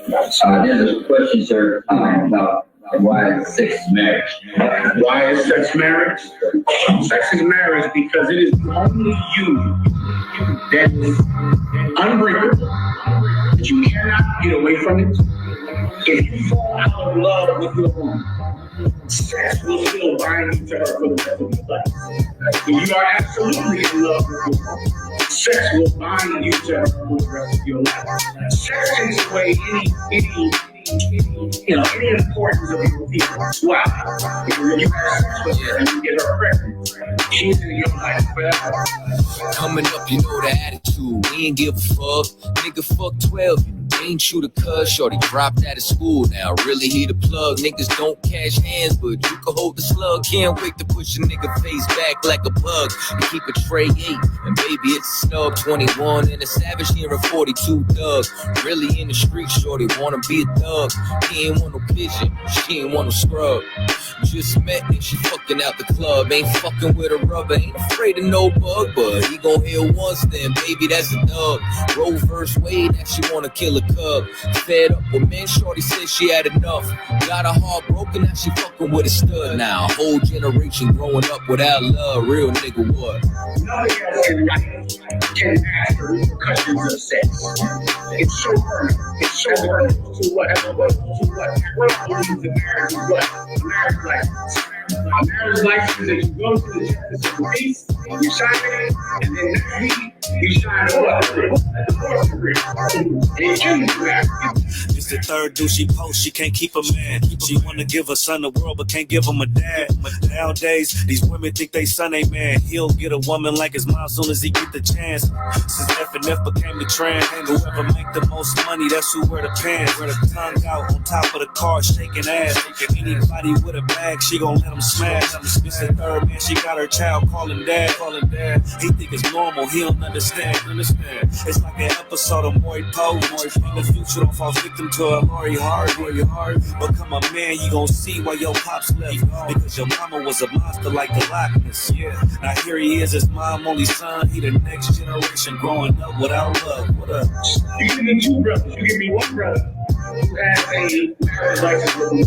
There's a question, sir, about why is sex marriage? Why is sex marriage? Sex is marriage because it is the only union that is unbreakable, that you cannot get away from it. If you fall out of love with your woman, sex will still bind you to her for the rest of your life. If you are absolutely in love with your woman, sex will bind you to her for the rest of your life. Sex takes away any importance of your people. Why? Because when you have sex with her and you get her pregnant, she's in your life forever. Coming up, you know the attitude. We ain't give a fuck. Nigga, fuck 12. Ain't you the cuz? Shorty dropped out of school now. Really he the plug. Niggas don't cash hands, but you can hold the slug. Can't wait to push a nigga face back like a bug. And keep a tray 8. And baby, it's a snub. 21 and a savage here and 42 thug. Really in the street, shorty wanna be a thug. He ain't want no pigeon. She ain't want no scrub. Just met and she fucking out the club. Ain't fucking with a rubber. Ain't afraid of no bug, but he gon' heal once then. Baby, that's a dub. Roll verse way that she wanna kill a cub. Fed up with men, shorty said she had enough. Got her heart broken, now she fucking with a stud. Now a whole generation growing up without love. Real nigga what? Nothing else can match the repercussions of sex. It's so hurtful. It's so hurtful to what? What believes in marriage is what? A marriage license. A marriage license is that you go to the justice of the peace, you sign it, and then next week you sign a divorce agreement. It's the third dude she posts, she can't keep a man. She wanna give her son the world, but can't give him a dad. Nowadays, these women think they son ain't man. He'll get a woman like his mom soon as he get the chance. Since F&F became the trend, whoever make the most money, that's who wear the pants. Wear the tongue out on top of the car, shaking ass. Anybody with a bag, she gon' let him smash. It's the third man, she got her child calling dad. He think it's normal, he don't understand. It's like an episode of Maury Poe. In the future, don't fall victim to a Lori Hard. Become a man, you gon' see why your pops left. Because your mama was a monster like the Loch Ness. Yeah, now here he is, his mom only son. He the next generation growing up without love. What up? You give me two brothers, you give me one brother who has a marriage license with a woman.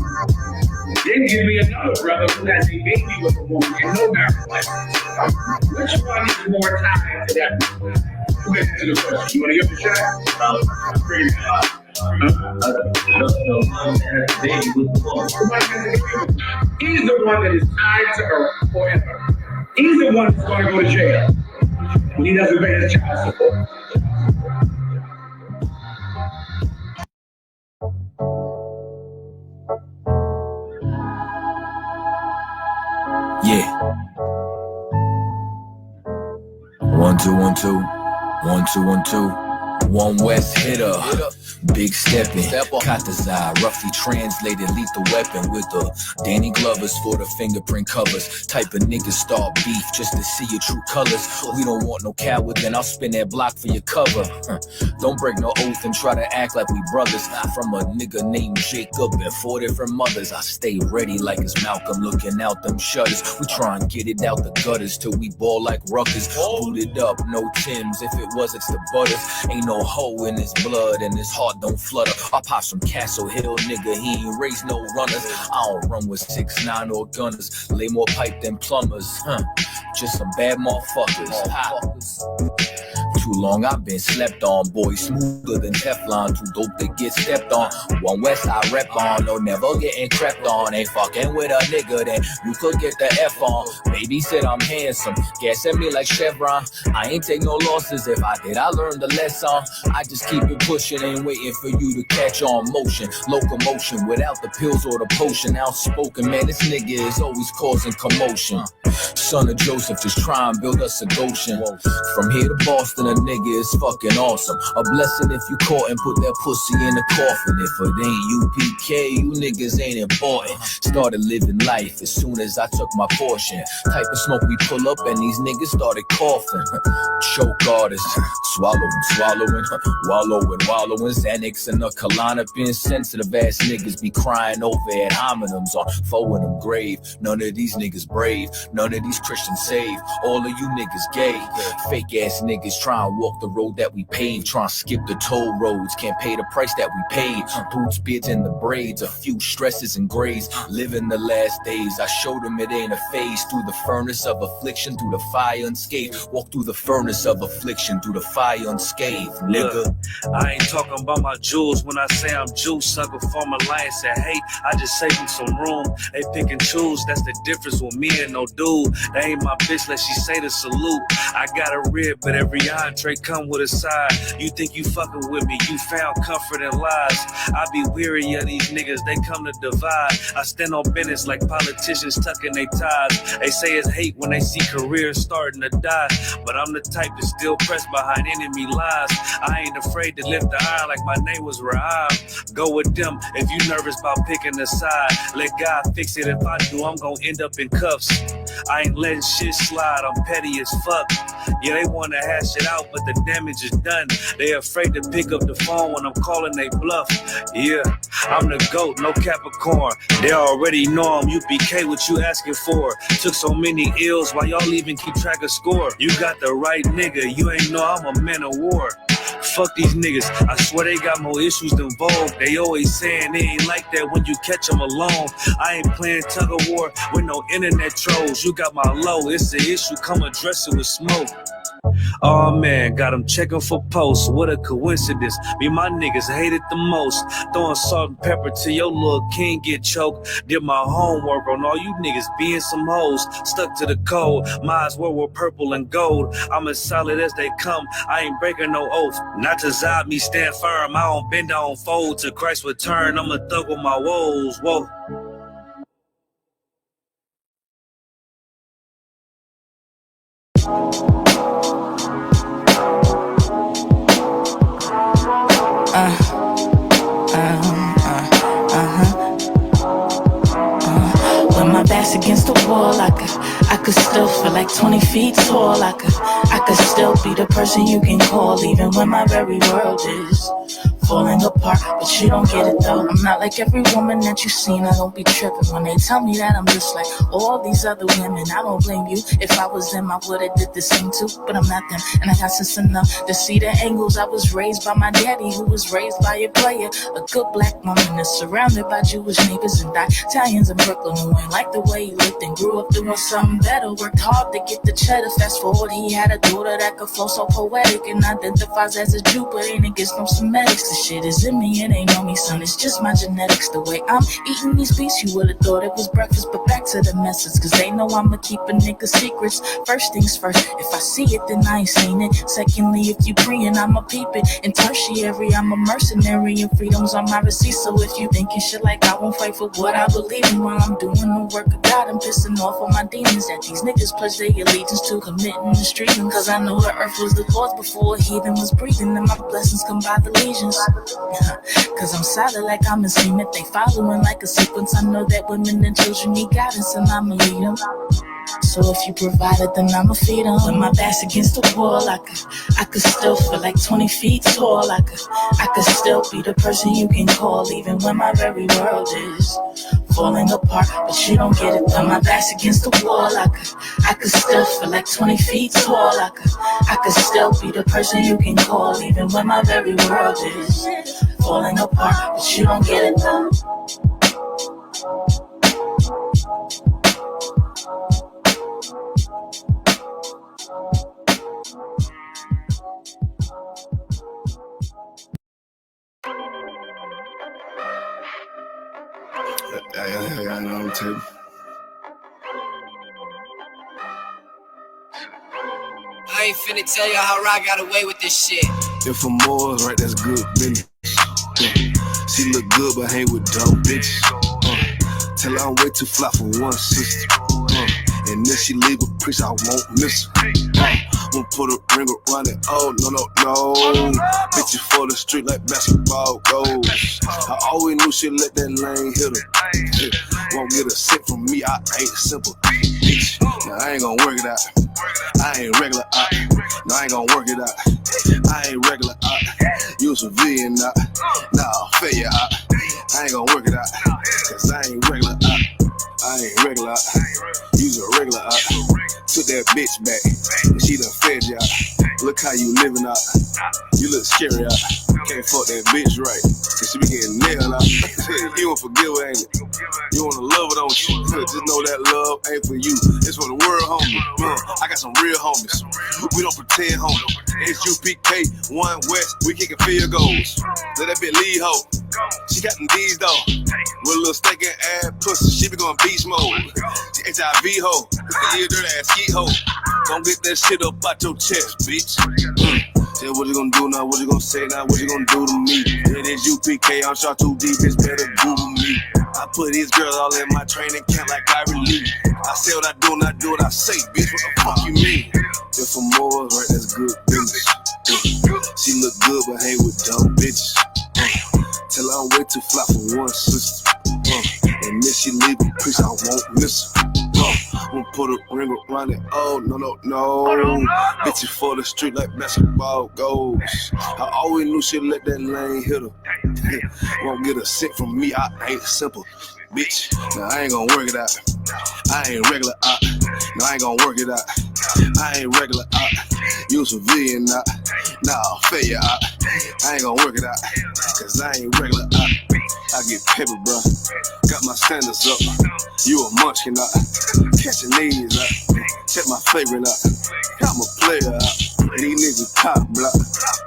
Then give me another brother who has a baby with a woman and no marriage license. Which one is more tied to that? Who gets to the question? You want to give it a shot? Bring it up. He's the one that is tied to her forever. He's the one that's going to go to jail when he doesn't pay his child support. Yeah. 1 2 1 2 1 2 1 2. One West hitter, big steppin', caught the Zai, roughly translated lethal weapon with the Danny Glovers for the fingerprint covers. Type of niggas start beef just to see your true colors. We don't want no coward, then I'll spin that block for your cover. Don't break no oath and try to act like we brothers. From a nigga named Jacob and 4 different mothers. I stay ready like it's Malcolm looking out them shutters. We try and get it out the gutters till we ball like ruckers. Booted up, no Timbs, if it was it's the butters. Ain't no hole in his blood and his heart don't flutter. I pop some Castle Hill nigga, he ain't raised no runners. I don't run with 6'9" or gunners. Lay more pipe than plumbers, just some bad motherfuckers. Too long I've been slept on, boy, smoother than Teflon. Too dope to get stepped on. One West I rep on, no never getting crept on. Ain't fucking with a nigga, then you could get the F on. Baby said I'm handsome, gas at me like Chevron. I ain't take no losses, if I did I learned the lesson. I just keep it pushing, ain't waiting for you to catch on motion. Locomotion without the pills or the potion. Outspoken, man, this nigga is always causing commotion. Son of Joseph, just try and build us a Goshen. From here to Boston, a nigga is fucking awesome. A blessing if you caught and put that pussy in the coffin. If it ain't UPK, you niggas ain't important. Started living life as soon as I took my portion. Type of smoke we pull up and these niggas started coughing. Choke artists, swallowing, wallowing. Xanax and a Klonopin. Sensitive ass niggas be crying over ad hominems on 4 in the grave. None of these niggas brave, none of these Christians saved. All of you niggas gay. Fake ass niggas try and walk the road that we paved. Try and skip the toll roads, can't pay the price that we paid. Boots, beards, and the braids, a few stresses and grades. Living the last days, I showed them it ain't a phase. Through the furnace of affliction, through the fire unscathed. Walk through the furnace of affliction, through the fire unscathed, nigga. Look, I ain't talking about my jewels when I say I'm juice. Sucker for my alliance and hate, I just save them some room. They pick and choose, that's the difference with me and no dude. That ain't my bitch, let she say the salute. I got a rib, but every entree come with a side. You think you fucking with me, you found comfort in lies. I be weary of these niggas, they come to divide. I stand on business like politicians tucking their ties. They say it's hate when they see careers starting to die, but I'm the type to still press behind enemy lies. I ain't afraid to lift the iron like my name was Rahab. Go with them if you nervous about picking a side. Let God fix it, if I do, I'm gonna end up in cuffs. I ain't letting shit slide, I'm petty as fuck. Yeah, they wanna hash it out, but the damage is done. They afraid to pick up the phone when I'm calling they bluff. Yeah, I'm the GOAT, no Capricorn. They already know I'm UPK, what you asking for? Took so many ills, why y'all even keep track of score? You got the right nigga, you ain't know I'm a man of war. Fuck these niggas, I swear they got more issues than Vogue. They always saying it ain't like that when you catch them alone. I ain't playing tug of war with no internet trolls. You got my low, it's an issue, come address it with smoke. Oh man, got them checking for posts. What a coincidence. Me and my niggas hate it the most. Throwing salt and pepper till your little king get choked. Did my homework on all you niggas being some hoes. Stuck to the code. My eyes were purple and gold. I'm as solid as they come. I ain't breaking no oath. Not to zod me, stand firm. I don't bend, I don't fold. To Christ's return, I'm a thug with my woes. Whoa. When my back's against the wall, I could still feel like 20 feet tall. I could still be the person you can call, even when my very world is falling apart, but you don't get it though. I'm not like every woman that you've seen. I don't be tripping when they tell me that I'm just like all these other women. I don't blame you. If I was them, I would've did the same too, but I'm not them, and I got sense enough to see the angles. I was raised by my daddy, who was raised by a player, a good black woman that's surrounded by Jewish neighbors and Italians in Brooklyn who ain't like the way he lived and grew up doing something better. Worked hard to get the cheddar. Fast forward, he had a daughter that could flow so poetic and identifies as a Jew, but ain't against no Semitics. The shit is in me, it ain't on me, son. It's just my genetics. The way I'm eating these beats, you would've thought it was breakfast. But back to the message, cause they know I'ma keep a nigga secrets. First things first, if I see it, then I ain't seen it. Secondly, if you preying, I'ma peep it. In tertiary, I'm a mercenary and freedom's on my receipt. So if you thinking shit like I won't fight for what I believe in while I'm doing the work of God, I'm pissing off all my demons that these niggas pledge their allegiance to, committing the treason. Cause I know the earth was the Lord's before a heathen was breathing, and my blessings come by the legions. Cause I'm solid like I'm a semen, they following like a sequence. I know that women and children need guidance, and I'ma lead them. So if you provide it, then I'ma feed them. When my back's against the wall, I could still feel like 20 feet tall. I could still be the person you can call, even when my very world is falling apart, but you don't get it. When my back's against the wall, I could still feel like 20 feet tall. I could still be the person you can call, even when my very world is falling apart, but you don't get it though. I know too. I ain't finna tell you how I got away with this shit. If I'm more right, that's good business. She look good, but hang with dope bitches. Tell her I'm way too fly for one sister. And if she leave a priest, I won't miss her. Won't put a ring around it. Oh, no. Bitches for the street like basketball goals. I always knew she'd let that lane hit her. Won't get a sip from me, I ain't simple. Bitch, now I ain't gon' work it out. I ain't regular out. No, I ain't gon' work it out. I ain't regular out. You a civilian out. Nah, failure out. I ain't gon' work it out. Cause I ain't regular out. I regular out. You's a regular out. Took that bitch back. She done fed you out. Look how you living out. You look scary out. Can't fuck that bitch right. Cause she be getting nailed out. You won't forgive her, ain't it? You wanna love it, don't you? Just know that love ain't for you. It's for the world, homie. I got some real homies. We don't pretend, homie. ISUPK, 1 West, we kicking field goals. Let that bitch lead, ho. She got them D's, though. With a little stinking ass pussy, she be going beast mode. She HIV, ho. You dirty ass skeet, ho. Don't get that shit up out your chest, bitch. Say what you gonna do now, what you gonna say now, what you gonna do to me? It is UPK, I'm shot too deep, bitch, better Google me. I put these girls all in my training camp like I relieve. I say what I do, not do what I say, bitch, what the fuck you mean? If for more, right, that's good business. She look good, but hang with dumb bitches. Tell her I'm way too fly for one sister. And then she leave me, preach, I won't miss her. Won't put a ring around it. Oh, no. Bitches for the street like basketball goes. I always knew she'd let that lane hit her. Won't get a cent from me, I ain't simple. Bitch, now I ain't gonna work it out. I ain't regular out. No, I ain't gonna work it out. I ain't regular out. You civilian out. Nah, failure out. I ain't gonna work it out. Cause I ain't regular out. I get paper, bro. Got my standards up. You a munchkin out. Catching these out. Check my favorite out. I'm a player out. These niggas top block.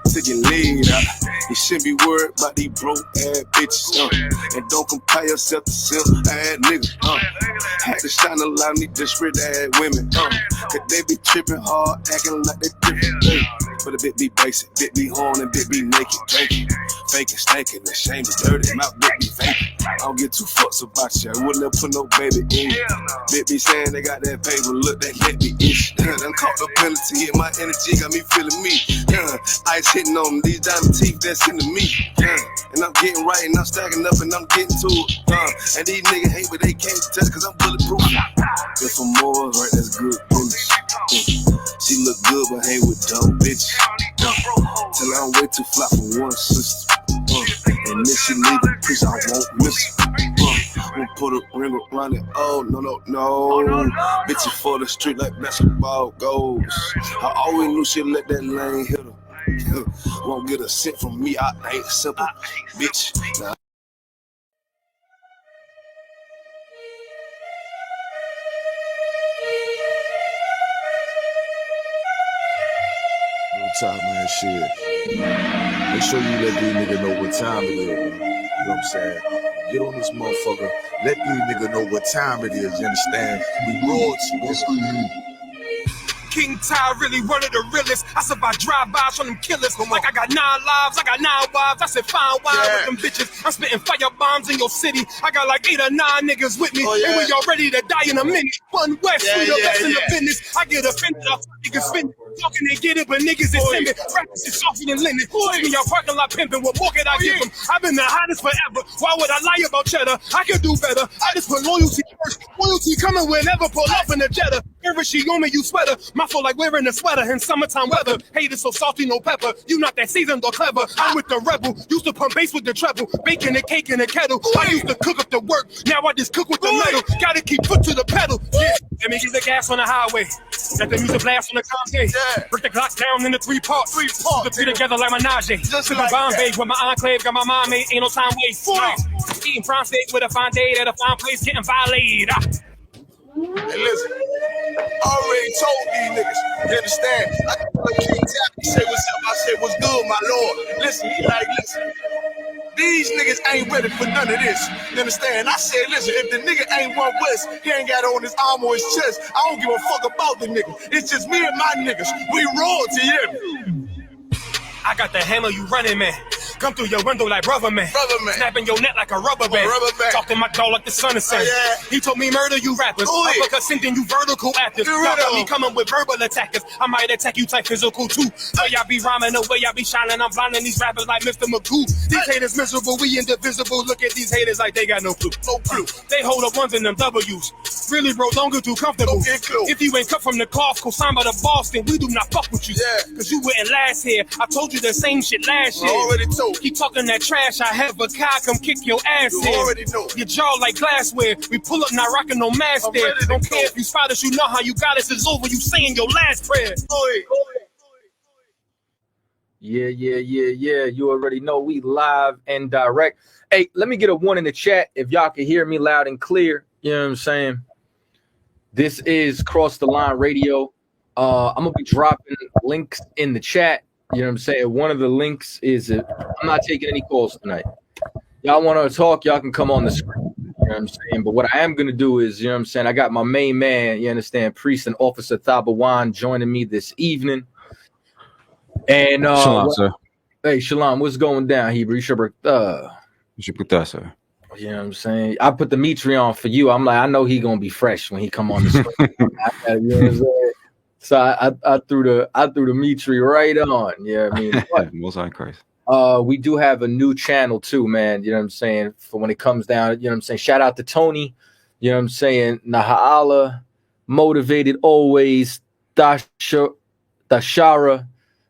Taking lead out. You shouldn't be worried about these broke ass bitches. And don't compare yourself to simp ass niggas. Had to shine a lot of these desperate ass women. Cause they be tripping hard, acting like they different. But a bit be basic, bit be horn and bit be naked, drinking. Faking, stankin', ashamed, dirty, my bit be faking. I don't get too fucks about you, I wouldn't have put no baby in you. Bit be saying they got that paper, look, that let me itch. Done caught the penalty, hit my energy, got me feeling me. Ice hitting on them, these diamond teeth that's into me. And I'm getting right and I'm stacking up and I'm getting to it. And these niggas hate but they can't touch cause I'm bulletproof. If for more, right, that's good business. She look good but hang with dumb bitches. Tell her I'm way too fly for one sister. And then she leave the preach, I won't miss her. Won't put a ring around it. Oh, no. Bitches for the street like basketball goes. I always knew she'd let that lane hit her. Won't get a cent from me, I ain't simple, bitch. Nah. Time, man, shit. Make sure you let these niggas know what time it is, man. You know what I'm saying? Get on this motherfucker. Let these niggas know what time it is, you understand? We royalty, that's who you. King Ty really one of the realest. I survived drive-bys from them killers. Like I got 9 lives, I got 9 wives. I said fine wine with them bitches. I'm spitting fire bombs in your city. I got like 8 or 9 niggas with me. And we all ready to die in a minute. 1 West, we the best in the business. I get offended, I niggas spin. Talking and get it, but niggas is timid. Rappers is softer than linen. Take me y'all parking lot pimping. What more could I give them? I've been the hottest forever. Why would I lie about cheddar? I could do better. I just put loyalty first. Loyalty coming whenever. Pull off in the Jetta. Wherever she on me, you sweater. My fault like wearing a sweater in summertime weather. Haters so salty, no pepper. You not that seasoned or clever. I'm with the rebel. Used to pump bass with the treble. Baking the cake in the kettle. I used to cook up the work. Now I just cook with the metal. Gotta keep foot to the pedal. Yeah. Let me get the gas on the highway. Let the music blast on the Conte. Break the Glock down into 3 parts. Put the together like Menage. Just like Bombay with my enclave. Got my mind made. Ain't no time waste. Eating prime steak with a fine date at a fine place. Getting violated. Hey, listen. I already told these niggas. You understand? I can't say what's up. I say what's good, my lord. Listen, he like, listen. These niggas ain't ready for none of this. You understand? I said, listen, if the nigga ain't 1 West, he ain't got on his arm or his chest. I don't give a fuck about the nigga. It's just me and my niggas. We royalty, yeah. I got the hammer, you running, man. Come through your window like rubber man. Snapping your neck like a rubber band. Talking my dog like the sun is setting. He told me murder you rappers. Uppercut sending you vertical actors. Y'all got me coming with verbal attackers. I might attack you type physical too. So y'all be rhyming the way y'all be shining. I'm blinding these rappers like Mr. McCool. These haters miserable, we indivisible. Look at these haters like they got no clue. They hold up ones in them W's. Really, bro, don't get too comfortable. If you ain't cut from the cloth, co-signed by the Boston, we do not fuck with you. Cause you wouldn't last here. I told you the same shit last year. I already told know. Keep talking that trash, I have a car, come kick your ass You in. already know. Your jaw like glassware. We pull up, not rocking no mask I'm there. ready to Don't go. care if you spot us, you know how you got us. It's over, you saying your last prayer. Yeah. You already know we live and direct. Hey, let me get a one in the chat if y'all can hear me loud and clear. You know what I'm saying? This is Cross the Line Radio. I'm gonna be dropping links in the chat. You know what I'm saying? One of the links is I'm not taking any calls tonight. Y'all want to talk? Y'all can come on the screen. You know what I'm saying? But what I am gonna do is, you know what I'm saying? I got my main man, you understand, Priest and Officer Thabawan joining me this evening. And Shalom, sir. Hey, Shalom, what's going down, Hebrew? You should put that, sir. You know what I'm saying? I put Dimitri on for you. I'm like, I know he gonna be fresh when he come on the screen. You know what I'm saying? So I threw the Dimitri right on. Yeah, I mean, but, Most High Christ. we do have a new channel too, man. You know what I'm saying? For when it comes down, you know what I'm saying? Shout out to Tony. You know what I'm saying? Naha'ala, motivated always. Dashara,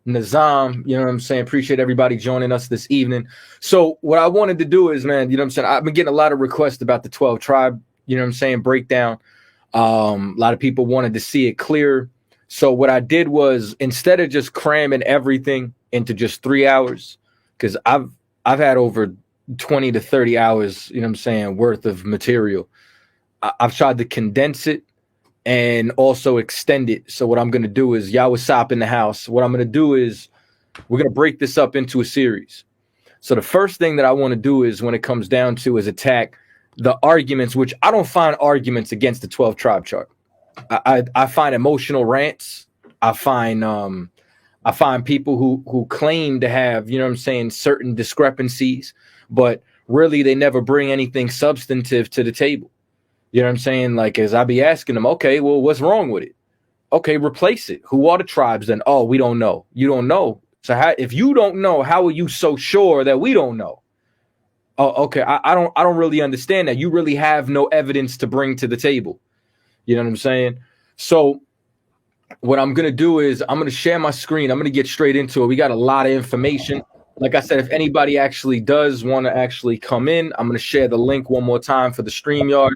Nizam, you know what I'm saying? Appreciate everybody joining us this evening. So what I wanted to do is, man, you know what I'm saying? I've been getting a lot of requests about the 12 tribe, you know what I'm saying, breakdown. A lot of people wanted to see it clearer. So what I did was, instead of just cramming everything into just 3 hours, because I've had over 20 to 30 hours, you know what I'm saying, worth of material. I've tried to condense it and also extend it. So what I'm going to do is, Yawasop in the house. What I'm going to do is, we're going to break this up into a series. So the first thing that I want to do is, when it comes down to, is attack the arguments, which I don't find arguments against the 12 tribe chart. I find emotional rants. I find people who claim to have, you know what I'm saying, certain discrepancies, but really they never bring anything substantive to the table. You know what I'm saying? Like, as I be asking them, okay, well, what's wrong with it? Okay, replace it. Who are the tribes then? Oh, we don't know. You don't know. So if you don't know, how are you so sure that we don't know? Oh, okay. I don't really understand that. You really have no evidence to bring to the table. You know what I'm saying? So what I'm going to do is, I'm going to share my screen. I'm going to get straight into it. We got a lot of information. Like I said, if anybody actually does want to actually come in, I'm going to share the link one more time for the StreamYard.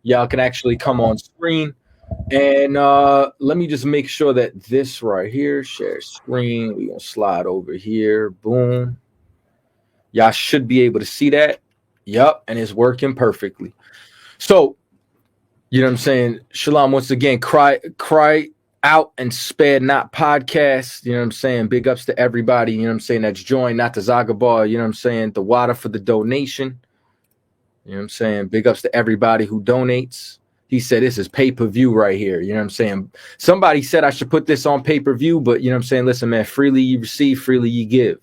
Y'all can actually come on screen. And let me just make sure that this right here, share screen, we're going to slide over here. Boom. Y'all should be able to see that. Yup. And it's working perfectly. So, you know what I'm saying? Shalom, once again, cry out and spare not podcast. You know what I'm saying? Big ups to everybody, you know what I'm saying, that's joined, not to Zagabar, you know what I'm saying? The water for the donation. You know what I'm saying? Big ups to everybody who donates. He said this is pay-per-view right here. You know what I'm saying? Somebody said I should put this on pay-per-view, but you know what I'm saying? Listen, man, freely you receive, freely you give.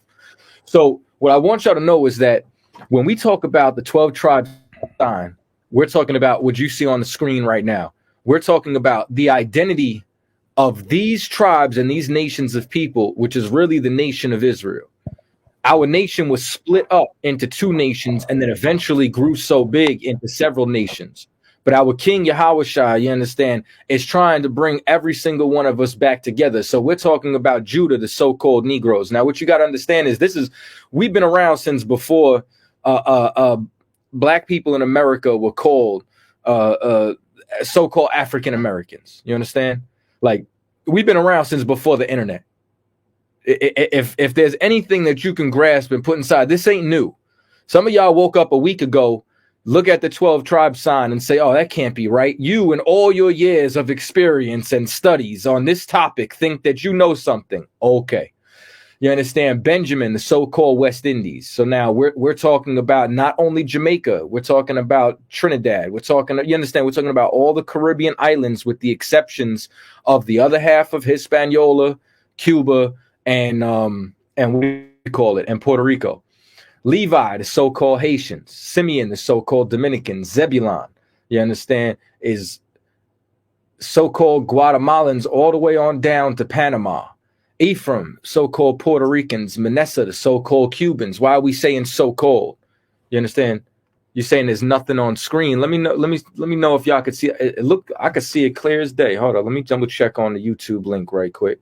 So what I want y'all to know is that when we talk about the 12 tribes sign, we're talking about what you see on the screen right now. We're talking about the identity of these tribes and these nations of people, which is really the nation of Israel. Our nation was split up into two nations and then eventually grew so big into several nations. But our King Yahushua, you understand, is trying to bring every single one of us back together. So we're talking about Judah, the so-called Negroes. Now, what you got to understand is we've been around since before black people in America were called so-called African Americans. You understand? Like, we've been around since before the internet. If there's anything that you can grasp and put inside, this ain't new. Some of y'all woke up a week ago, look at the 12 tribe sign and say, oh, that can't be right. You and all your years of experience and studies on this topic think that you know something. Okay. You understand? Benjamin, the so-called West Indies. So now we're talking about not only Jamaica, we're talking about Trinidad. You understand? We're talking about all the Caribbean islands with the exceptions of the other half of Hispaniola, Cuba, and what do you call it? And Puerto Rico. Levi, the so-called Haitians. Simeon, the so-called Dominicans. Zebulon, you understand, is so-called Guatemalans all the way on down to Panama. Ephraim, so-called Puerto Ricans. Manasseh, the so-called Cubans. Why are we saying so-called? You understand? You're saying there's nothing on screen. Let me know if y'all could see it. Look, I could see it clear as day. Hold on, let me double check on the YouTube link right quick.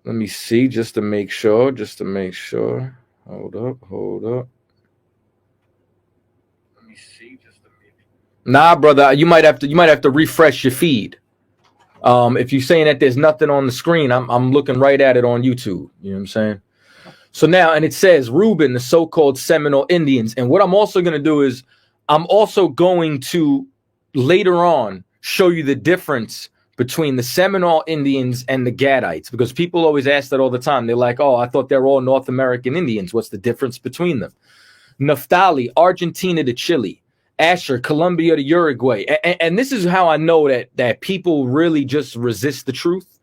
Let me see, just to make sure. Hold up. Let me see, Nah, brother, you might have to refresh your feed. If you're saying that there's nothing on the screen, I'm looking right at it on YouTube. You know what I'm saying? So now, and it says Reuben, the so-called Seminole Indians. And what I'm also going to do is I'm also going to later on show you the difference between the Seminole Indians and the Gadites, because people always ask that all the time. They're like, oh, I thought they're all North American Indians. What's the difference between them? Naphtali, Argentina to Chile. Asher, Colombia to Uruguay. And this is how I know that people really just resist the truth,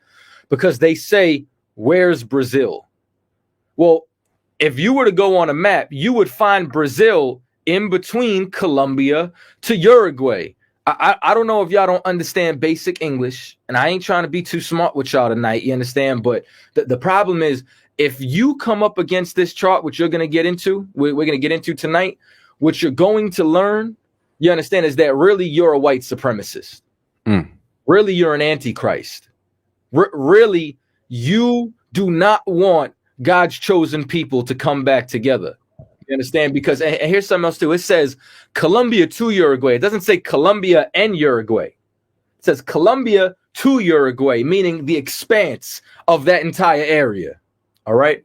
because they say, where's Brazil? Well, if you were to go on a map, you would find Brazil in between Colombia to Uruguay. I don't know if y'all don't understand basic English, and I ain't trying to be too smart with y'all tonight, you understand? But the problem is, if you come up against this chart, which you're going to get into, we're going to get into tonight, what you're going to learn, you understand, is that really you're a white supremacist. Really, you're an antichrist. Really, you do not want God's chosen people to come back together. You understand? Because, and here's something else too. It says Colombia to Uruguay. It doesn't say Colombia and Uruguay. It says Colombia to Uruguay, meaning the expanse of that entire area. All right.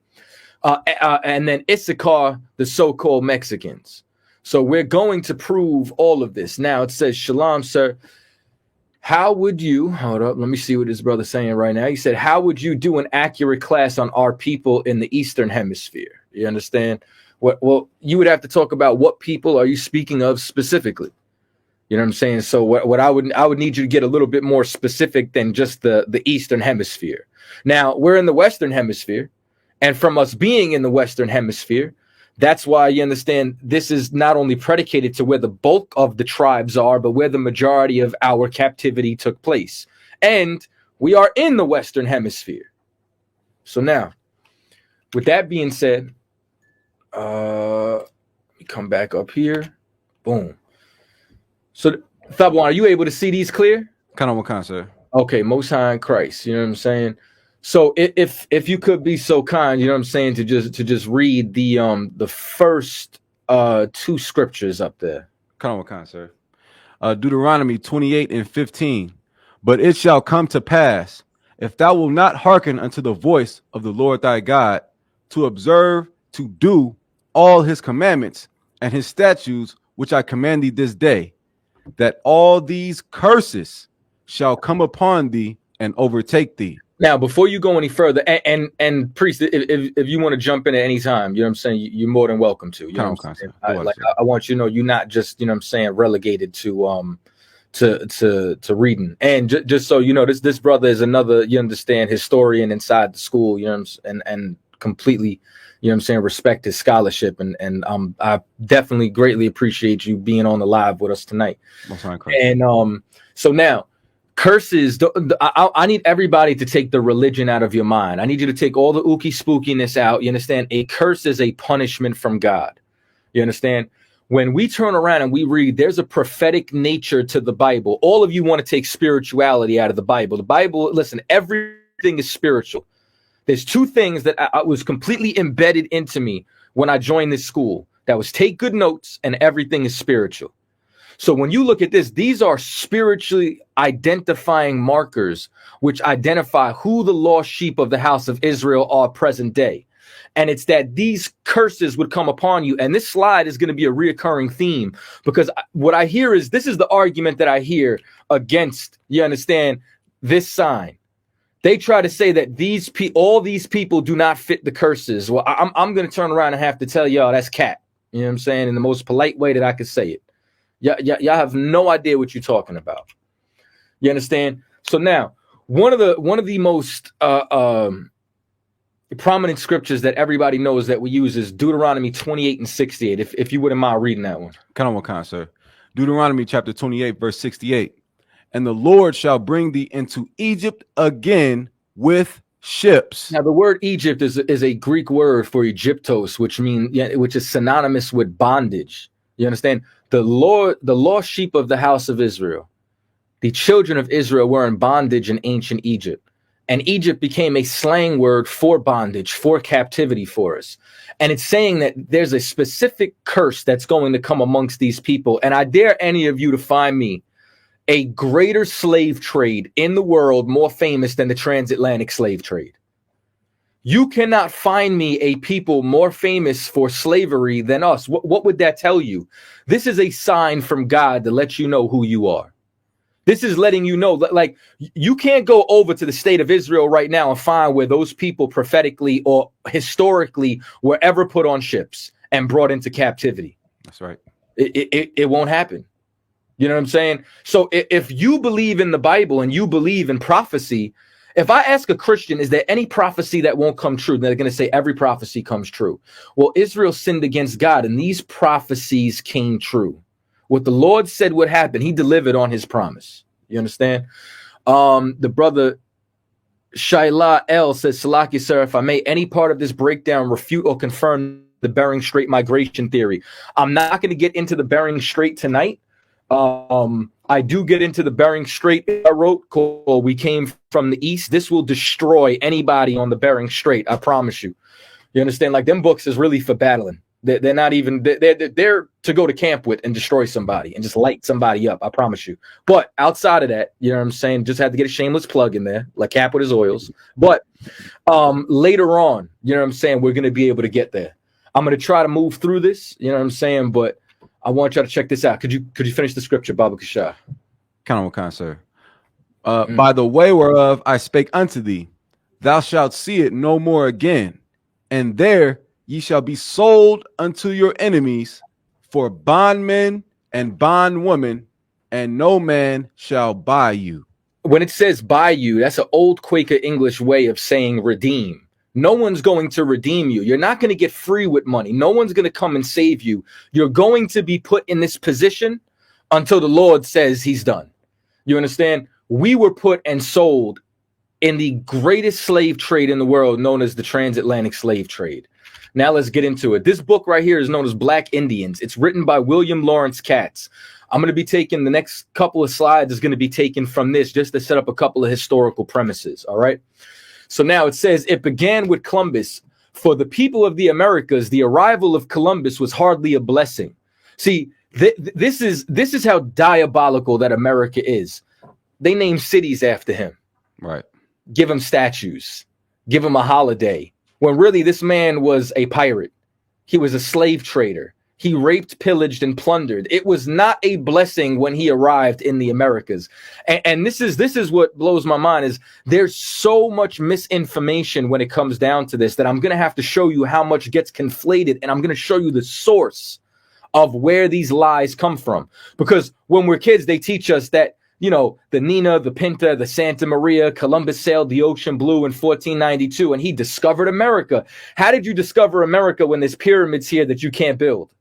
And then Issachar, the so-called Mexicans. So we're going to prove all of this. Now it says, Shalom, sir. How would you, hold up, let me see what this brother's saying right now. He said, how would you do an accurate class on our people in the Eastern Hemisphere? You understand? Well, you would have to talk about what people are you speaking of specifically. You know what I'm saying? So what I would need you to get a little bit more specific than just the Eastern Hemisphere. Now, we're in the Western Hemisphere, and from us being in the Western Hemisphere, that's why you understand this is not only predicated to where the bulk of the tribes are, but where the majority of our captivity took place. And we are in the Western Hemisphere. So now, with that being said, let me come back up here. Boom. So, Thabwan, are you able to see these clear? Kind of what kind, sir? Okay, Most High in Christ. You know what I'm saying? So if you could be so kind, you know what I'm saying, to just read the first two scriptures up there. Kind of what kind, sir? Deuteronomy 28:15. But it shall come to pass, if thou wilt not hearken unto the voice of the Lord thy God, to observe to do all his commandments and his statutes, which I command thee this day, that all these curses shall come upon thee and overtake thee. Now, before you go any further, and priest, if you want to jump in at any time, you know what I'm saying, you're more than welcome to. You know what I'm saying? I want you to know you're not just, you know what I'm saying, relegated to reading. And just so you know, this brother is another, you understand, historian inside the school, you know what I'm saying, and completely, you know what I'm saying, respect his scholarship, and I definitely greatly appreciate you being on the live with us tonight. And so now, curses, I need everybody to take the religion out of your mind. I need you to take all the ookie spookiness out. You understand? A curse is a punishment from God. You understand? When we turn around and we read, there's a prophetic nature to the Bible. All of you want to take spirituality out of the Bible. The Bible, listen, everything is spiritual. There's two things that I was completely embedded into me when I joined this school. That was take good notes, and everything is spiritual. So when you look at this, these are spiritually identifying markers which identify who the lost sheep of the house of Israel are present day. And it's that these curses would come upon you. And this slide is going to be a reoccurring theme, because what I hear is, this is the argument that I hear against, you understand, this sign. They try to say that all these people do not fit the curses. Well, I'm going to turn around and have to tell y'all that's cat. You know what I'm saying? In the most polite way that I could say it. Y'all have no idea what you're talking about. You understand? So now, one of the most prominent scriptures that everybody knows that we use is Deuteronomy 28:68. If you wouldn't mind reading that one. Kind of what kind, sir? Deuteronomy chapter 28, verse 68. And the Lord shall bring thee into Egypt again with ships. Now, the word Egypt is a Greek word for Egyptos, which is synonymous with bondage. You understand? The lost sheep of the house of Israel, the children of Israel, were in bondage in ancient Egypt. And Egypt became a slang word for bondage, for captivity for us. And it's saying that there's a specific curse that's going to come amongst these people. And I dare any of you to find me a greater slave trade in the world more famous than the transatlantic slave trade. You cannot find me a people more famous for slavery than us. What would that tell you? This is a sign from God to let you know who you are. This is letting you know that, like, you can't go over to the state of Israel right now and find where those people prophetically or historically were ever put on ships and brought into captivity. That's right. It won't happen. You know what I'm saying? So if you believe in the Bible and you believe in prophecy, if I ask a Christian, is there any prophecy that won't come true? They're going to say every prophecy comes true. Well, Israel sinned against God and these prophecies came true. What the Lord said would happen, he delivered on his promise. You understand? The brother Shaila L says, Salaki, sir, if I may, any part of this breakdown refute or confirm the Bering Strait migration theory. I'm not going to get into the Bering Strait tonight. I do get into the Bering Strait. I wrote called We Came from the East. This will destroy anybody on the Bering Strait. I promise you. You understand? Like, them books is really for battling. They're not even, they're to go to camp with and destroy somebody and just light somebody up. I promise you. But outside of that, you know what I'm saying? Just had to get a shameless plug in there, like Cap with his oils. But later on, you know what I'm saying? We're going to be able to get there. I'm going to try to move through this, you know what I'm saying? But I want y'all to check this out. Could you finish the scripture, Baba Kashah? Kind, sir. By the way whereof I spake unto thee, thou shalt see it no more again, and there ye shall be sold unto your enemies for bondmen and bondwomen, and no man shall buy you. When it says buy you, that's an old Quaker English way of saying redeem. No one's going to redeem you. You're not going to get free with money. No one's going to come and save you. You're going to be put in this position until the Lord says he's done. You understand? We were put and sold in the greatest slave trade in the world, known as the transatlantic slave trade. Now let's get into it. This book right here is known as Black Indians. It's written by William Lawrence Katz. I'm going to be taking the next couple of slides is going to be taken from this just to set up a couple of historical premises. All right. So now it says it began with Columbus. For the people of the Americas, the arrival of Columbus was hardly a blessing. See, this is how diabolical that America is. They name cities after him. Right. Give him statues. Give him a holiday. When really this man was a pirate. He was a slave trader. He raped, pillaged, and plundered. It was not a blessing when he arrived in the Americas. And this is what blows my mind is there's so much misinformation when it comes down to this that I'm going to have to show you how much gets conflated, and I'm going to show you the source of where these lies come from. Because when we're kids, they teach us that, you know, the Nina, the Pinta, the Santa Maria, Columbus sailed the ocean blue in 1492, and he discovered America. How did you discover America when there's pyramids here that you can't build?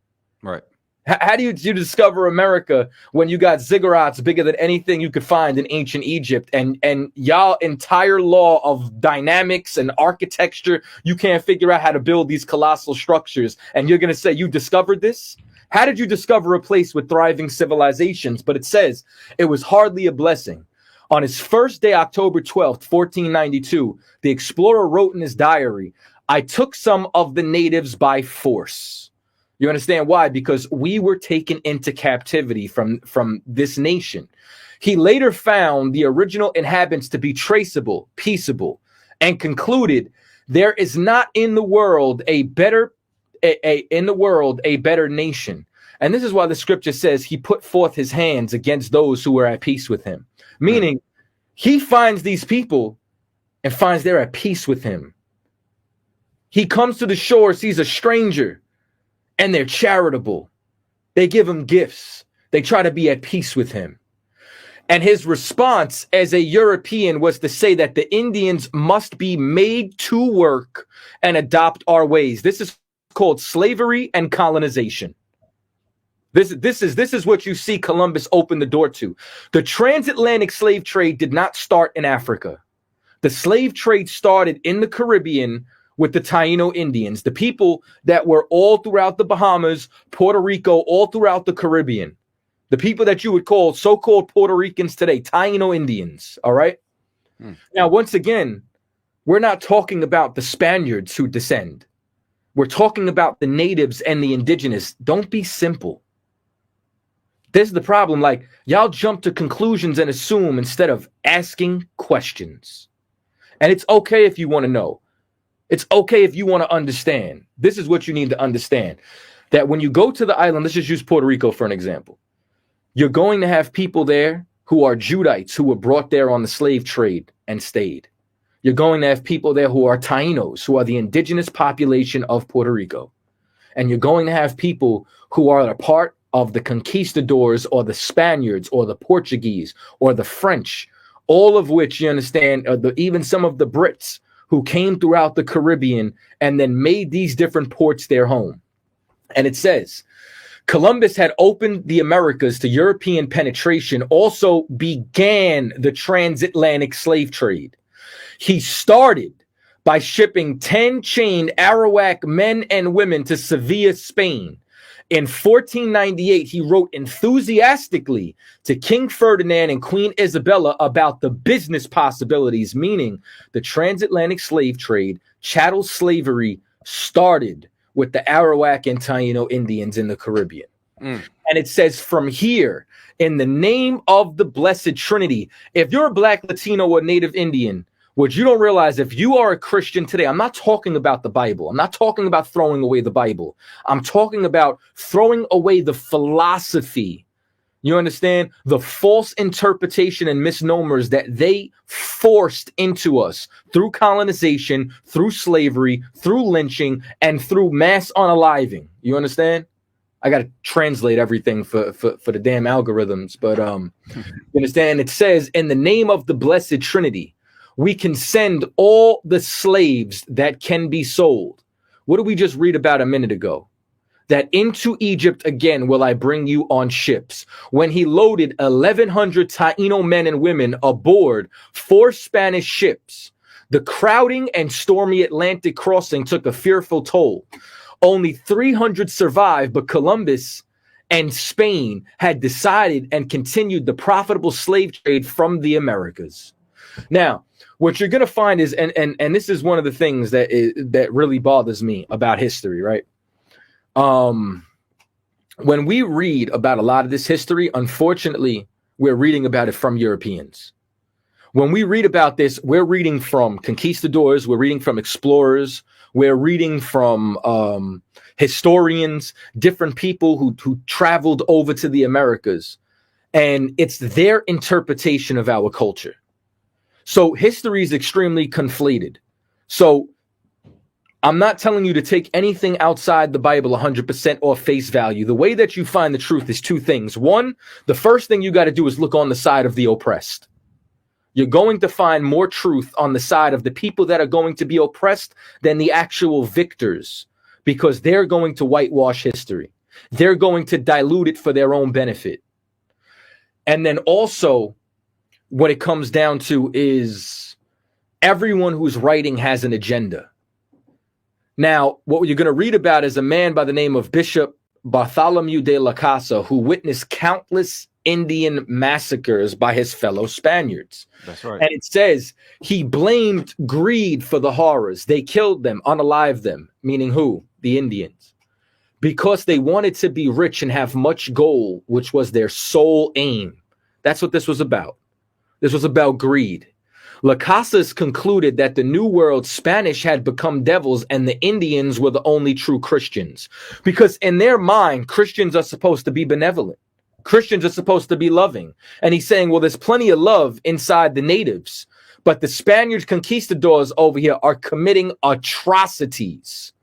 Right. How do you discover America when you got ziggurats bigger than anything you could find in ancient Egypt, and y'all entire law of dynamics and architecture, you can't figure out how to build these colossal structures, and you're going to say you discovered this? How did you discover a place with thriving civilizations? But it says it was hardly a blessing. On his first day, October 12th, 1492, the explorer wrote in his diary, I took some of the natives by force. You understand why? Because we were taken into captivity from this nation. He later found the original inhabitants to be traceable, peaceable, and concluded there is not in the world a better nation. And this is why the scripture says he put forth his hands against those who were at peace with him. Meaning he finds these people and finds they're at peace with him. He comes to the shore, sees a stranger, and they're charitable. They give him gifts. They try to be at peace with him. And his response as a European was to say that the Indians must be made to work and adopt our ways. This is called slavery and colonization. This is what you see Columbus open the door to. The transatlantic slave trade did not start in Africa. The slave trade started in the Caribbean with the Taino Indians, the people that were all throughout the Bahamas, Puerto Rico, all throughout the Caribbean. The people that you would call so-called Puerto Ricans today, Taino Indians, all right? Now, once again, we're not talking about the Spaniards who descend. We're talking about the natives and the indigenous. Don't be simple. This is the problem. Like, y'all jump to conclusions and assume instead of asking questions. And it's okay if you want to know. It's okay if you want to understand. This is what you need to understand. That when you go to the island, let's just use Puerto Rico for an example. You're going to have people there who are Judites who were brought there on the slave trade and stayed. You're going to have people there who are Tainos, who are the indigenous population of Puerto Rico. And you're going to have people who are a part of the conquistadors or the Spaniards or the Portuguese or the French, all of which, you understand, even some of the Brits who came throughout the Caribbean and then made these different ports their home. And it says, Columbus had opened the Americas to European penetration, also began the transatlantic slave trade. He started by shipping 10 chained Arawak men and women to Seville, Spain. In 1498, he wrote enthusiastically to King Ferdinand and Queen Isabella about the business possibilities, meaning the transatlantic slave trade, chattel slavery started with the Arawak and Taino Indians in the Caribbean. And it says from here, in the name of the Blessed Trinity, if you're a Black, Latino, or Native Indian, what you don't realize, if you are a Christian today, I'm not talking about the Bible. I'm not talking about throwing away the Bible. I'm talking about throwing away the philosophy. You understand? The false interpretation and misnomers that they forced into us through colonization, through slavery, through lynching, and through mass unaliving. You understand? I got to translate everything for the damn algorithms. But you understand? It says, in the name of the Blessed Trinity, we can send all the slaves that can be sold. What did we just read about a minute ago? That into Egypt again will I bring you on ships. When he loaded 1,100 Taino men and women aboard 4 Spanish ships, the crowding and stormy Atlantic crossing took a fearful toll. Only 300 survived, but Columbus and Spain had decided and continued the profitable slave trade from the Americas. Now, what you're going to find is, and this is one of the things that really bothers me about history, right? When we read about a lot of this history, unfortunately, we're reading about it from Europeans. When we read about this, we're reading from conquistadors, we're reading from explorers, we're reading from historians, different people who traveled over to the Americas, and it's their interpretation of our culture. So history is extremely conflated. So I'm not telling you to take anything outside the Bible 100% or face value. The way that you find the truth is 2 things. One, the first thing you got to do is look on the side of the oppressed. You're going to find more truth on the side of the people that are going to be oppressed than the actual victors, because they're going to whitewash history. They're going to dilute it for their own benefit. And then also, what it comes down to is everyone who's writing has an agenda. Now, what you're going to read about is a man by the name of Bishop Bartholomew de la Casa, who witnessed countless Indian massacres by his fellow Spaniards. That's right. And it says he blamed greed for the horrors. They killed them, unalived them, meaning who? The Indians. Because they wanted to be rich and have much gold, which was their sole aim. That's what this was about. This was about greed. Las Casas concluded that the New World Spanish had become devils and the Indians were the only true Christians. Because in their mind, Christians are supposed to be benevolent. Christians are supposed to be loving. And he's saying, well, there's plenty of love inside the natives, but the Spaniards conquistadors over here are committing atrocities.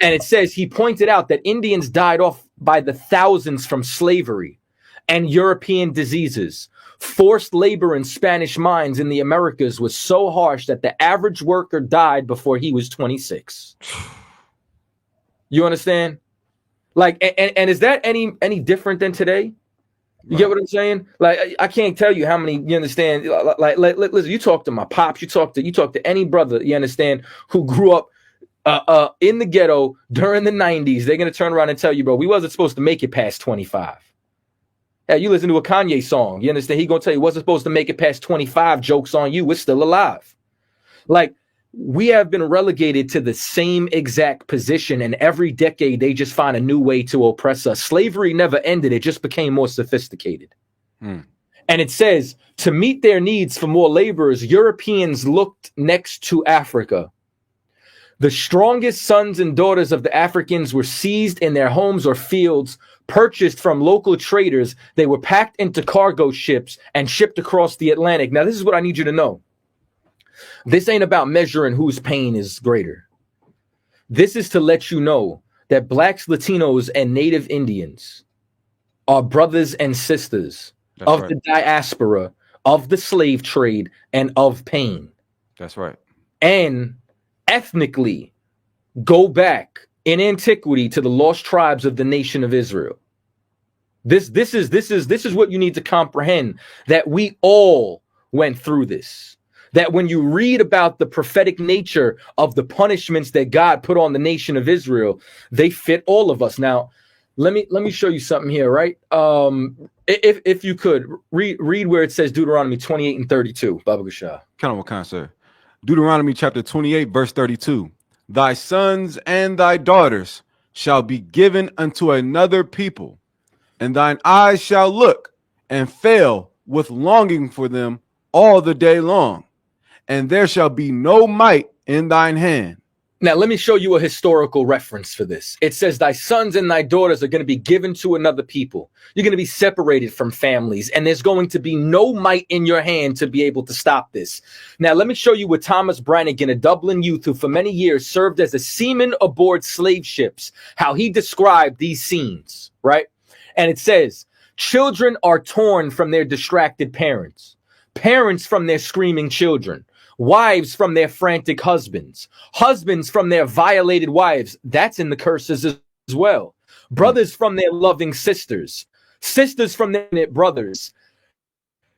And it says he pointed out that Indians died off by the thousands from slavery and European diseases. Forced labor in Spanish mines in the Americas was so harsh that the average worker died before he was 26. You understand? Like, and is that any different than today? You get what I'm saying? Like, I can't tell you how many, you understand? Like listen, you talk to my pops, you talk to any brother, you understand, who grew up in the ghetto during the 90s. They're gonna turn around and tell you, bro, we wasn't supposed to make it past 25. Yeah, you listen to a Kanye song. You understand? He gonna tell you wasn't supposed to make it past 25. Jokes on you. We're still alive. Like, we have been relegated to the same exact position, and every decade they just find a new way to oppress us. Slavery never ended. It just became more sophisticated. And it says, to meet their needs for more laborers, Europeans looked next to Africa. The strongest sons and daughters of the Africans were seized in their homes or fields, purchased from local traders. They were packed into cargo ships and shipped across the Atlantic. Now, this is what I need you to know. This ain't about measuring whose pain is greater. This is to let you know that blacks, Latinos, and Native Indians are brothers and sisters of the diaspora, of the slave trade, and of pain. That's right. And ethnically go back in antiquity to the lost tribes of the nation of Israel. This is what you need to comprehend, that we all went through this. That when you read about the prophetic nature of the punishments that God put on the nation of Israel, they fit all of us. Now, let me show you something here, right? If you could read where it says Deuteronomy 28 and 32, Baba Gashah. Kind of, sir. Deuteronomy chapter 28, verse 32. Thy sons and thy daughters shall be given unto another people, and thine eyes shall look and fail with longing for them all the day long, and there shall be no might in thine hand. Now, let me show you a historical reference for this. It says, thy sons and thy daughters are going to be given to another people. You're going to be separated from families, and there's going to be no might in your hand to be able to stop this. Now, let me show you what Thomas Brannigan, a Dublin youth who for many years served as a seaman aboard slave ships, how he described these scenes, right? And it says, children are torn from their distracted parents, parents from their screaming children, wives from their frantic husbands, husbands from their violated wives. That's in the curses as well. Brothers from their loving sisters, sisters from their brothers.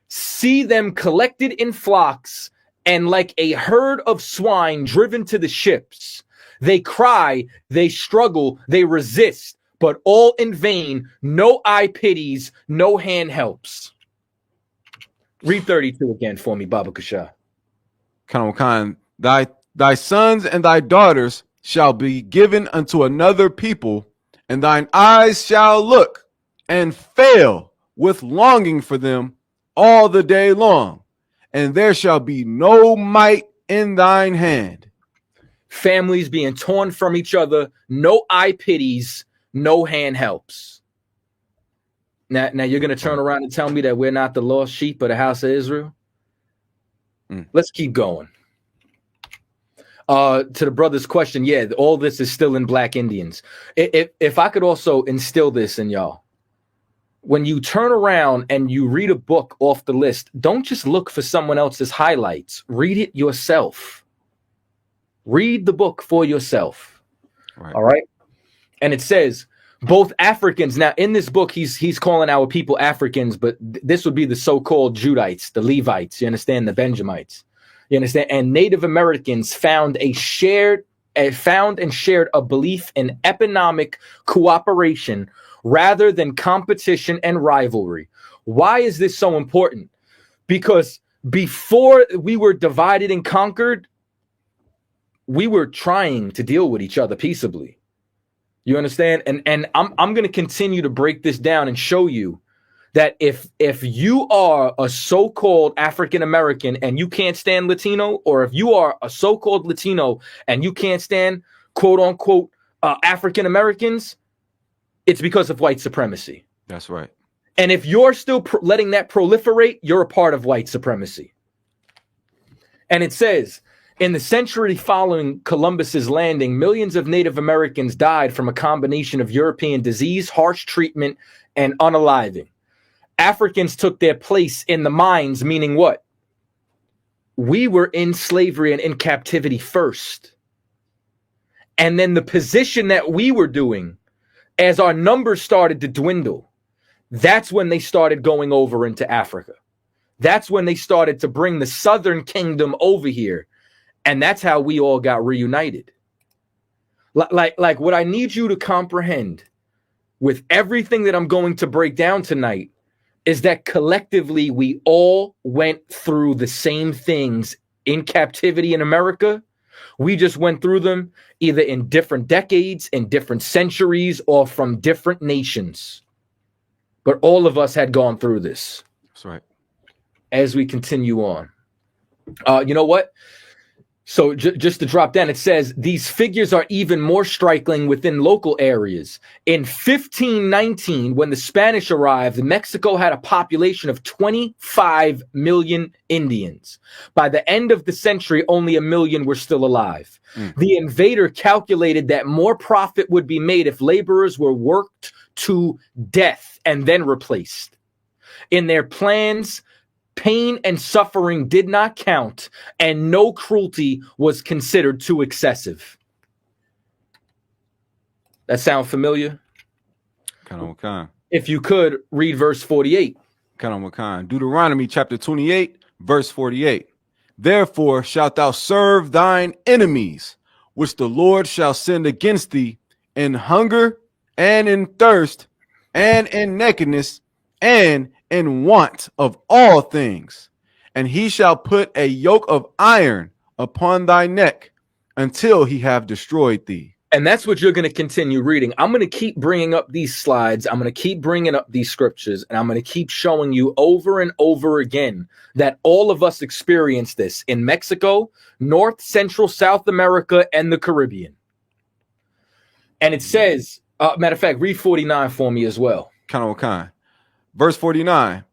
See them collected in flocks and like a herd of swine driven to the ships. They cry, they struggle, they resist, but all in vain. No eye pities, no hand helps. Read 32 again for me, Baba Kasha. Thy sons and thy daughters shall be given unto another people, and thine eyes shall look and fail with longing for them all the day long, and there shall be no might in thine hand. Families being torn from each other, no eye pities, no hand helps. Now you're going to turn around and tell me that we're not the lost sheep of the house of Israel? Let's keep going. To the brother's question, yeah, all this is still in Black Indians. If I could also instill this in y'all, when you turn around and you read a book off the list, don't just look for someone else's highlights. Read it yourself. Read the book for yourself. Right. All right. And it says both Africans. Now, in this book, he's calling our people Africans, but this would be the so-called Judites, the Levites, you understand, the Benjamites. You understand? And Native Americans found and shared a belief in economic cooperation rather than competition and rivalry. Why is this so important? Because before we were divided and conquered, we were trying to deal with each other peaceably. You understand? And I'm going to continue to break this down and show you that if you are a so-called African American and you can't stand Latino, or if you are a so-called Latino and you can't stand quote unquote African Americans, it's because of white supremacy. That's right. And if you're still letting that proliferate, you're a part of white supremacy. And it says, in the century following Columbus's landing, millions of Native Americans died from a combination of European disease, harsh treatment, and unaliving. Africans took their place in the mines, meaning what? We were in slavery and in captivity first. And then the position that we were doing, as our numbers started to dwindle, that's when they started going over into Africa. That's when they started to bring the Southern Kingdom over here. And that's how we all got reunited. Like what I need you to comprehend with everything that I'm going to break down tonight is that collectively we all went through the same things in captivity in America. We just went through them either in different decades, in different centuries, or from different nations. But all of us had gone through this. That's right. As we continue on. You know what? So just to drop down, it says these figures are even more striking within local areas. In 1519, when the Spanish arrived, Mexico had a population of 25 million Indians. By the end of the century, only 1 million were still alive. The invader calculated that more profit would be made if laborers were worked to death and then replaced. In their plans, pain and suffering did not count, and no cruelty was considered too excessive. That sound familiar? Kind. If you could, read verse 48. Kind. Deuteronomy chapter 28, verse 48. Therefore shalt thou serve thine enemies, which the Lord shall send against thee, in hunger and in thirst and in nakedness and in want of all things, and he shall put a yoke of iron upon thy neck until he have destroyed thee. And that's what you're going to continue reading. I'm going to keep bringing up these slides. I'm going to keep bringing up these scriptures, and I'm going to keep showing you over and over again that all of us experience this in Mexico, North, Central, South America, and the Caribbean. And it says, matter of fact, read 49 for me as well. Kind. Verse 49,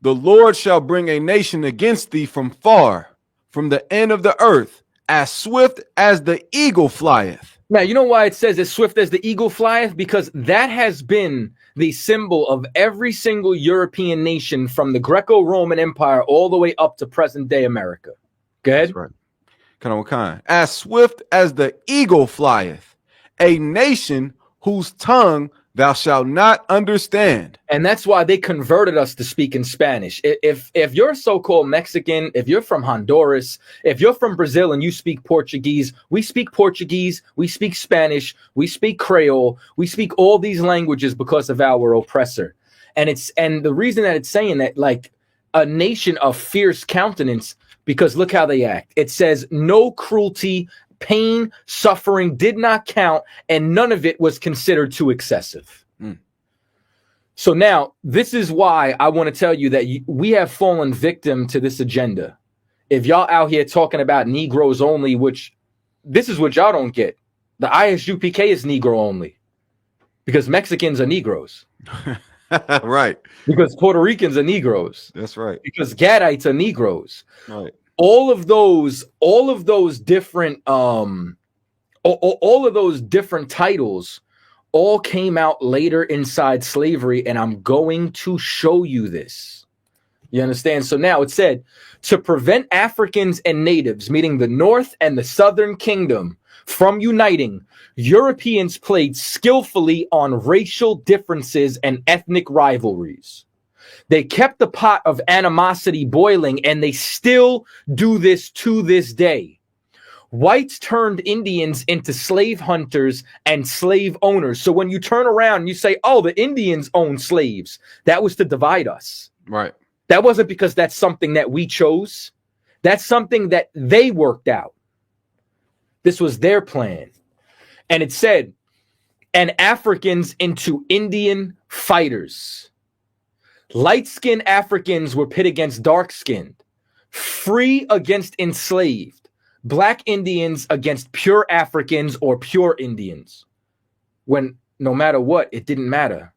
the Lord shall bring a nation against thee from far, from the end of the earth, as swift as the eagle flieth. Now, you know why it says as swift as the eagle flieth? Because that has been the symbol of every single European nation from the Greco-Roman Empire all the way up to present-day America. Go ahead. That's right. Kind. As swift as the eagle flieth, a nation whose tongue thou shalt not understand. And that's why they converted us to speak in Spanish. If you're so-called Mexican, if you're from Honduras, if you're from Brazil and you speak Portuguese, we speak Spanish, we speak Creole, we speak all these languages because of our oppressor. And the reason that it's saying that, like, a nation of fierce countenance, because look how they act. It says no cruelty, pain, suffering did not count, and none of it was considered too excessive. So now, this is why I want to tell you that we have fallen victim to this agenda. If y'all out here talking about Negroes only, which this is what y'all don't get. The ISUPK is Negro only because Mexicans are Negroes. Right. Because Puerto Ricans are Negroes. That's right. Because Gadites are Negroes. Right. All of those different all of those different titles all came out later inside slavery, and I'm going to show you this. You understand? So now it said, to prevent Africans and natives, meaning the North and the Southern Kingdom, from uniting, Europeans played skillfully on racial differences and ethnic rivalries. They kept the pot of animosity boiling, and they still do this to this day. Whites turned Indians into slave hunters and slave owners. So when you turn around and you say, oh, the Indians own slaves, that was to divide us. Right. That wasn't because that's something that we chose. That's something that they worked out. This was their plan. And it said, and Africans into Indian fighters. Light-skinned Africans were pit against dark-skinned, free against enslaved, black Indians against pure Africans or pure Indians. When no matter what, it didn't matter.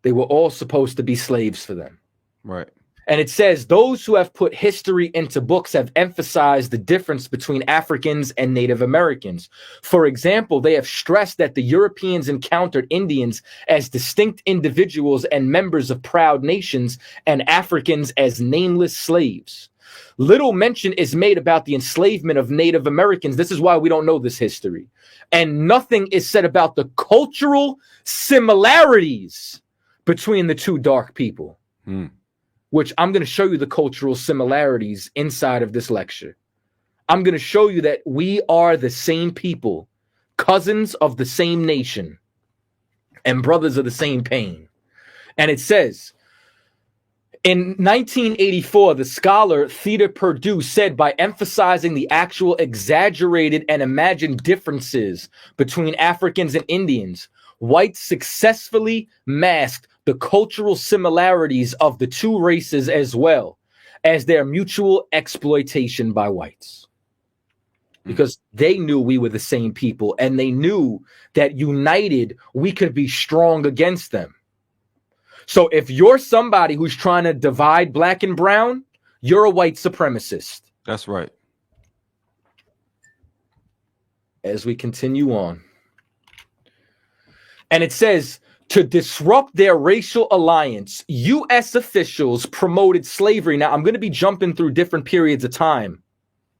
They were all supposed to be slaves for them. Right. And it says, those who have put history into books have emphasized the difference between Africans and Native Americans. For example, they have stressed that the Europeans encountered Indians as distinct individuals and members of proud nations, and Africans as nameless slaves. Little mention is made about the enslavement of Native Americans. This is why we don't know this history. And nothing is said about the cultural similarities between the two dark people. Which I'm going to show you the cultural similarities inside of this lecture. I'm going to show you that we are the same people, cousins of the same nation, and brothers of the same pain. And it says, In 1984, the scholar Theda Purdue said by emphasizing the actual exaggerated and imagined differences between Africans and Indians, whites successfully masked the cultural similarities of the two races as well as their mutual exploitation by whites. Because they knew we were the same people, and they knew that united we could be strong against them. So if you're somebody who's trying to divide black and brown, you're a white supremacist. That's right. As we continue on. And it says, to disrupt their racial alliance, U.S. officials promoted slavery. Now, I'm going to be jumping through different periods of time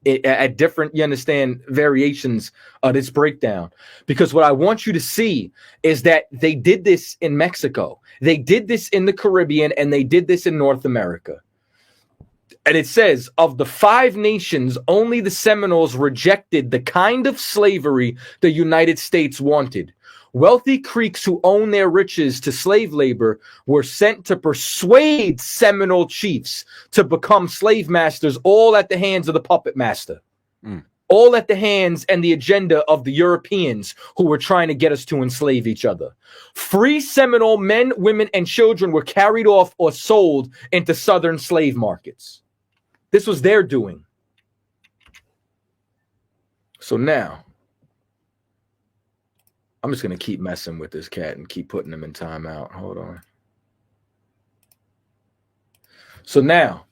at different, you understand, variations of this breakdown. Because what I want you to see is that they did this in Mexico. They did this in the Caribbean, and they did this in North America. And it says, of the 5 nations, only the Seminoles rejected the kind of slavery the United States wanted. Wealthy Creeks who owned their riches to slave labor were sent to persuade Seminole chiefs to become slave masters, all at the hands of the puppet master. All at the hands and the agenda of the Europeans who were trying to get us to enslave each other. Free Seminole men, women, and children were carried off or sold into southern slave markets. This was their doing. So now, I'm just going to keep messing with this cat and keep putting him in timeout. Hold on. So now,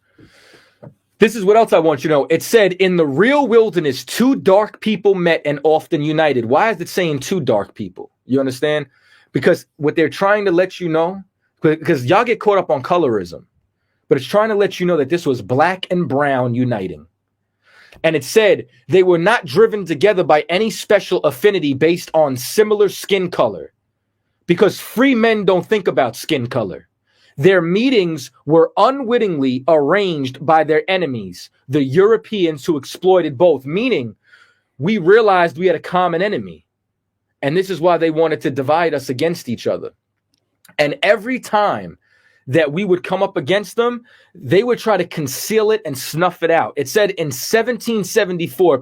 this is what else I want you to know. It said, in the real wilderness, 2 dark people met and often united. Why is it saying 2 dark people? You understand? Because what they're trying to let you know, because y'all get caught up on colorism, but it's trying to let you know that this was black and brown uniting. And it said they were not driven together by any special affinity based on similar skin color, because free men don't think about skin color. Their meetings were unwittingly arranged by their enemies, the Europeans who exploited both, meaning we realized we had a common enemy. And this is why they wanted to divide us against each other. And every time that we would come up against them, they would try to conceal it and snuff it out. It said in 1774, a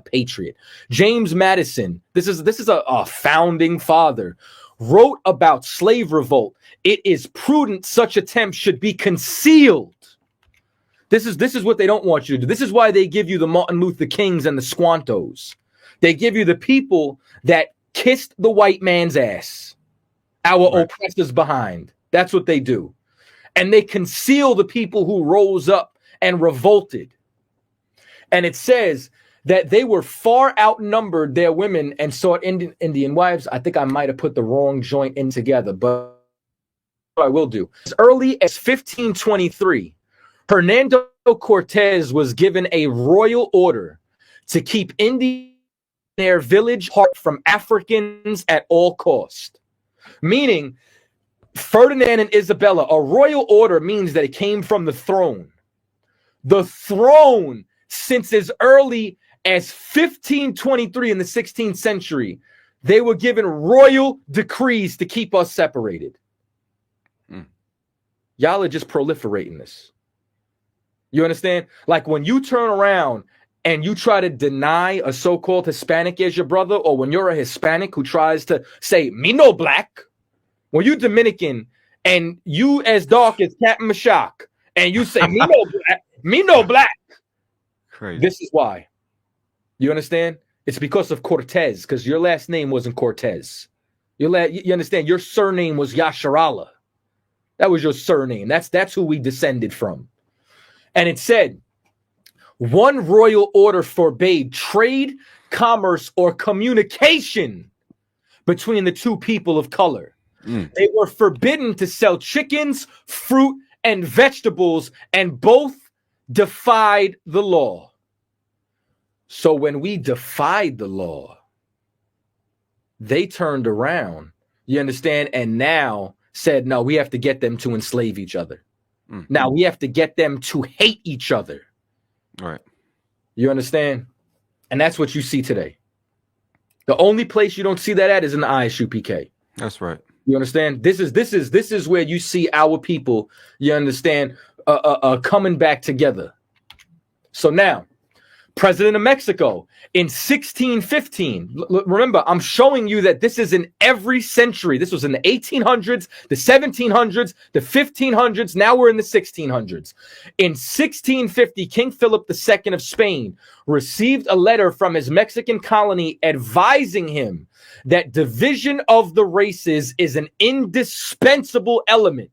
patriot, James Madison, this is a founding father, wrote about slave revolt. It is prudent such attempts should be concealed. This is what they don't want you to do. This is why they give you the Martin Luther Kings and the Squantos. They give you the people that kissed the white man's ass, our oppressors behind. That's what they do. And they conceal the people who rose up and revolted. And it says that they were far outnumbered their women and sought Indian wives. I think I might have put the wrong joint in together, but I will do. As early as 1523, Hernando Cortez was given a royal order to keep Indians in their village apart from Africans at all cost. Meaning, Ferdinand and Isabella, a royal order means that it came from the throne. The throne, since as early as 1523 in the 16th century, they were given royal decrees to keep us separated. Y'all are just proliferating this. You understand? Like when you turn around and you try to deny a so-called Hispanic as your brother, or when you're a Hispanic who tries to say, me no black, when you Dominican and you as dark as Captain Mashak, and you say, me no black. Crazy. This is why. You understand? It's because of Cortez, because your last name wasn't Cortez. You understand? Your surname was Yasharala. That was your surname. That's who we descended from. And it said, one royal order forbade trade, commerce, or communication between the two people of color. They were forbidden to sell chickens, fruit, and vegetables, and both defied the law. So when we defied the law, they turned around, you understand, and now said, no, we have to get them to enslave each other. Now we have to get them to hate each other. Right. You understand? And that's what you see today. The only place you don't see that at is in the ISUPK. That's right. You understand? This is where you see our people, you understand, coming back together. So now, President of Mexico in 1615. Remember, I'm showing you that this is in every century. This was in the 1800s, the 1700s, the 1500s. Now we're in the 1600s. In 1650, King Philip II of Spain received a letter from his Mexican colony advising him that division of the races is an indispensable element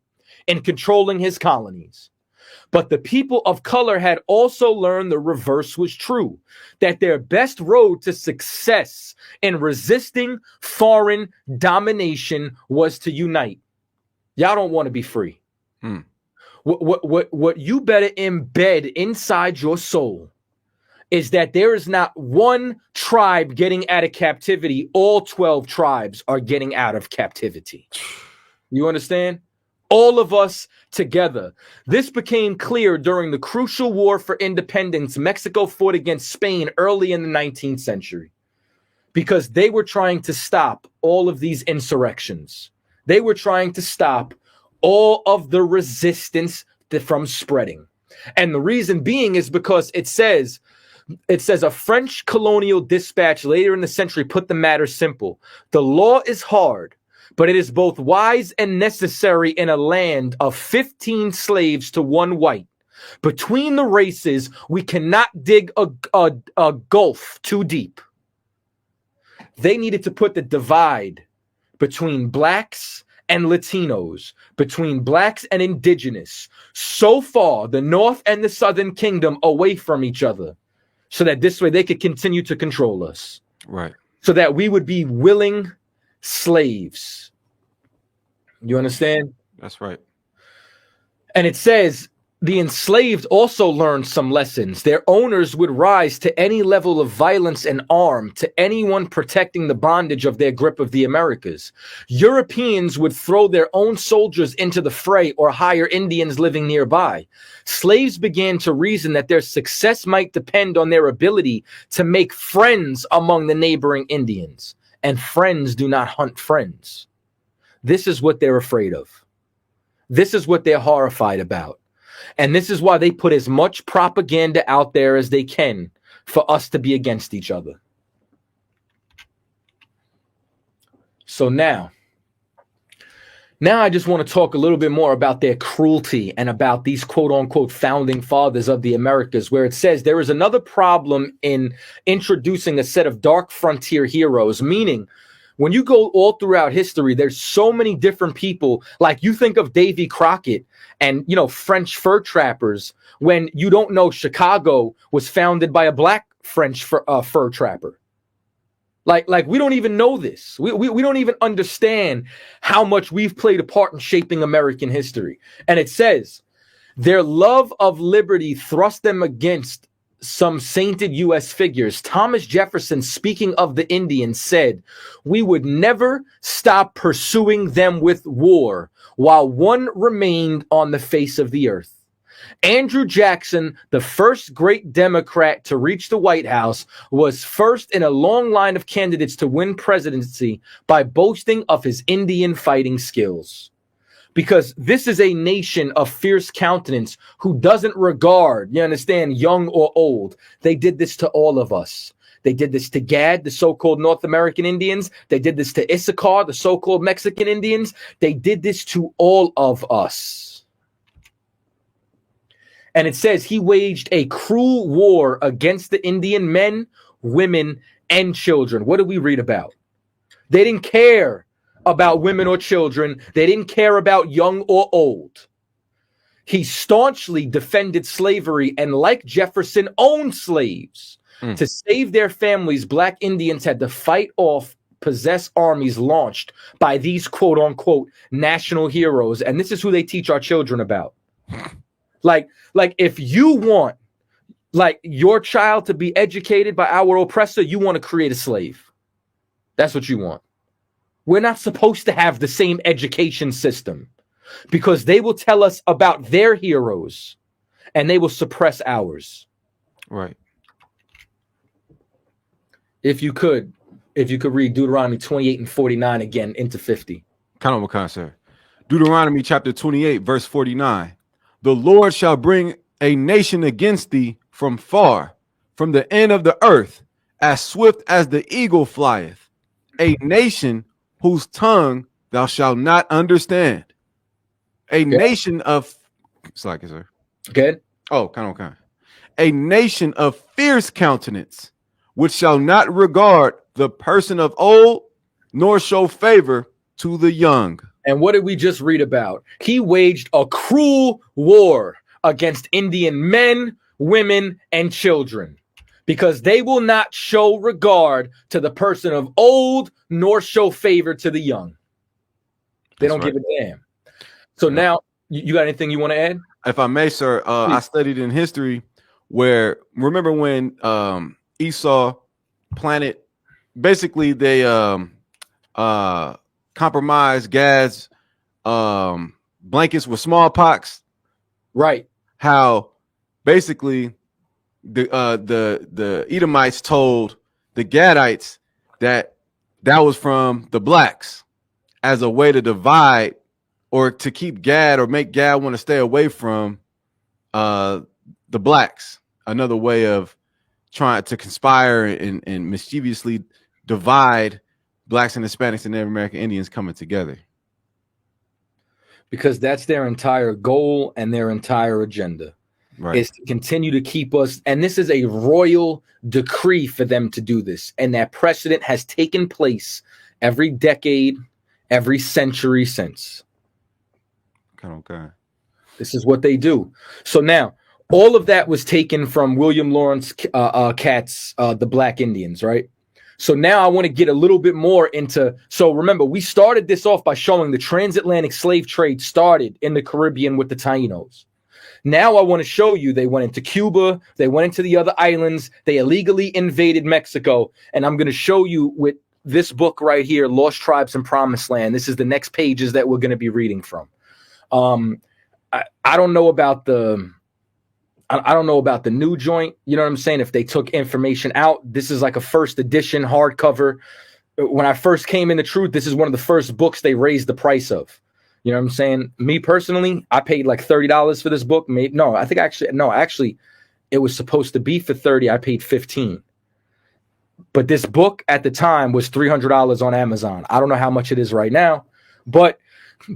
in controlling his colonies. But the people of color had also learned the reverse was true, that their best road to success in resisting foreign domination was to unite. Y'all don't want to be free. What you better embed inside your soul is that there is not one tribe getting out of captivity. All 12 tribes are getting out of captivity. You understand? All of us together. This became clear during the crucial war for independence Mexico fought against Spain early in the 19th century, because they were trying to stop all of these insurrections. They were trying to stop all of the resistance from spreading. And the reason being is because it says a French colonial dispatch later in the century put the matter simple. The law is hard, but it is both wise and necessary in a land of 15 slaves to one white. Between the races, we cannot dig a gulf too deep. They needed to put the divide between blacks and Latinos, between blacks and indigenous, so far the North and the Southern Kingdom away from each other, so that this way they could continue to control us. Right. So that we would be willing slaves. You understand? That's right. And it says the enslaved also learned some lessons. Their owners would rise to any level of violence and arm to anyone protecting the bondage of their grip of the Americas. Europeans would throw their own soldiers into the fray or hire Indians living nearby. Slaves began to reason that their success might depend on their ability to make friends among the neighboring Indians. And friends do not hunt friends. This is what they're afraid of. This is what they're horrified about. And this is why they put as much propaganda out there as they can for us to be against each other. So now I just want to talk a little bit more about their cruelty and about these quote unquote founding fathers of the Americas, where it says there is another problem in introducing a set of dark frontier heroes, meaning when you go all throughout history, there's so many different people. Like you think of Davy Crockett and, French fur trappers, when you don't know Chicago was founded by a black French fur trapper. Like we don't even know this. We don't even understand how much we've played a part in shaping American history. And it says their love of liberty thrust them against some sainted U.S. figures. Thomas Jefferson, speaking of the Indians, said, "We would never stop pursuing them with war while one remained on the face of the earth." Andrew Jackson, the first great Democrat to reach the White House, was first in a long line of candidates to win presidency by boasting of his Indian fighting skills. Because this is a nation of fierce countenance who doesn't regard, young or old. They did this to all of us. They did this to Gad, the so-called North American Indians. They did this to Issachar, the so-called Mexican Indians. They did this to all of us. And it says he waged a cruel war against the Indian men, women, and children. What do we read about? They didn't care about women or children. They didn't care about young or old. He staunchly defended slavery and, like Jefferson, owned slaves. To save their families, black Indians had to fight off possessed armies launched by these quote unquote national heroes. And this is who they teach our children about. Like if you want your child to be educated by our oppressor, you want to create a slave. That's what you want. We're not supposed to have the same education system, because they will tell us about their heroes and they will suppress ours. Right. If you could read Deuteronomy 28 and 49 again into 50. Count on sir. Deuteronomy chapter 28, verse 49. The Lord shall bring a nation against thee from far, from the end of the earth, as swift as the eagle flieth, a nation whose tongue thou shalt not understand. A nation of, sorry, sir. Good. Oh, kind of. A nation of fierce countenance, which shall not regard the person of old, nor show favor to the young. And what did we just read about? He waged a cruel war against Indian men, women, and children, because they will not show regard to the person of old, nor show favor to the young. They don't give a damn. So now, you got anything you want to add? If I may, sir, I studied in history where, remember when Esau planted, basically they compromised Gad's blankets with smallpox. Right. How basically the Edomites told the Gadites that was from the blacks as a way to divide or to keep Gad or make Gad want to stay away from the blacks. Another way of trying to conspire and mischievously divide blacks and Hispanics and Native American Indians coming together. Because that's their entire goal and their entire agenda. Right. Is to continue to keep us, and this is a royal decree for them to do this. And that precedent has taken place every decade, every century since. Okay. This is what they do. So now, all of that was taken from William Lawrence Katz's The Black Indians, right? So now I want to get a little bit more into, so remember, we started this off by showing the transatlantic slave trade started in the Caribbean with the Tainos. Now I want to show you they went into Cuba, they went into the other islands, they illegally invaded Mexico, and I'm going to show you with this book right here, Lost Tribes and Promised Land. This is the next pages that we're going to be reading from. I don't know about the new joint. You know what I'm saying? If they took information out, this is like a first edition hardcover. When I first came into Truth, this is one of the first books they raised the price of. You know what I'm saying? Me personally, I paid like $30 for this book. Actually, it was supposed to be for $30. I paid $15. But this book at the time was $300 on Amazon. I don't know how much it is right now, but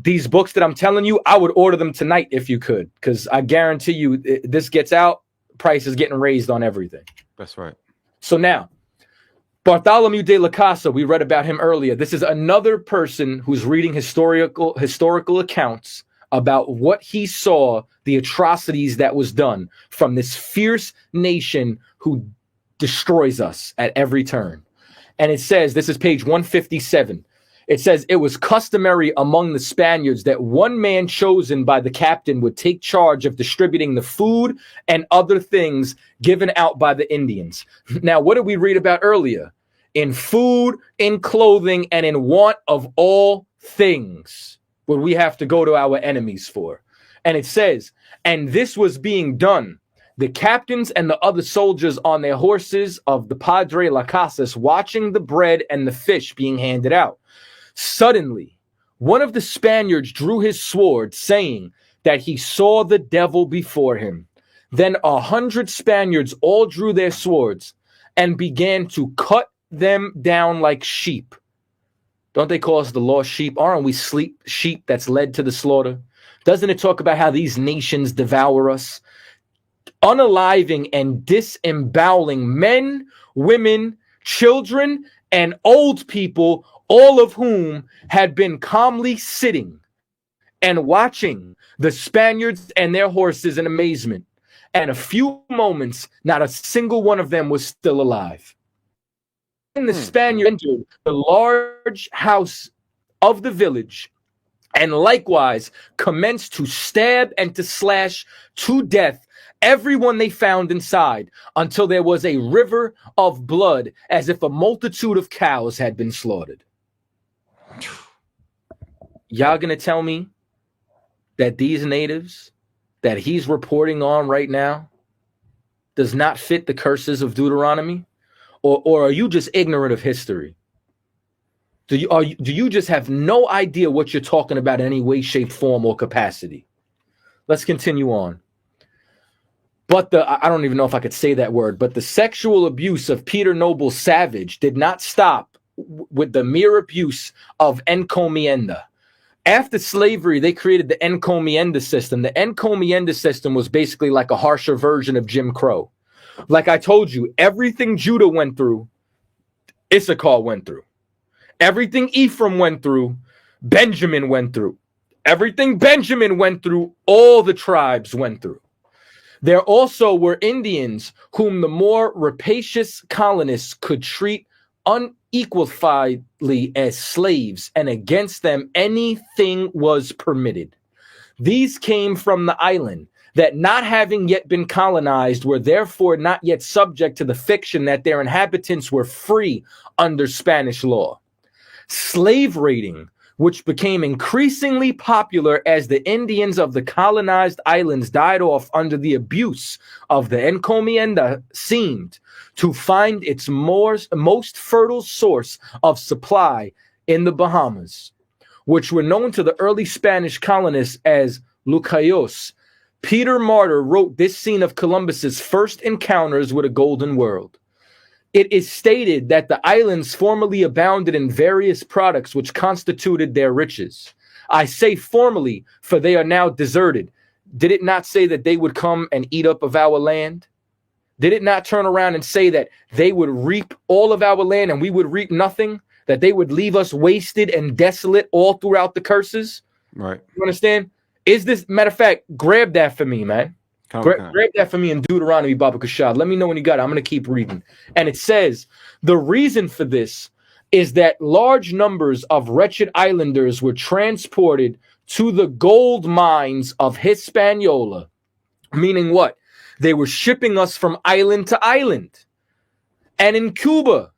these books that I'm telling you, I would order them tonight if you could, because I guarantee you this gets out, price is getting raised on everything. That's right. So now, Bartholomew de la Casa, we read about him earlier. This is another person who's reading historical accounts about what he saw, the atrocities that was done from this fierce nation who destroys us at every turn. And it says, this is page 157. It says, it was customary among the Spaniards that one man chosen by the captain would take charge of distributing the food and other things given out by the Indians. Now, what did we read about earlier? In food, in clothing, and in want of all things would we have to go to our enemies for. And it says, and this was being done. The captains and the other soldiers on their horses of the Padre Las Casas watching the bread and the fish being handed out. Suddenly, one of the Spaniards drew his sword, saying that he saw the devil before him. Then 100 Spaniards all drew their swords and began to cut them down like sheep. Don't they call us the lost sheep? Aren't we sheep that's led to the slaughter? Doesn't it talk about how these nations devour us? Unaliving and disemboweling men, women, children, and old people, all of whom had been calmly sitting and watching the Spaniards and their horses in amazement. And a few moments, not a single one of them was still alive. And the Spaniard entered the large house of the village and likewise commenced to stab and to slash to death everyone they found inside, until there was a river of blood, as if a multitude of cows had been slaughtered. Y'all gonna tell me that these natives that he's reporting on right now does not fit the curses of Deuteronomy? Or are you just ignorant of history? Do you just have no idea what you're talking about in any way, shape, form, or capacity? Let's continue on. But I don't even know if I could say that word, but the sexual abuse of Peter Noble Savage did not stop with the mere abuse of encomienda. After slavery, they created the encomienda system. The encomienda system was basically like a harsher version of Jim Crow. Like I told you, everything Judah went through, Issachar went through. Everything Ephraim went through, Benjamin went through. Everything Benjamin went through, all the tribes went through. There also were Indians whom the more rapacious colonists could treat unequally as slaves, and against them anything was permitted. These came from the island, that not having yet been colonized were therefore not yet subject to the fiction that their inhabitants were free under Spanish law. Slave raiding, which became increasingly popular as the Indians of the colonized islands died off under the abuse of the encomienda, seemed to find its most fertile source of supply in the Bahamas, which were known to the early Spanish colonists as Lucayos. Peter Martyr wrote this scene of Columbus's first encounters with a golden world. It is stated that the islands formerly abounded in various products which constituted their riches. I say formerly, for they are now deserted. Did it not say that they would come and eat up of our land? Did it not turn around and say that they would reap all of our land and we would reap nothing? That they would leave us wasted and desolate all throughout the curses? Right. You understand? Is this, matter of fact, grab that for me, man. Grab that for me in Deuteronomy, Baba Kashad. Let me know when you got it. I'm going to keep reading. And it says, the reason for this is that large numbers of wretched islanders were transported to the gold mines of Hispaniola. Meaning what? They were shipping us from island to island. And in Cuba,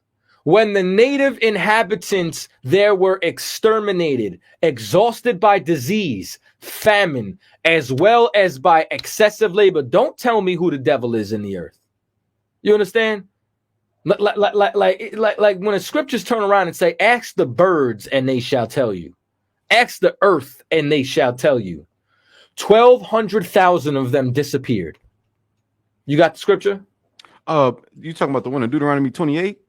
when the native inhabitants there were exterminated, exhausted by disease, famine, as well as by excessive labor. Don't tell me who the devil is in the earth. You understand? Like when the scriptures turn around and say, ask the birds and they shall tell you. Ask the earth and they shall tell you. 1,200,000 of them disappeared. You got the scripture? You talking about the one in Deuteronomy 28?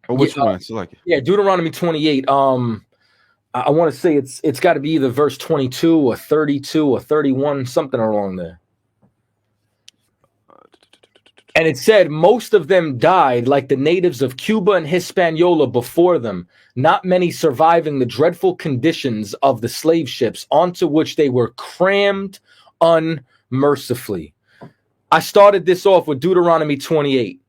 Or which one? Yeah, Deuteronomy 28. I want to say it's got to be either verse 22 or 32 or 31, something along there. And it said most of them died like the natives of Cuba and Hispaniola before them, not many surviving the dreadful conditions of the slave ships onto which they were crammed unmercifully. I started this off with Deuteronomy 28.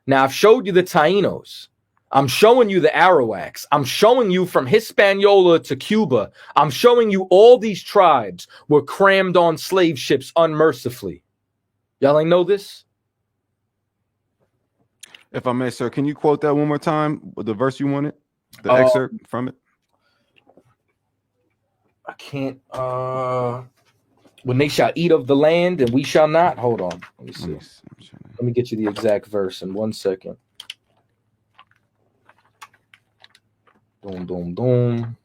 Now I've showed you the Tainos. I'm showing you the Arawaks. I'm showing you from Hispaniola to Cuba. I'm showing you all these tribes were crammed on slave ships unmercifully. Y'all ain't know this? If I may, sir, can you quote that one more time? The verse you wanted? The excerpt from it? I can't. When they shall eat of the land and we shall not. Hold on. Let me see. Let me get you the exact verse in 1 second. Boom, boom, boom.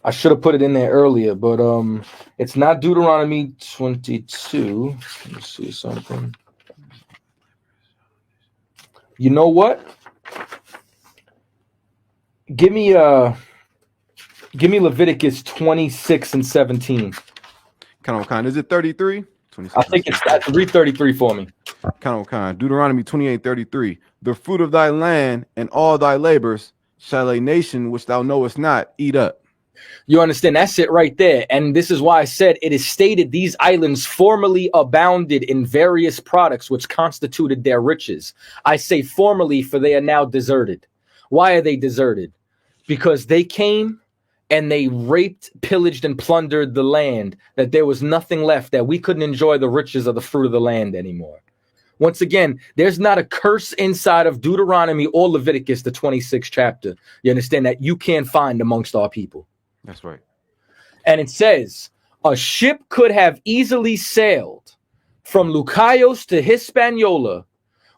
I should have put it in there earlier, but it's not Deuteronomy 22. Let me see something. You know what? Give me Leviticus 26 and 17. Kind. Is it 33? I think it's read 33 for me. Kind. Deuteronomy 28:33. The fruit of thy land and all thy labors shall a nation which thou knowest not eat up. You understand? That's it right there. And this is why I said it is stated these islands formerly abounded in various products which constituted their riches. I say formerly, for they are now deserted. Why are they deserted? Because they came and they raped, pillaged, and plundered the land, that there was nothing left, that we couldn't enjoy the riches of the fruit of the land anymore. Once again, there's not a curse inside of Deuteronomy or Leviticus, the 26th chapter. You understand that you can't find amongst our people. That's right. And it says, a ship could have easily sailed from Lucayos to Hispaniola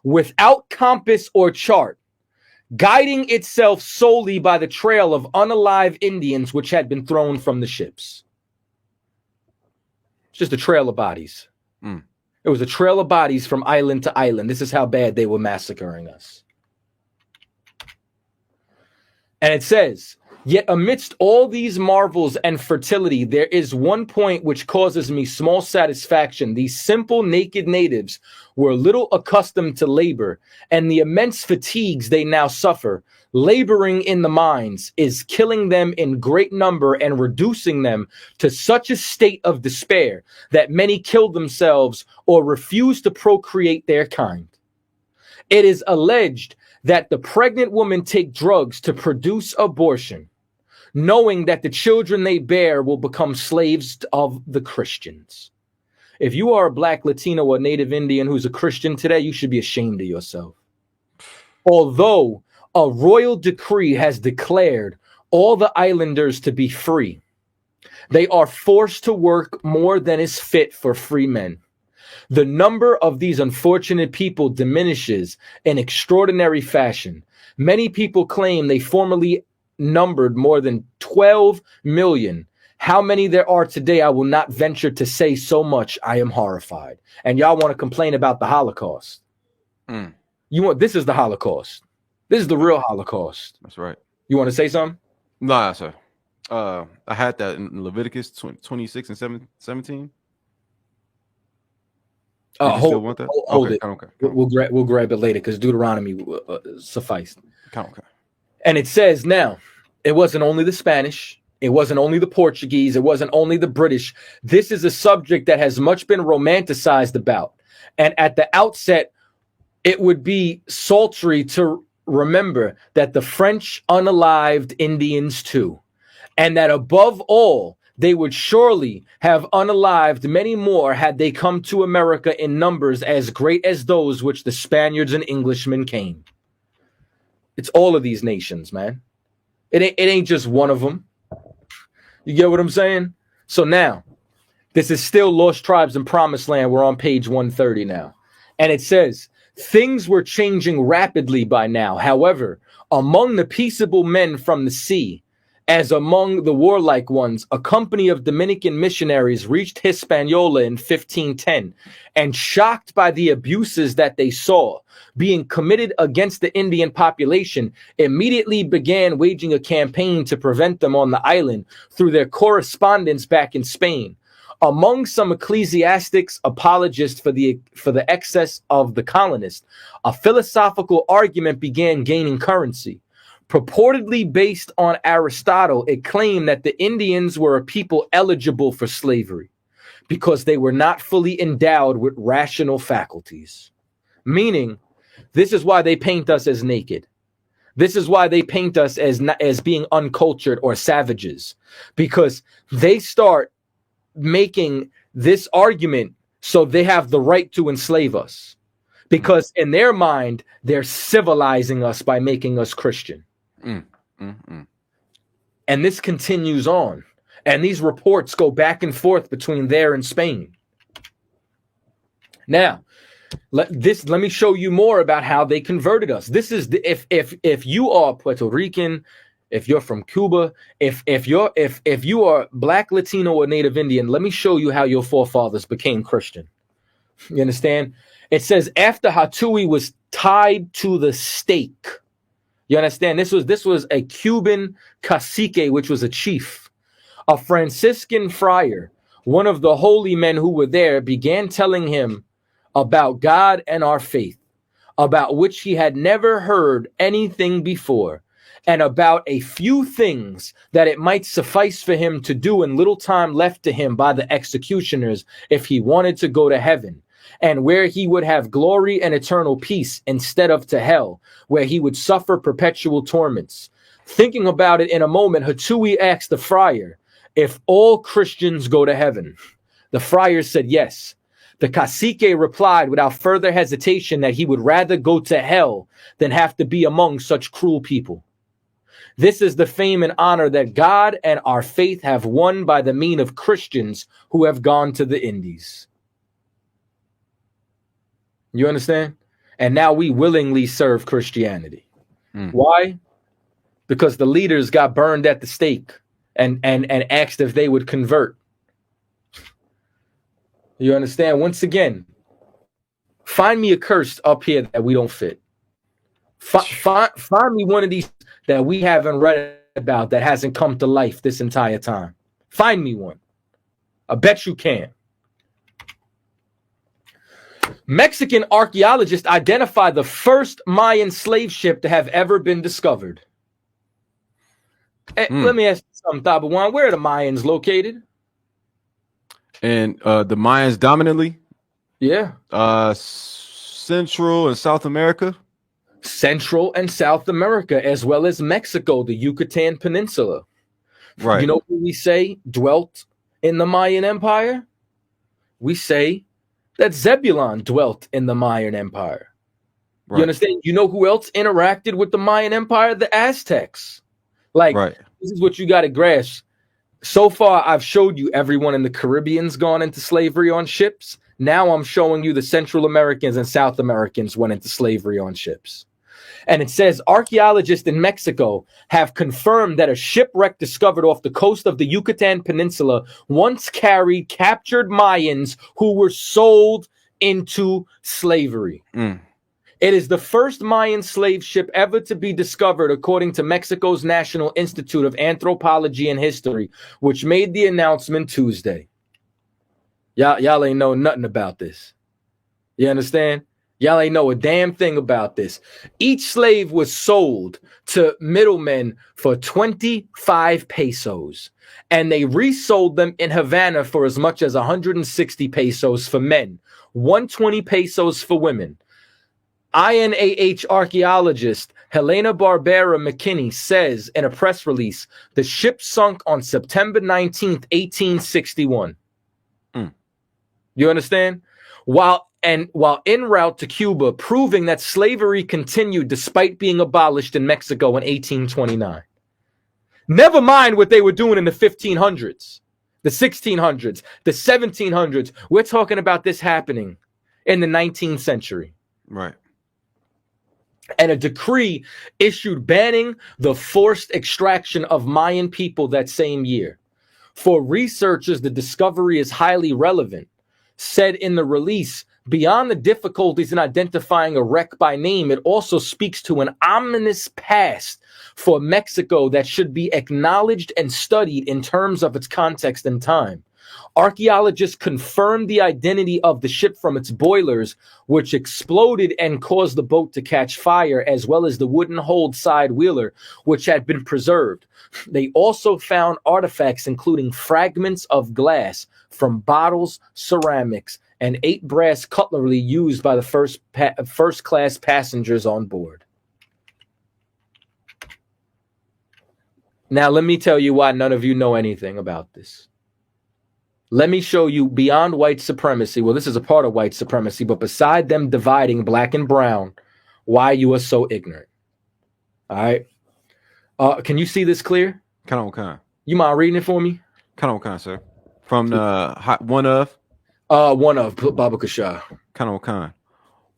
without compass or chart, guiding itself solely by the trail of unalive Indians which had been thrown from the ships. It's just a trail of bodies. It was a trail of bodies from island to island. This is how bad they were massacring us. And it says, yet amidst all these marvels and fertility, there is one point which causes me small satisfaction. These simple naked natives were little accustomed to labor, and the immense fatigues they now suffer, laboring in the mines, is killing them in great number and reducing them to such a state of despair that many kill themselves or refuse to procreate their kind. It is alleged that the pregnant women take drugs to produce abortion, knowing that the children they bear will become slaves of the Christians. If you are a Black, Latino, or Native Indian who's a Christian today, you should be ashamed of yourself. Although a royal decree has declared all the islanders to be free, they are forced to work more than is fit for free men. The number of these unfortunate people diminishes in extraordinary fashion. Many people claim they formerly numbered more than 12 million. How many there are today, I will not venture to say so much. I am horrified. And y'all want to complain about the Holocaust. This is the Holocaust. This is the real Holocaust. That's right. You want to say something? Nah, sir. I had that in Leviticus 26 and 17. Hold okay, it. Okay. We'll grab it later because Deuteronomy sufficed. Okay. And it says, now, it wasn't only the Spanish, it wasn't only the Portuguese, it wasn't only the British. This is a subject that has much been romanticized about. And at the outset, it would be sultry to remember that the French unalived Indians too, and that above all, they would surely have unalived many more had they come to America in numbers as great as those which the Spaniards and Englishmen came. It's all of these nations, man. It ain't just one of them. You get what I'm saying? So now, this is still Lost Tribes and Promised Land. We're on page 130 now. And it says, things were changing rapidly by now. However, among the peaceable men from the sea, as among the warlike ones, a company of Dominican missionaries reached Hispaniola in 1510, and shocked by the abuses that they saw being committed against the Indian population, immediately began waging a campaign to prevent them on the island through their correspondence back in Spain. Among some ecclesiastics, apologists for the excess of the colonists, a philosophical argument began gaining currency. Purportedly based on Aristotle, it claimed that the Indians were a people eligible for slavery because they were not fully endowed with rational faculties. Meaning, this is why they paint us as naked. This is why they paint us as being uncultured or savages, because they start making this argument so they have the right to enslave us, because in their mind, they're civilizing us by making us Christian. And this continues on. And these reports go back and forth between there and Spain. Now, let me show you more about how they converted us. This is if you are Puerto Rican, if you're from Cuba, if you are Black, Latino, or Native Indian, let me show you how your forefathers became Christian. You understand? It says after Hatui was tied to the stake. You understand? This was a Cuban cacique, which was a chief. A Franciscan friar, one of the holy men who were there, began telling him about God and our faith, about which he had never heard anything before, and about a few things that it might suffice for him to do in little time left to him by the executioners if he wanted to go to heaven, and where he would have glory and eternal peace instead of to hell, where he would suffer perpetual torments. Thinking about it in a moment, Hatui asked the friar if all Christians go to heaven. The friar said yes. The cacique replied without further hesitation that he would rather go to hell than have to be among such cruel people. This is the fame and honor that God and our faith have won by the mean of Christians who have gone to the Indies. You understand? And now we willingly serve Christianity. Why? Because the leaders got burned at the stake and asked if they would convert. You understand? Once again, find me a curse up here that we don't fit. Find me one of these that we haven't read about that hasn't come to life this entire time. Find me one. I bet you can. Mexican archaeologists identified the first Mayan slave ship to have ever been discovered. Let me ask you something, Tabawan. Where are the Mayans located? And the Mayans dominantly? Yeah. Central and South America? Central and South America, as well as Mexico, the Yucatan Peninsula. Right. You know who we say dwelt in the Mayan Empire? We say that Zebulon dwelt in the Mayan Empire. Right. You understand? You know who else interacted with the Mayan Empire? The Aztecs. Like, This is what you got to grasp. So far, I've showed you everyone in the Caribbean's gone into slavery on ships. Now I'm showing you the Central Americans and South Americans went into slavery on ships. And it says archaeologists in Mexico have confirmed that a shipwreck discovered off the coast of the Yucatan Peninsula once carried captured Mayans who were sold into slavery. It is the first Mayan slave ship ever to be discovered, according to Mexico's National Institute of Anthropology and History, which made the announcement Tuesday. Y'all ain't know nothing about this. You understand? Y'all ain't know a damn thing about this. Each slave was sold to middlemen for 25 pesos, and they resold them in Havana for as much as 160 pesos for men, 120 pesos for women. INAH archaeologist Helena Barbera McKinney says in a press release, the ship sunk on September 19th, 1861. You understand? While en route to Cuba, proving that slavery continued despite being abolished in Mexico in 1829. Never mind what they were doing in the 1500s, the 1600s, the 1700s. We're talking about this happening in the 19th century. Right. And a decree issued banning the forced extraction of Mayan people that same year. For researchers, the discovery is highly relevant. Said in the release, beyond the difficulties in identifying a wreck by name, it also speaks to an ominous past for Mexico that should be acknowledged and studied in terms of its context and time. Archaeologists confirmed the identity of the ship from its boilers, which exploded and caused the boat to catch fire, as well as the wooden hold side wheeler, which had been preserved. They also found artifacts including fragments of glass from bottles, ceramics, and 8 brass cutlery used by the first-class passengers on board. Now, let me tell you why none of you know anything about this. Let me show you beyond white supremacy. Well, this is a part of white supremacy, but beside them dividing black and brown, why you are so ignorant. All right. Can you see this clear? Kind. You mind reading it for me? Kind, sir. From the one of Baba Kasha. Khan.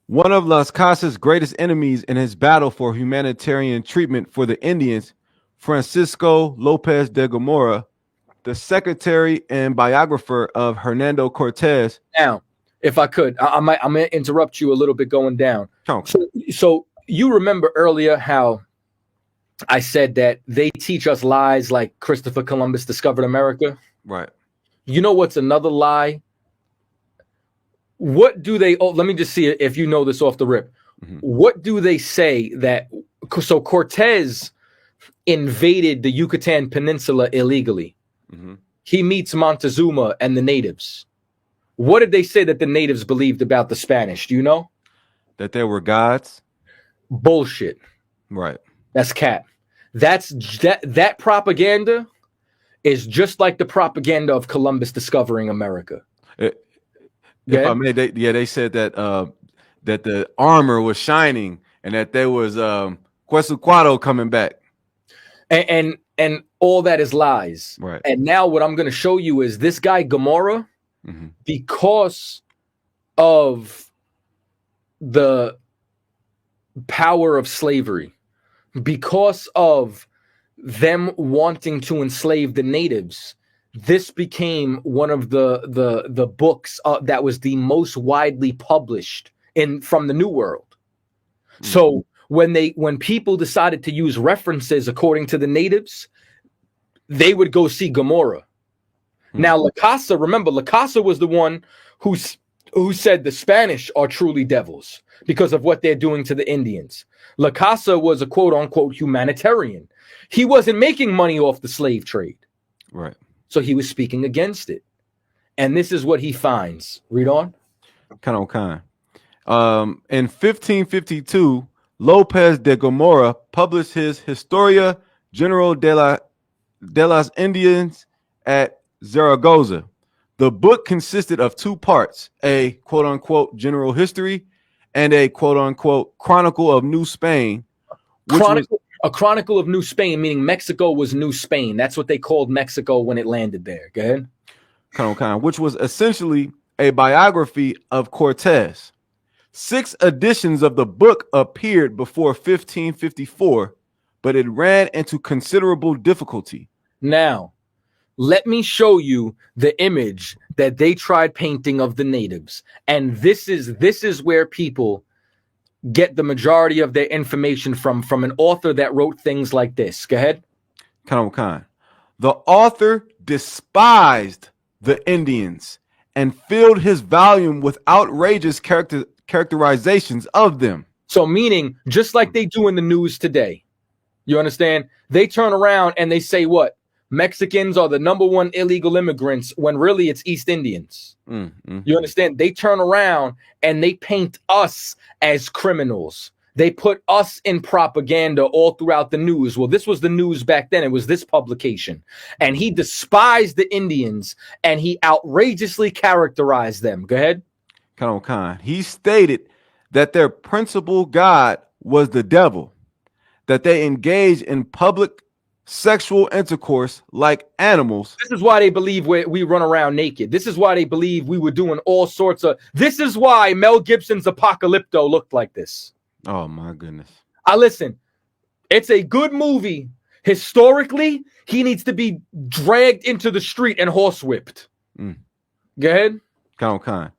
One of Las Casas' greatest enemies in his battle for humanitarian treatment for the Indians, Francisco Lopez de Gomora, the secretary and biographer of Hernando Cortez. Now, if I could, I'm going to interrupt you a little bit going down. So you remember earlier how I said that they teach us lies like Christopher Columbus discovered America? Right. You know what's another lie? What do they, let me just see if you know this off the rip. What do they say that, so Cortez invaded the Yucatan Peninsula illegally. He meets Montezuma and the natives. What did they say that the natives believed about the Spanish? Do you know? That they were gods? Bullshit. Right. That's cap. That propaganda is just like the propaganda of Columbus discovering America. If I may, they said that that the armor was shining and that there was Quetzalcoatl coming back. And all that is lies. Right. And now what I'm going to show you is this guy Gomorrah, because of the power of slavery, because of them wanting to enslave the natives, this became one of the books that was the most widely published from the New World. So when people decided to use references according to the natives, they would go see Gomorrah. Now, La Casa, remember, La Casa was the one who said the Spanish are truly devils because of what they're doing to the Indians. La Casa was a quote-unquote humanitarian. He wasn't making money off the slave trade. Right. So he was speaking against it. And this is what he finds. Read on. Kind. In 1552, Lopez de Gomorra published his Historia General de las Indians at Zaragoza. The book consisted of two parts, a quote-unquote general history and a quote-unquote chronicle of New Spain. A chronicle of New Spain, meaning Mexico was New Spain. That's what they called Mexico when it landed there. Go ahead. Kind, which was essentially a biography of Cortez. 6 editions of the book appeared before 1554, but it ran into considerable difficulty. Now, let me show you the image that they tried painting of the natives. And this is where people get the majority of their information from an author that wrote things like this. Go ahead. Kind. The author despised the Indians and filled his volume with outrageous characterizations of them. So meaning, just like they do in the news today, you understand? They turn around and they say what? Mexicans are the #1 illegal immigrants when really it's East Indians. You understand? They turn around and they paint us as criminals. They put us in propaganda all throughout the news. Well, this was the news back then. It was this publication. And he despised the Indians and he outrageously characterized them. Go ahead. Kind. He stated that their principal god was the devil, that they engaged in public sexual intercourse like animals. This is why they believe we run around naked. This is why they believe we were doing all sorts of... This is why Mel Gibson's Apocalypto looked like this. Oh, my goodness. Listen, it's a good movie. Historically, he needs to be dragged into the street and horsewhipped. Go ahead. Kind.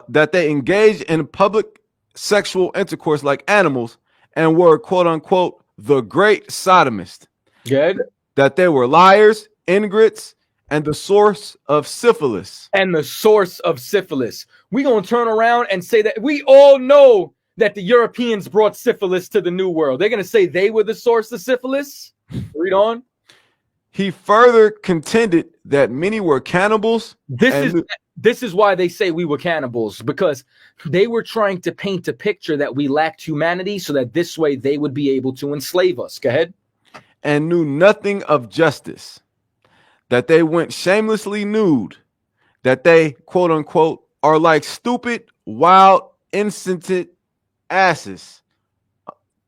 That they engaged in public sexual intercourse like animals and were, quote-unquote, the great sodomist. Good. That they were liars, ingrates, and the source of syphilis. And the source of syphilis. We're going to turn around and say that we all know that the Europeans brought syphilis to the New World. They're going to say they were the source of syphilis? Read on. He further contended that many were cannibals. This is why they say we were cannibals, because they were trying to paint a picture that we lacked humanity so that this way they would be able to enslave us. Go ahead. And knew nothing of justice, that they went shamelessly nude, that they, quote unquote, are like stupid, wild, insensate asses,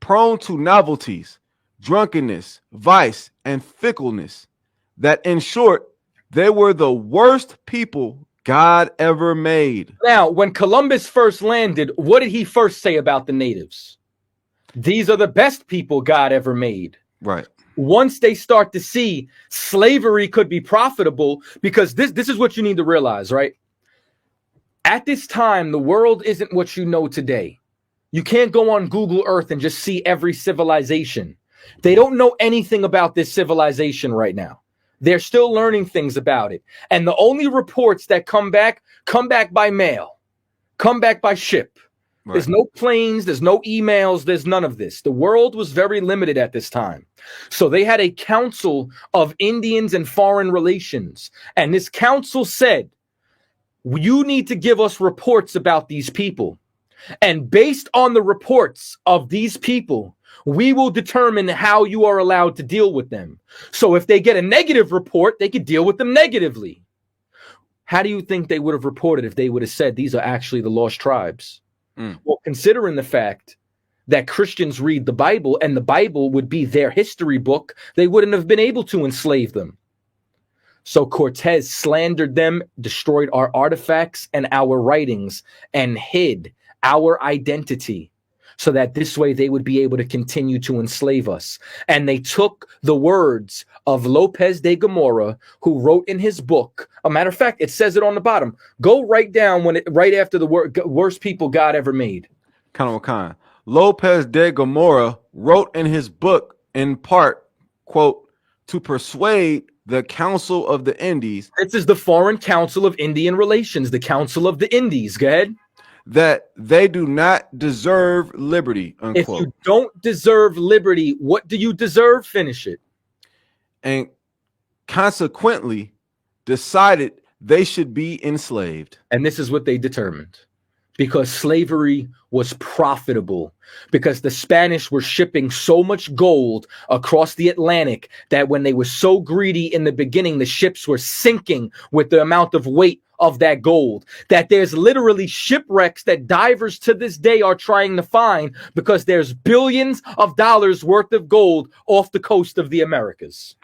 prone to novelties, drunkenness, vice, and fickleness, that in short, they were the worst people God ever made. Now, when Columbus first landed, what did he first say about the natives? These are the best people God ever made. Right. Once they start to see slavery could be profitable, because this is what you need to realize, right? At this time, the world isn't what you know today. You can't go on Google Earth and just see every civilization. They don't know anything about this civilization right now. They're still learning things about it. And the only reports that come back by mail, come back by ship. Right. There's no planes, there's no emails, there's none of this. The world was very limited at this time. So they had a council of Indians and foreign relations. And this council said, you need to give us reports about these people. And based on the reports of these people, we will determine how you are allowed to deal with them. So if they get a negative report, they could deal with them negatively. How do you think they would have reported if they would have said these are actually the lost tribes? Well, considering the fact that Christians read the Bible and the Bible would be their history book, they wouldn't have been able to enslave them. So Cortez slandered them, destroyed our artifacts and our writings, and hid our identity so that this way they would be able to continue to enslave us. And they took the words of Lopez de Gomorrah, who wrote in his book, a matter of fact, it says it on the bottom. Go right down right after the worst people God ever made. Khan. Lopez de Gomorrah wrote in his book, in part, quote, to persuade the Council of the Indies. This is the Foreign Council of Indian Relations, the Council of the Indies. Go ahead. That they do not deserve liberty, unquote. If you don't deserve liberty, what do you deserve? Finish it. And consequently decided they should be enslaved. And this is what they determined. Because slavery was profitable, because the Spanish were shipping so much gold across the Atlantic that when they were so greedy in the beginning, the ships were sinking with the amount of weight of that gold, that there's literally shipwrecks that divers to this day are trying to find because there's billions of dollars worth of gold off the coast of the Americas.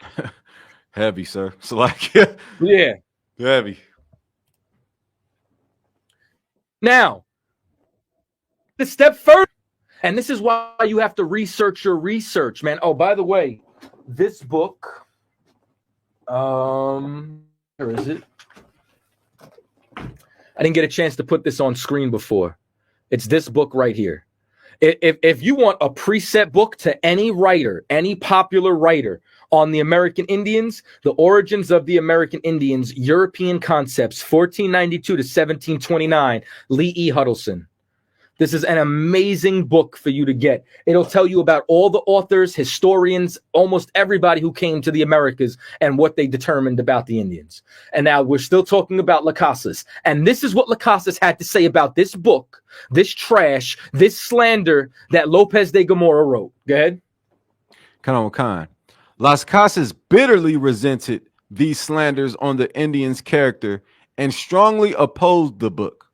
Heavy, sir. So like, yeah, heavy. Now, the step further, and this is why you have to research your research, man. Oh, by the way, this book, where is it? I didn't get a chance to put this on screen before. It's this book right here. If you want a preset book to any writer, any popular writer on the American Indians, The Origins of the American Indians, European Concepts, 1492 to 1729, Lee E. Huddleston. This is an amazing book for you to get. It'll tell you about all the authors, historians, almost everybody who came to the Americas and what they determined about the Indians. And now we're still talking about Las Casas. And this is what Las Casas had to say about this book, this trash, this slander that Lopez de Gomorrah wrote. Go ahead. Khan. Las Casas bitterly resented these slanders on the Indians' character and strongly opposed the book,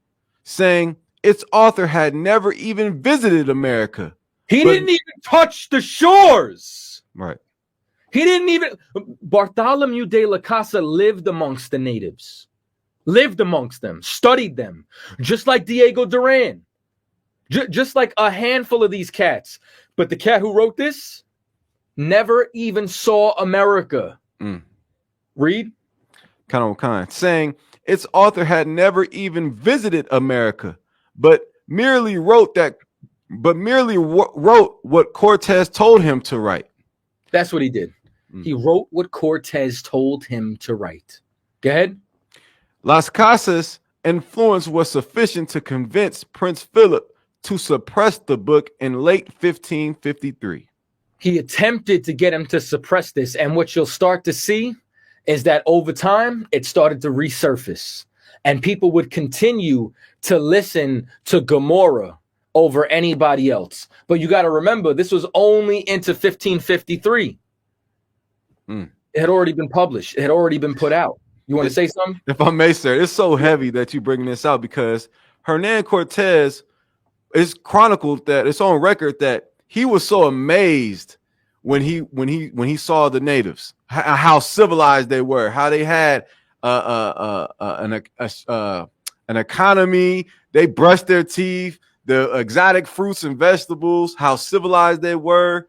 saying its author had never even visited America. He didn't even touch the shores. Right. He didn't even. Bartholomew de la Casa lived amongst the natives, lived amongst them, studied them, just like Diego Duran, just like a handful of these cats. But the cat who wrote this never even saw America. Read. Khan, saying its author had never even visited America, but merely wrote what Cortez told him to write. That's what he did. He wrote what Cortez told him to write. Go ahead. Las Casas' influence was sufficient to convince Prince Philip to suppress the book in late 1553. He attempted to get him to suppress this, and what you'll start to see is that over time, it started to resurface, and people would continue to listen to Gomorrah over anybody else. But you got to remember, this was only into 1553. It had already been published. It had already been put out. You want to say something? If I may, sir, it's so heavy that you bringing this out because Hernan Cortez is chronicled that it's on record that he was so amazed when he saw the natives, how civilized they were, how they had an economy, they brushed their teeth, the exotic fruits and vegetables, how civilized they were,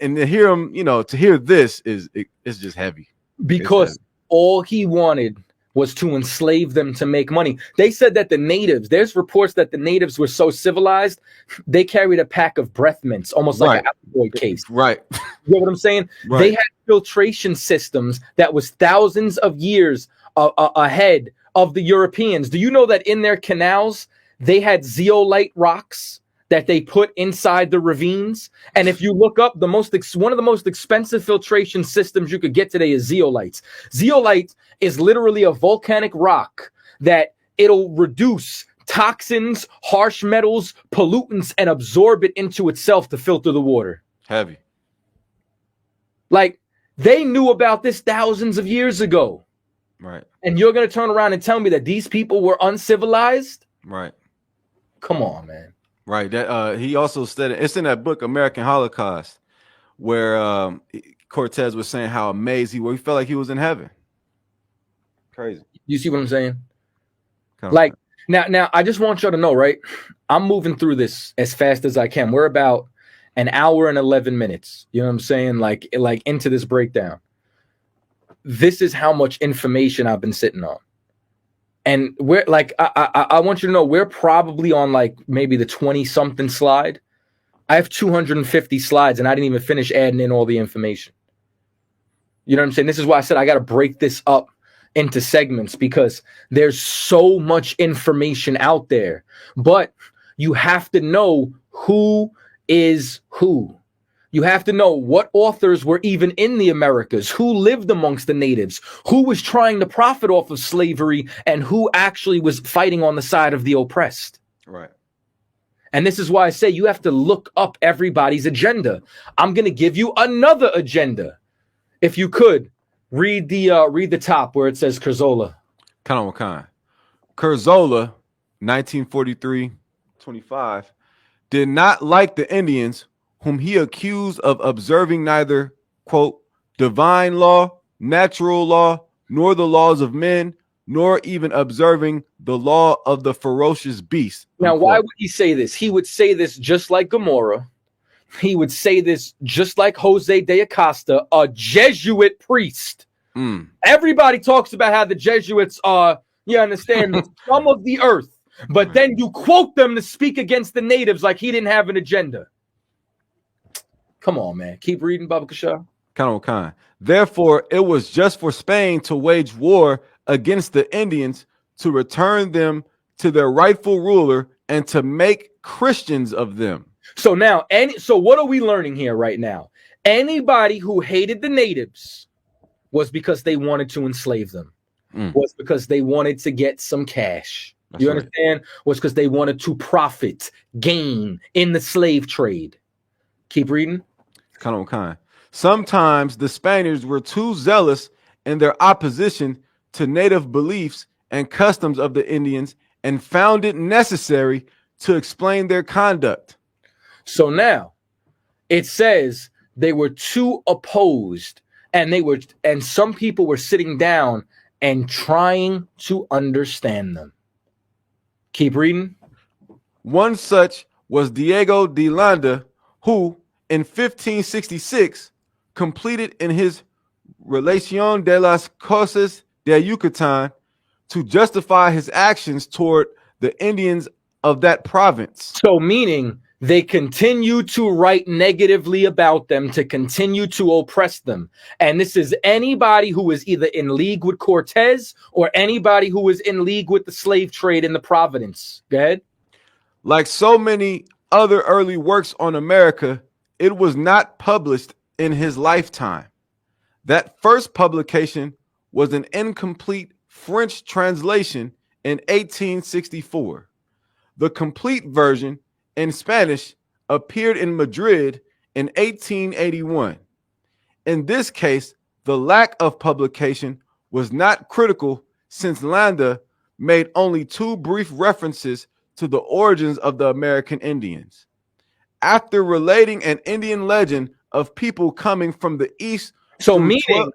and to hear them, to hear this it's just heavy because all he wanted was to enslave them to make money. They said that the natives, there's reports that the natives were so civilized, they carried a pack of breath mints, almost like an alkaloid case. Right. You know what I'm saying? Right. They had filtration systems that was thousands of years ahead of the Europeans. Do you know that in their canals, they had zeolite rocks that they put inside the ravines? And if you look up one of the most expensive filtration systems you could get today is zeolites. Zeolite is literally a volcanic rock that it'll reduce toxins, harsh metals, pollutants, and absorb it into itself to filter the water. Heavy. Like, they knew about this thousands of years ago. Right. And you're going to turn around and tell me that these people were uncivilized? Right. Come on, man. Right. That he also said it's in that book, American Holocaust, where Cortez was saying how amazed he was. He felt like he was in heaven. Crazy. You see what I'm saying? Kind of Like now, I just want y'all to know, right? I'm moving through this as fast as I can. We're about an hour and 11 minutes. You know what I'm saying? Like into this breakdown. This is how much information I've been sitting on. And we're like, I want you to know, we're probably on like maybe the 20 something slide. I have 250 slides and I didn't even finish adding in all the information. You know what I'm saying? This is why I said I got to break this up into segments, because there's so much information out there, but you have to know who is who. You have to know what authors were even in the Americas, who lived amongst the natives, who was trying to profit off of slavery, and who actually was fighting on the side of the oppressed. right. And this is why I say you have to look up everybody's agenda. I'm going to give you another agenda. If you could, read the top where it says Kurzola. Khan. Kurzola, 1943-25, did not like the Indians, whom he accused of observing neither, quote, divine law, natural law, nor the laws of men, nor even observing the law of the ferocious beast. Now, why would he say this? He would say this just like Gomorrah. He would say this just like Jose de Acosta, a Jesuit priest. Everybody talks about how the Jesuits are, you understand, the scum of the earth. But then you quote them to speak against the natives like he didn't have an agenda. Come on, man. Keep reading, Baba Kasha. Khan. Therefore, it was just for Spain to wage war against the Indians, to return them to their rightful ruler, and to make Christians of them. So now, so what are we learning here right now? Anybody who hated the natives was because they wanted to enslave them. Was because they wanted to get some cash. You understand? Was because they wanted to profit, gain in the slave trade. Keep reading. Khan. Sometimes the Spaniards were too zealous in their opposition to native beliefs and customs of the Indians, and found it necessary to explain their conduct. So now it says they were too opposed, and some people were sitting down and trying to understand them. Keep reading. One such was Diego de Landa, who in 1566 completed in his Relación de las Cosas de Yucatán to justify his actions toward the Indians of that province. So meaning they continue to write negatively about them, to continue to oppress them. And this is anybody who is either in league with Cortez or anybody who is in league with the slave trade in the province. Go ahead. Like so many other early works on America, it was not published in his lifetime. That first publication was an incomplete French translation in 1864. The complete version in Spanish appeared in Madrid in 1881. In this case, the lack of publication was not critical, since Landa made only 2 brief references to the origins of the American Indians. After relating an Indian legend of people coming from the east. So meaning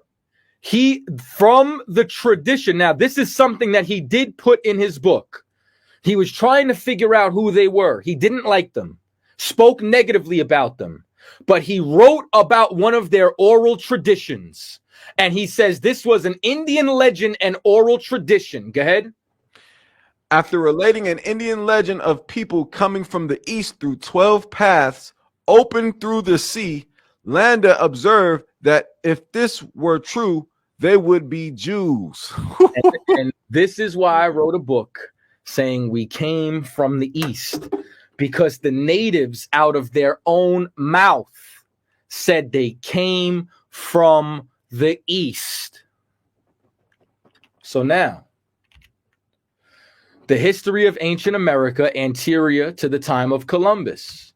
he, from the tradition, now this is something that he did put in his book. He was trying to figure out who they were. He didn't like them, spoke negatively about them, but he wrote about one of their oral traditions. And he says this was an Indian legend and oral tradition. Go ahead. After relating an Indian legend of people coming from the east through 12 paths open through the sea, Landa observed that if this were true, they would be Jews. and this is why I wrote a book saying we came from the east, because the natives out of their own mouth said they came from the east. So now, the history of ancient America anterior to the time of Columbus.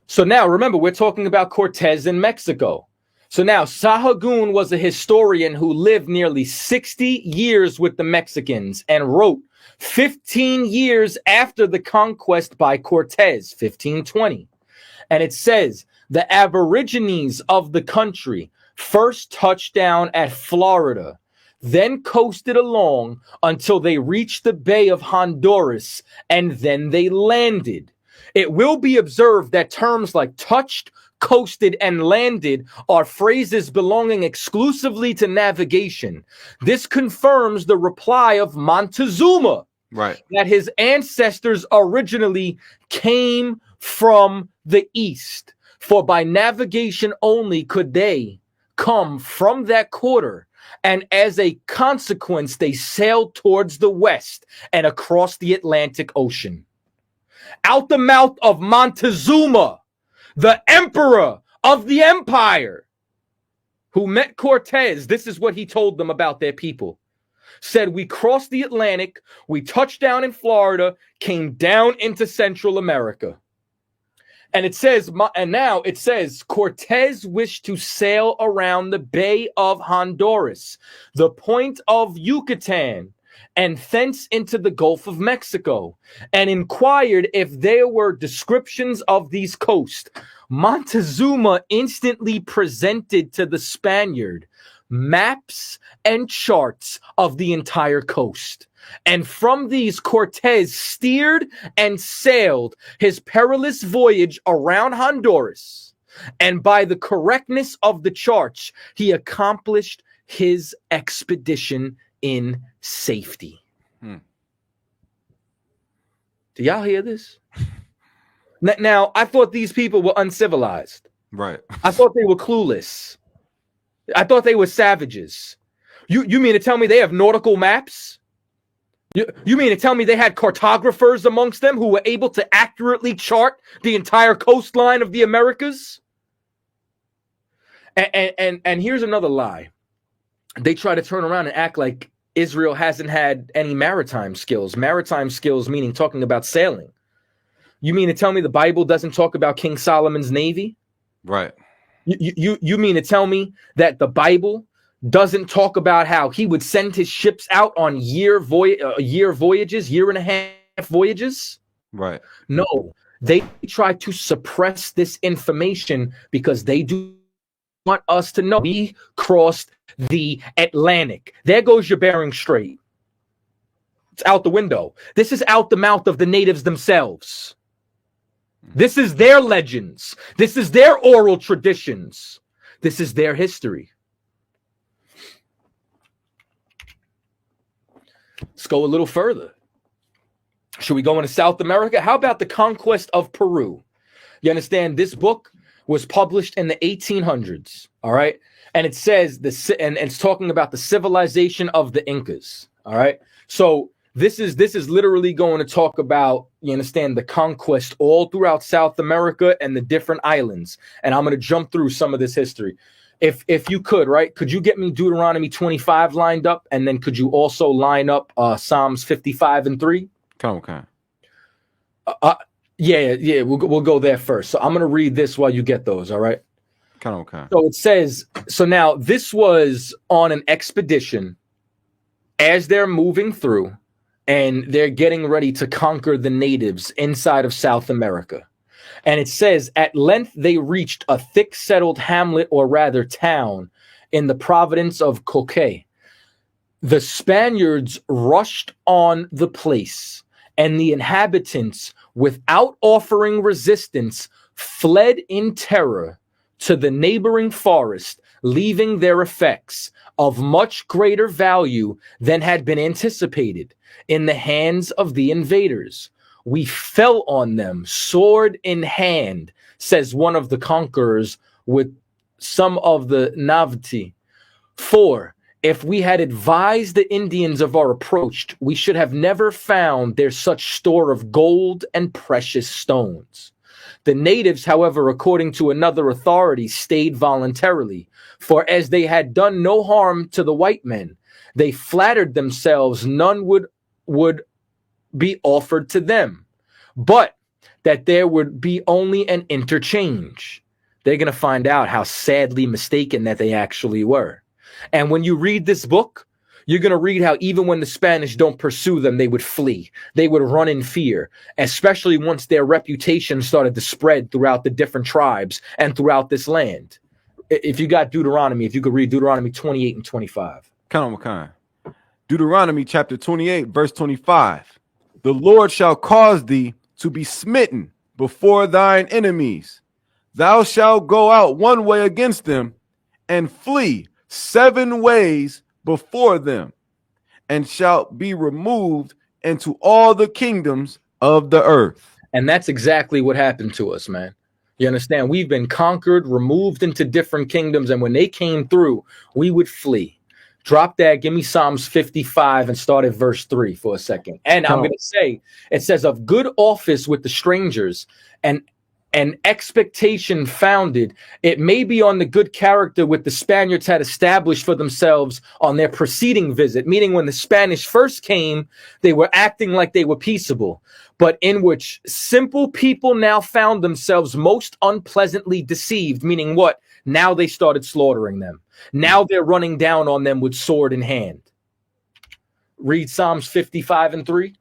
So now, remember, we're talking about Cortez in Mexico. So now, Sahagún was a historian who lived nearly 60 years with the Mexicans and wrote 15 years after the conquest by Cortez, 1520. And it says the Aborigines of the country first touched down at Florida, then coasted along until they reached the Bay of Honduras, and then they landed. It will be observed that terms like touched, coasted, and landed are phrases belonging exclusively to navigation. This confirms the reply of Montezuma, Right. that his ancestors originally came from the east, for by navigation only could they come from that quarter, and as a consequence they sailed towards the west and across the Atlantic Ocean. Out the mouth of Montezuma, the emperor of the empire, who met Cortez, this is what he told them about their people. Said, we crossed the Atlantic, we touched down in Florida, came down into Central America. And it says, and now it says, Cortez wished to sail around the Bay of Honduras, the point of Yucatan, and thence into the Gulf of Mexico, and inquired if there were descriptions of these coasts. Montezuma instantly presented to the Spaniard maps and charts of the entire coast. And from these, Cortez steered and sailed his perilous voyage around Honduras. And by the correctness of the charts, he accomplished his expedition in safety. Do y'all hear this? Now, I thought these people were uncivilized. Right. I thought they were clueless. I thought they were savages. You mean to tell me they have nautical maps? You mean to tell me they had cartographers amongst them who were able to accurately chart the entire coastline of the Americas? And here's another lie. They try to turn around and act like Israel hasn't had any maritime skills. Maritime skills meaning talking about sailing. You mean to tell me the Bible doesn't talk about King Solomon's navy? Right. You mean to tell me that the Bible doesn't talk about how he would send his ships out on year voyages, year and a half voyages? Right. No, they try to suppress this information because they do want us to know we crossed the Atlantic. There goes your Bering Strait. It's out the window. This is out the mouth of the natives themselves. This is their legends. This is their oral traditions. This is their history. Let's go a little further. Should we go into South America? How about the conquest of Peru? You understand, this book was published in the 1800s, all right? And it says and it's talking about the civilization of the Incas, all right? So this is literally going to talk about, you understand, the conquest all throughout South America and the different islands. And I'm going to jump through some of this history. If you could, right? Could you get me Deuteronomy 25 lined up? And then could you also line up Psalms 55 and 3? Okay. Yeah, we'll go there first. So I'm going to read this while you get those, all right? Okay. So it says, so now this was on an expedition as they're moving through and they're getting ready to conquer the natives inside of South America. And it says, at length they reached a thick settled hamlet, or rather town, in the province of Coque. The Spaniards rushed on the place, and the inhabitants, without offering resistance, fled in terror to the neighboring forest, leaving their effects of much greater value than had been anticipated in the hands of the invaders. We fell on them, sword in hand, says one of the conquerors with some of the naivety. For if we had advised the Indians of our approach, we should have never found there such store of gold and precious stones. The natives, however, according to another authority, stayed voluntarily, for as they had done no harm to the white men, they flattered themselves none would be offered to them, but that there would be only an interchange. They're going to find out how sadly mistaken that they actually were. And when you read this book, you're going to read how even when the Spanish don't pursue them, they would flee. They would run in fear, especially once their reputation started to spread throughout the different tribes and throughout this land. If you got Deuteronomy, if you could read Deuteronomy 28 and 25. Come on. Deuteronomy chapter 28, verse 25. The Lord shall cause thee to be smitten before thine enemies. Thou shalt go out one way against them and flee 7 ways before them, and shalt be removed into all the kingdoms of the earth. And that's exactly what happened to us, man. You understand? We've been conquered, removed into different kingdoms, and when they came through, we would flee. Drop that. Give me Psalms 55 and start at verse 3 for a second. And I'm going to say, it says, of good office with the strangers and an expectation founded, it may be on the good character which the Spaniards had established for themselves on their preceding visit, meaning when the Spanish first came, they were acting like they were peaceable, but in which simple people now found themselves most unpleasantly deceived, meaning what? Now they started slaughtering them. Now they're running down on them with sword in hand. Read Psalms 55 and 3.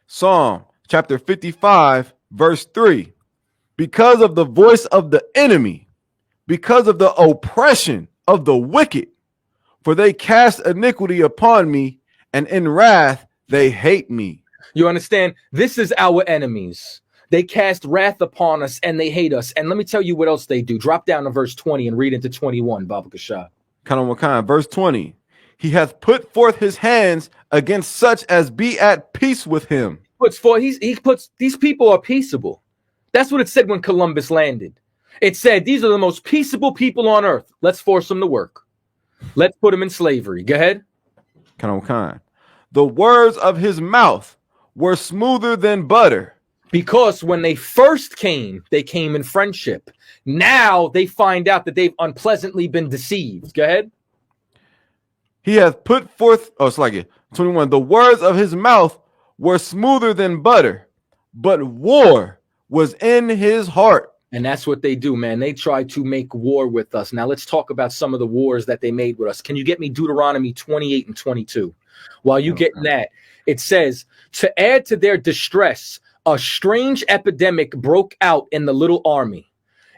Psalm chapter 55, verse 3. Because of the voice of the enemy, because of the oppression of the wicked, for they cast iniquity upon me, and in wrath they hate me. You understand? This is our enemies. They cast wrath upon us and they hate us. And let me tell you what else they do. Drop down to verse 20 and read into 21, Baba Kashah. Verse 20. He hath put forth his hands against such as be at peace with him. These people are peaceable. That's what it said when Columbus landed. It said, these are the most peaceable people on earth. Let's force them to work. Let's put them in slavery. Go ahead. The words of his mouth were smoother than butter. Because when they first came, they came in friendship. Now they find out that they've unpleasantly been deceived. Go ahead. He hath put forth, 21. The words of his mouth were smoother than butter, but war was in his heart. And that's what they do, man. They try to make war with us. Now let's talk about some of the wars that they made with us. Can you get me Deuteronomy 28 and 22? While you getting that, it says, to add to their distress, a strange epidemic broke out in the little army.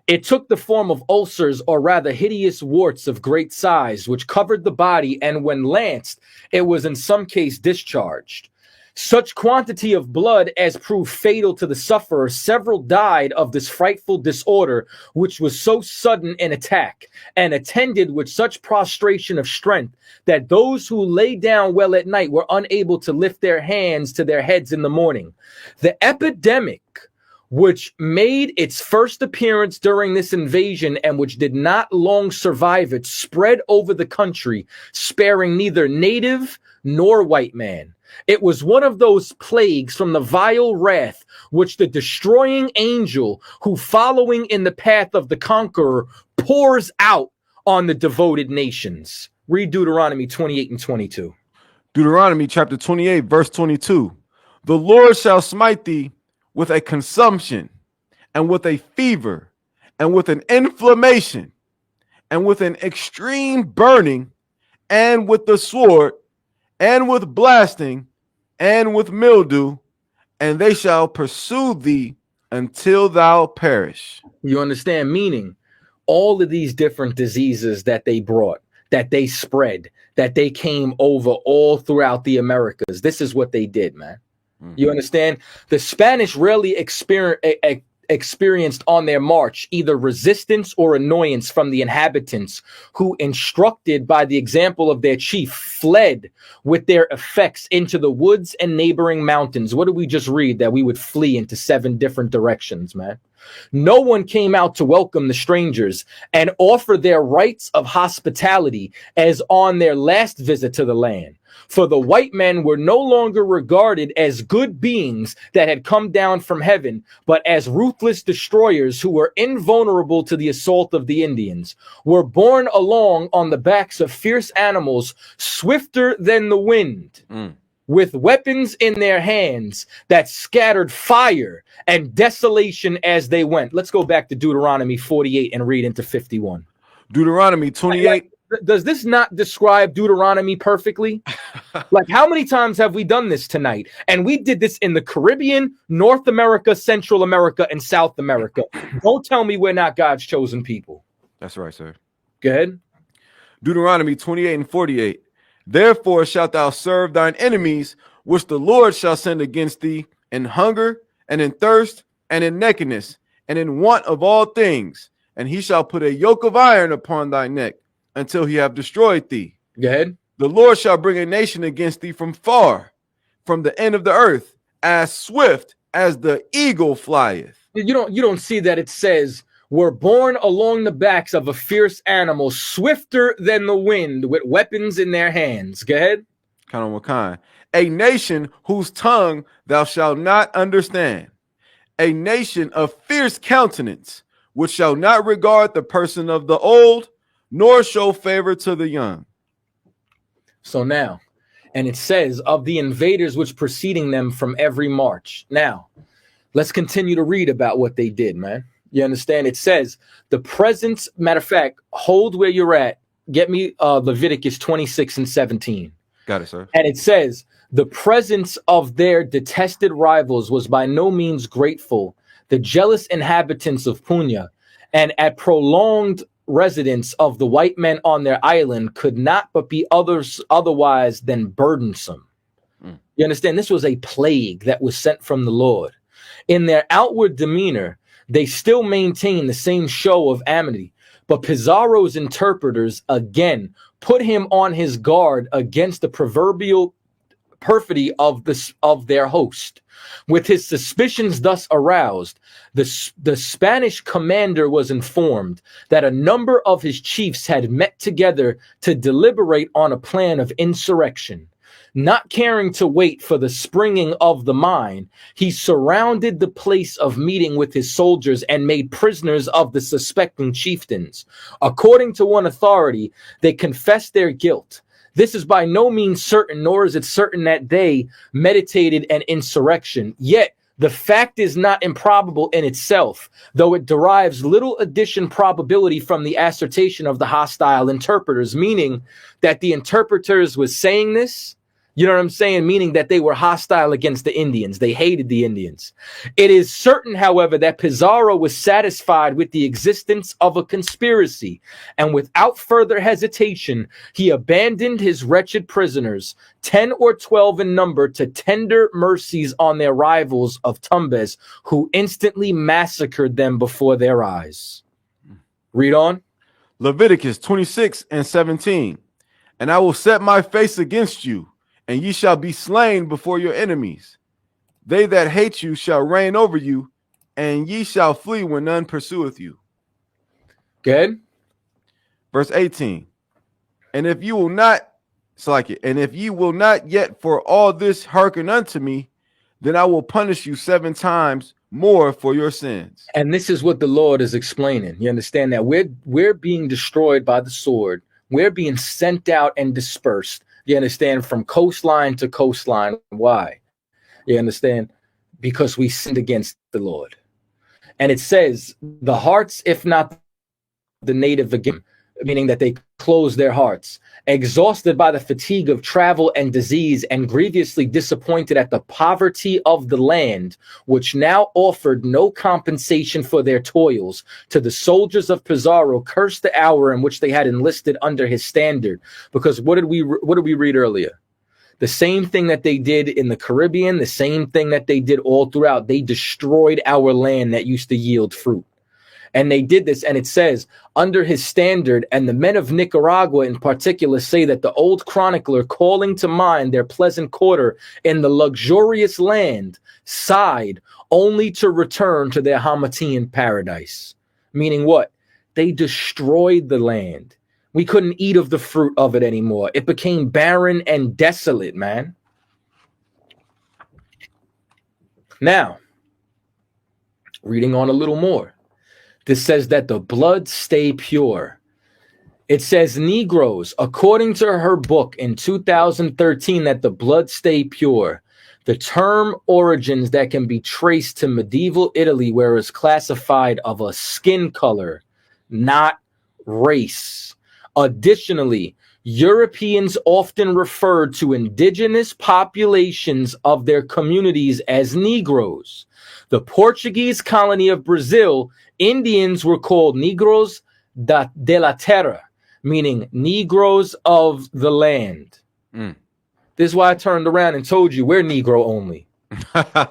It took the form of ulcers, or rather hideous warts of great size, which covered the body, and when lanced, it was in some case discharged. Such quantity of blood as proved fatal to the sufferer, several died of this frightful disorder, which was so sudden an attack, and attended with such prostration of strength, that those who lay down well at night were unable to lift their hands to their heads in the morning. The epidemic, which made its first appearance during this invasion and which did not long survive it, spread over the country, sparing neither native nor white man. It was one of those plagues from the vile wrath which the destroying angel, who following in the path of the conqueror, pours out on the devoted nations. Read Deuteronomy 28 and 22. Deuteronomy chapter 28, verse 22. The Lord shall smite thee with a consumption, and with a fever, and with an inflammation, and with an extreme burning, and with the sword, and with blasting, and with mildew, and they shall pursue thee until thou perish. You understand? Meaning, all of these different diseases that they brought, that they spread, that they came over all throughout the Americas, this is what they did, man. You understand? The Spanish rarely experienced on their march either resistance or annoyance from the inhabitants, who, instructed by the example of their chief, fled with their effects into the woods and neighboring mountains. What did we just read? That we would flee into 7 different directions, man. No one came out to welcome the strangers and offer their rights of hospitality as on their last visit to the land. For the white men were no longer regarded as good beings that had come down from heaven, but as ruthless destroyers who were invulnerable to the assault of the Indians, were borne along on the backs of fierce animals, swifter than the wind, with weapons in their hands that scattered fire and desolation as they went. Let's go back to Deuteronomy 48 and read into 51. Deuteronomy 28. does this not describe Deuteronomy perfectly? Like, how many times have we done this tonight? And we did this in the Caribbean, North America, Central America, and South America. Don't tell me we're not God's chosen people. That's right, sir. Go ahead. Deuteronomy 28 and 48. Therefore shalt thou serve thine enemies, which the Lord shall send against thee, in hunger, and in thirst, and in nakedness, and in want of all things. And he shall put a yoke of iron upon thy neck, until he have destroyed thee. Go ahead. The Lord shall bring a nation against thee from far, from the end of the earth, as swift as the eagle flieth. You don't see that it says, were born along the backs of a fierce animal, swifter than the wind, with weapons in their hands. Go ahead. Count on what kind. A nation whose tongue thou shalt not understand. A nation of fierce countenance, which shall not regard the person of the old, nor show favor to the young. So now, and it says, of the invaders which preceding them from every march. Now, let's continue to read about what they did, man. You understand? It says, the presence, matter of fact, hold where you're at. Get me Leviticus 26 and 17. Got it, sir. And it says, the presence of their detested rivals was by no means grateful. The jealous inhabitants of Punya and at prolonged residence of the white men on their island could not but be otherwise than burdensome. You understand? This was a plague that was sent from the Lord. In their outward demeanor, they still maintain the same show of amity, but Pizarro's interpreters again put him on his guard against the proverbial perfidy of their host. With his suspicions thus aroused, the Spanish commander was informed that a number of his chiefs had met together to deliberate on a plan of insurrection. Not caring to wait for the springing of the mine, he surrounded the place of meeting with his soldiers and made prisoners of the suspecting chieftains. According to one authority, they confessed their guilt. This is by no means certain, nor is it certain that they meditated an insurrection. Yet, the fact is not improbable in itself, though it derives little addition probability from the assertion of the hostile interpreters, meaning that the interpreters was saying this. You know what I'm saying? Meaning that they were hostile against the Indians. They hated the Indians. It is certain, however, that Pizarro was satisfied with the existence of a conspiracy, and without further hesitation, he abandoned his wretched prisoners, 10 or 12 in number, to tender mercies on their rivals of Tumbes, who instantly massacred them before their eyes. Read on. Leviticus 26 and 17. And I will set my face against you, and ye shall be slain before your enemies. They that hate you shall reign over you, and ye shall flee when none pursueth you. Good. Verse 18. And if you will not, and if ye will not yet for all this hearken unto me, then I will punish you 7 times more for your sins. And this is what the Lord is explaining. You understand that we're being destroyed by the sword. We're being sent out and dispersed. You understand? From coastline to coastline. Why? You understand? Because we sinned against the Lord. And it says, the hearts, if not the native again, meaning that they closed their hearts, exhausted by the fatigue of travel and disease, and grievously disappointed at the poverty of the land, which now offered no compensation for their toils, to the soldiers of Pizarro cursed the hour in which they had enlisted under his standard. Because what did we read earlier? The same thing that they did in the Caribbean, the same thing that they did all throughout. They destroyed our land that used to yield fruit. And they did this, and it says, under his standard, and the men of Nicaragua in particular say that the old chronicler, calling to mind their pleasant quarter in the luxurious land, sighed only to return to their Hamatian paradise. Meaning what? They destroyed the land. We couldn't eat of the fruit of it anymore. It became barren and desolate, man. Now, reading on a little more. This says that the blood stay pure. It says Negroes, according to her book in 2013, that the blood stay pure. The term origins that can be traced to medieval Italy, where it's classified of a skin color, not race. Additionally, Europeans often referred to indigenous populations of their communities as Negroes. The Portuguese colony of Brazil, Indians were called Negros de la Terra, meaning Negroes of the land. Mm. This is why I turned around and told you we're Negro only. Right.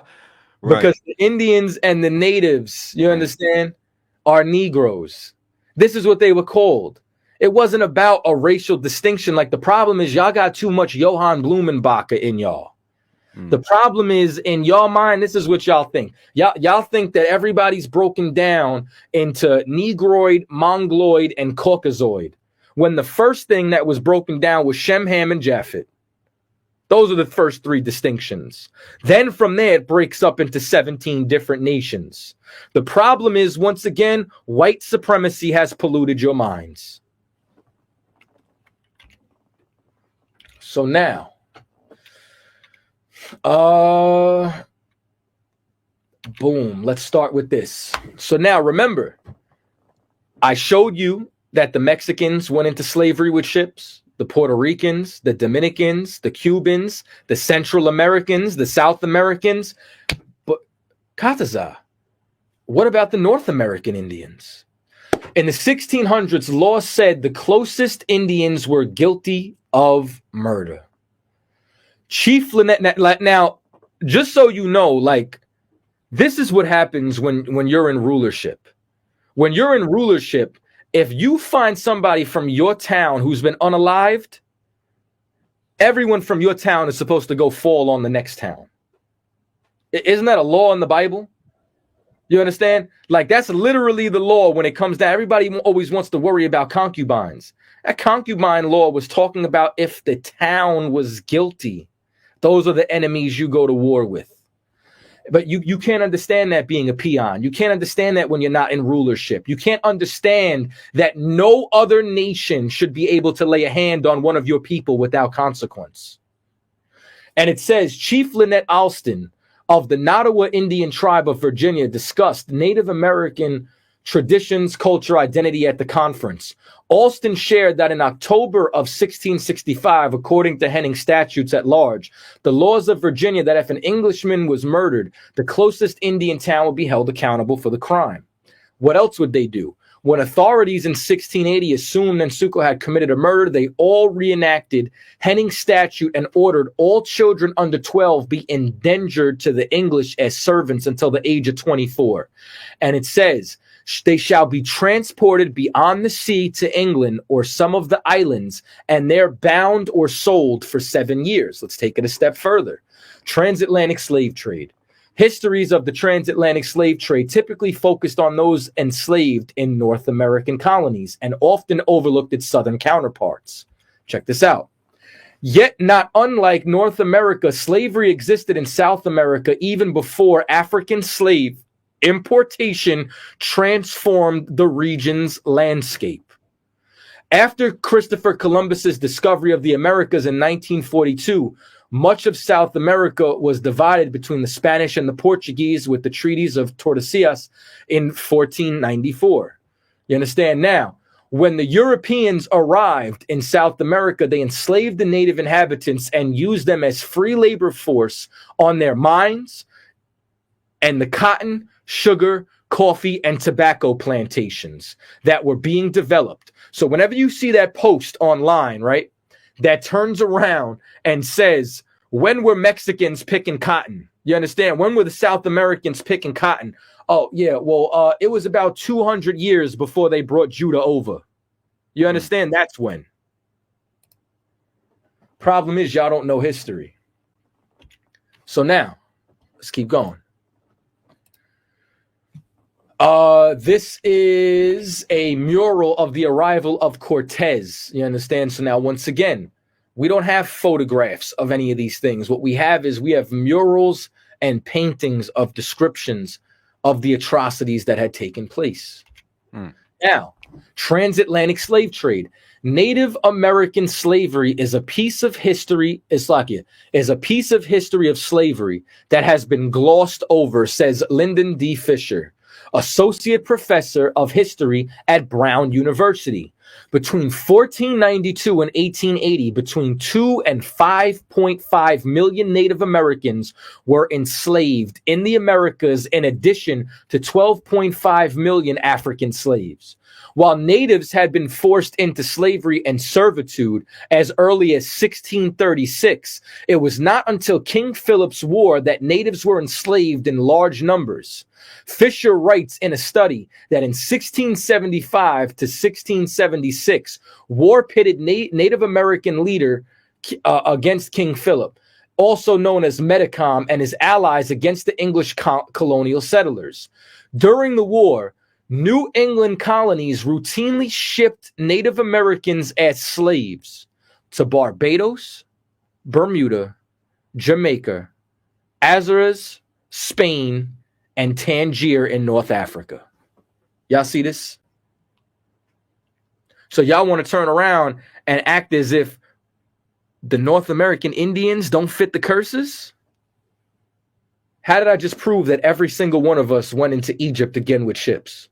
Because the Indians and the natives, you understand, are Negroes. This is what they were called. It wasn't about a racial distinction. Like, the problem is y'all got too much Johann Blumenbacher in y'all. The problem is, in y'all mind, this is what y'all think. Y'all think that everybody's broken down into Negroid, Mongoloid, and Caucasoid, when the first thing that was broken down was Shem, Ham, and Japhet. Those are the first three distinctions. Then from there, it breaks up into 17 different nations. The problem is, once again, white supremacy has polluted your minds. So now, boom, let's start with this. So now, remember, I showed you that the Mexicans went into slavery with ships, the Puerto Ricans, the Dominicans, the Cubans, the Central Americans, the South Americans. But Kataza, what about the North American Indians? In the 1600s, law said the closest Indians were guilty of murder. Chief Lynette, now, just so you know, like, this is what happens when you're in rulership. When you're in rulership, if you find somebody from your town who's been unalived, everyone from your town is supposed to go fall on the next town. Isn't that a law in the Bible? You understand? Like, that's literally the law when it comes down. Everybody always wants to worry about concubines. That concubine law was talking about if the town was guilty. Those are the enemies you go to war with. But you can't understand that being a peon. You can't understand that when you're not in rulership. You can't understand that no other nation should be able to lay a hand on one of your people without consequence. And it says, Chief Lynette Alston of the Nottawa Indian tribe of Virginia discussed Native American traditions, culture, identity at the conference. Alston shared that in October of 1665, according to Henning statutes at large, the laws of Virginia that if an Englishman was murdered, the closest Indian town would be held accountable for the crime. What else would they do? When authorities in 1680 assumed Nansuko had committed a murder, they all reenacted Henning statute and ordered all children under 12 be endangered to the English as servants until the age of 24. And it says, they shall be transported beyond the sea to England or some of the islands, and there bound or sold for 7 years. Let's take it a step further. Transatlantic slave trade. Histories of the transatlantic slave trade typically focused on those enslaved in North American colonies and often overlooked its southern counterparts. Check this out. Yet, not unlike North America, slavery existed in South America even before African slave importation transformed the region's landscape. After Christopher Columbus's discovery of the Americas in 1942, much of South America was divided between the Spanish and the Portuguese with the treaties of Tordesillas in 1494. You understand? Now, when the Europeans arrived in South America, they enslaved the native inhabitants and used them as free labor force on their mines and the cotton, sugar, coffee, and tobacco plantations that were being developed. So whenever you see that post online, right, that turns around and says, when were Mexicans picking cotton? You understand? When were the South Americans picking cotton? Oh, yeah, well, it was about 200 years before they brought Judah over. You understand? That's when. Problem is, y'all don't know history. So now, let's keep going. This is a mural of the arrival of Cortez. You understand? So now, once again, we don't have photographs of any of these things. What we have is we have murals and paintings of descriptions of the atrocities that had taken place. Now, transatlantic slave trade. Native American slavery is a piece of history, Islakia, is a piece of history of slavery that has been glossed over, says Lyndon D. Fisher, associate professor of history at Brown University. Between 1492 and 1880, between 2 and 5.5 million Native Americans were enslaved in the Americas, in addition to 12.5 million African slaves. While natives had been forced into slavery and servitude as early as 1636, it was not until King Philip's War that natives were enslaved in large numbers. Fisher writes in a study that in 1675 to 1676, war pitted Native American leader against King Philip, also known as Metacom, and his allies against the English colonial settlers. During the war, New England colonies routinely shipped Native Americans as slaves to Barbados, Bermuda, Jamaica, Azores, Spain, and Tangier in North Africa. Y'all see this? So y'all want to turn around and act as if the North American Indians don't fit the curses? How did I just prove that every single one of us went into Egypt again with ships?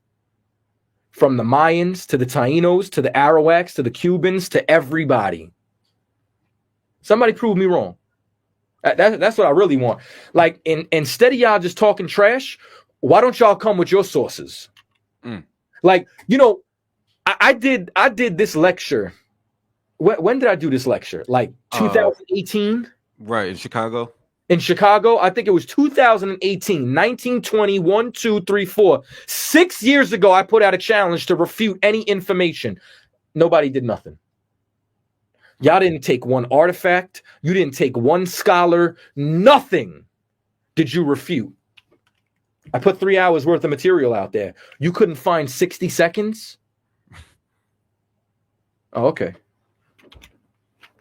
From the Mayans to the Tainos to the Arawaks to the Cubans to everybody. Somebody prove me wrong. That's what I really want. Like, instead of y'all just talking trash, why don't y'all come with your sources? Like, you know, I did this lecture. When did I do this lecture? Like 2018? Right, in Chicago. In Chicago, I think it was 2018, 1920, 1, 2, 3, 4. 6 years ago, I put out a challenge to refute any information. Nobody did nothing. Y'all didn't take one artifact. You didn't take one scholar. Nothing did you refute. I put 3 hours worth of material out there. You couldn't find 60 seconds? Oh, okay.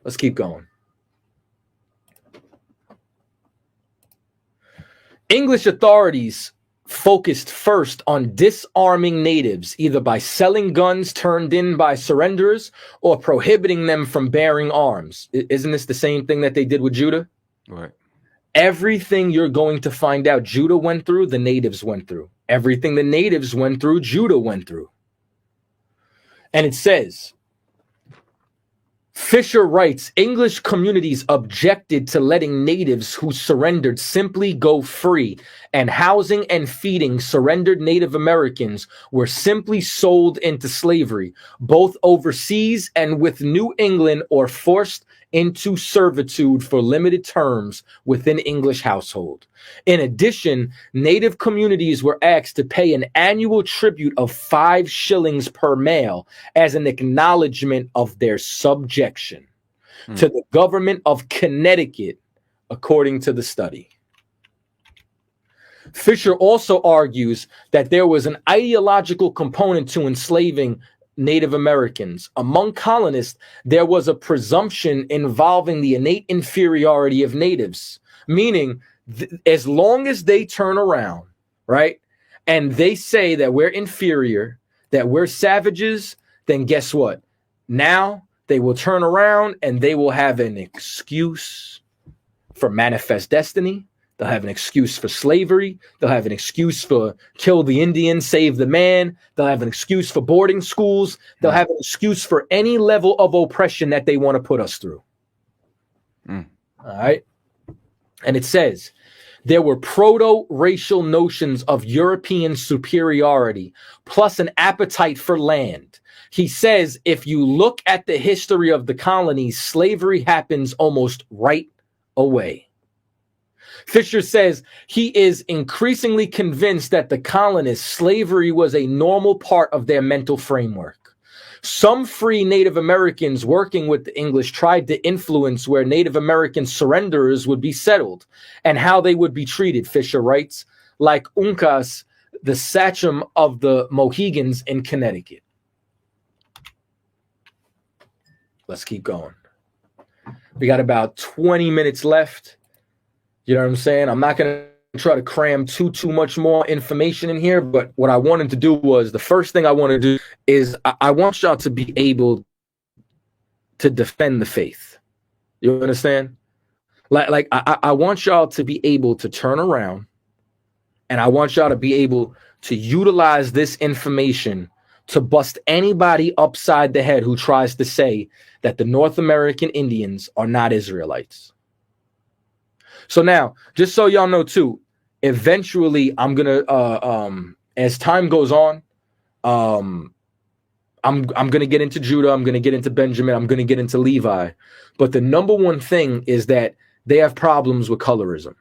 Let's keep going. English authorities focused first on disarming natives, either by selling guns turned in by surrenderers or prohibiting them from bearing arms. Isn't this the same thing that they did with Judah? Right. Everything you're going to find out Judah went through, the natives went through. Everything the natives went through, Judah went through. And it says, Fisher writes, English communities objected to letting natives who surrendered simply go free, and housing and feeding surrendered Native Americans were simply sold into slavery, both overseas and with New England, or forced into servitude for limited terms within English household. In addition, Native communities were asked to pay an annual tribute of 5 shillings per male as an acknowledgement of their subjection to the government of Connecticut, according to the study. Fisher also argues that there was an ideological component to enslaving Native Americans. Among colonists, there was a presumption involving the innate inferiority of natives, meaning as long as they turn around, right, and they say that we're inferior, that we're savages, then guess what? Now they will turn around and they will have an excuse for manifest destiny. They'll have an excuse for slavery. They'll have an excuse for kill the Indian, save the man. They'll have an excuse for boarding schools. They'll have an excuse for any level of oppression that they want to put us through. All right. And it says, there were proto-racial notions of European superiority, plus an appetite for land. He says, if you look at the history of the colonies, slavery happens almost right away. Fisher says he is increasingly convinced that the colonists' slavery was a normal part of their mental framework. Some free Native Americans working with the English tried to influence where Native American surrenderers would be settled and how they would be treated, Fisher writes, like Uncas, the sachem of the Mohegans in Connecticut. Let's keep going. We got about 20 minutes left. You know what I'm saying? I'm not going to try to cram too much more information in here, but what I wanted to do was, the first thing I want to do is I want y'all to be able to defend the faith. You understand? Like I want y'all to be able to turn around, and I want y'all to be able to utilize this information to bust anybody upside the head who tries to say that the North American Indians are not Israelites. So now, just so y'all know too, eventually I'm gonna as time goes on, I'm gonna get into Judah, I'm gonna get into Benjamin, I'm gonna get into Levi. But the number one thing is that they have problems with colorism.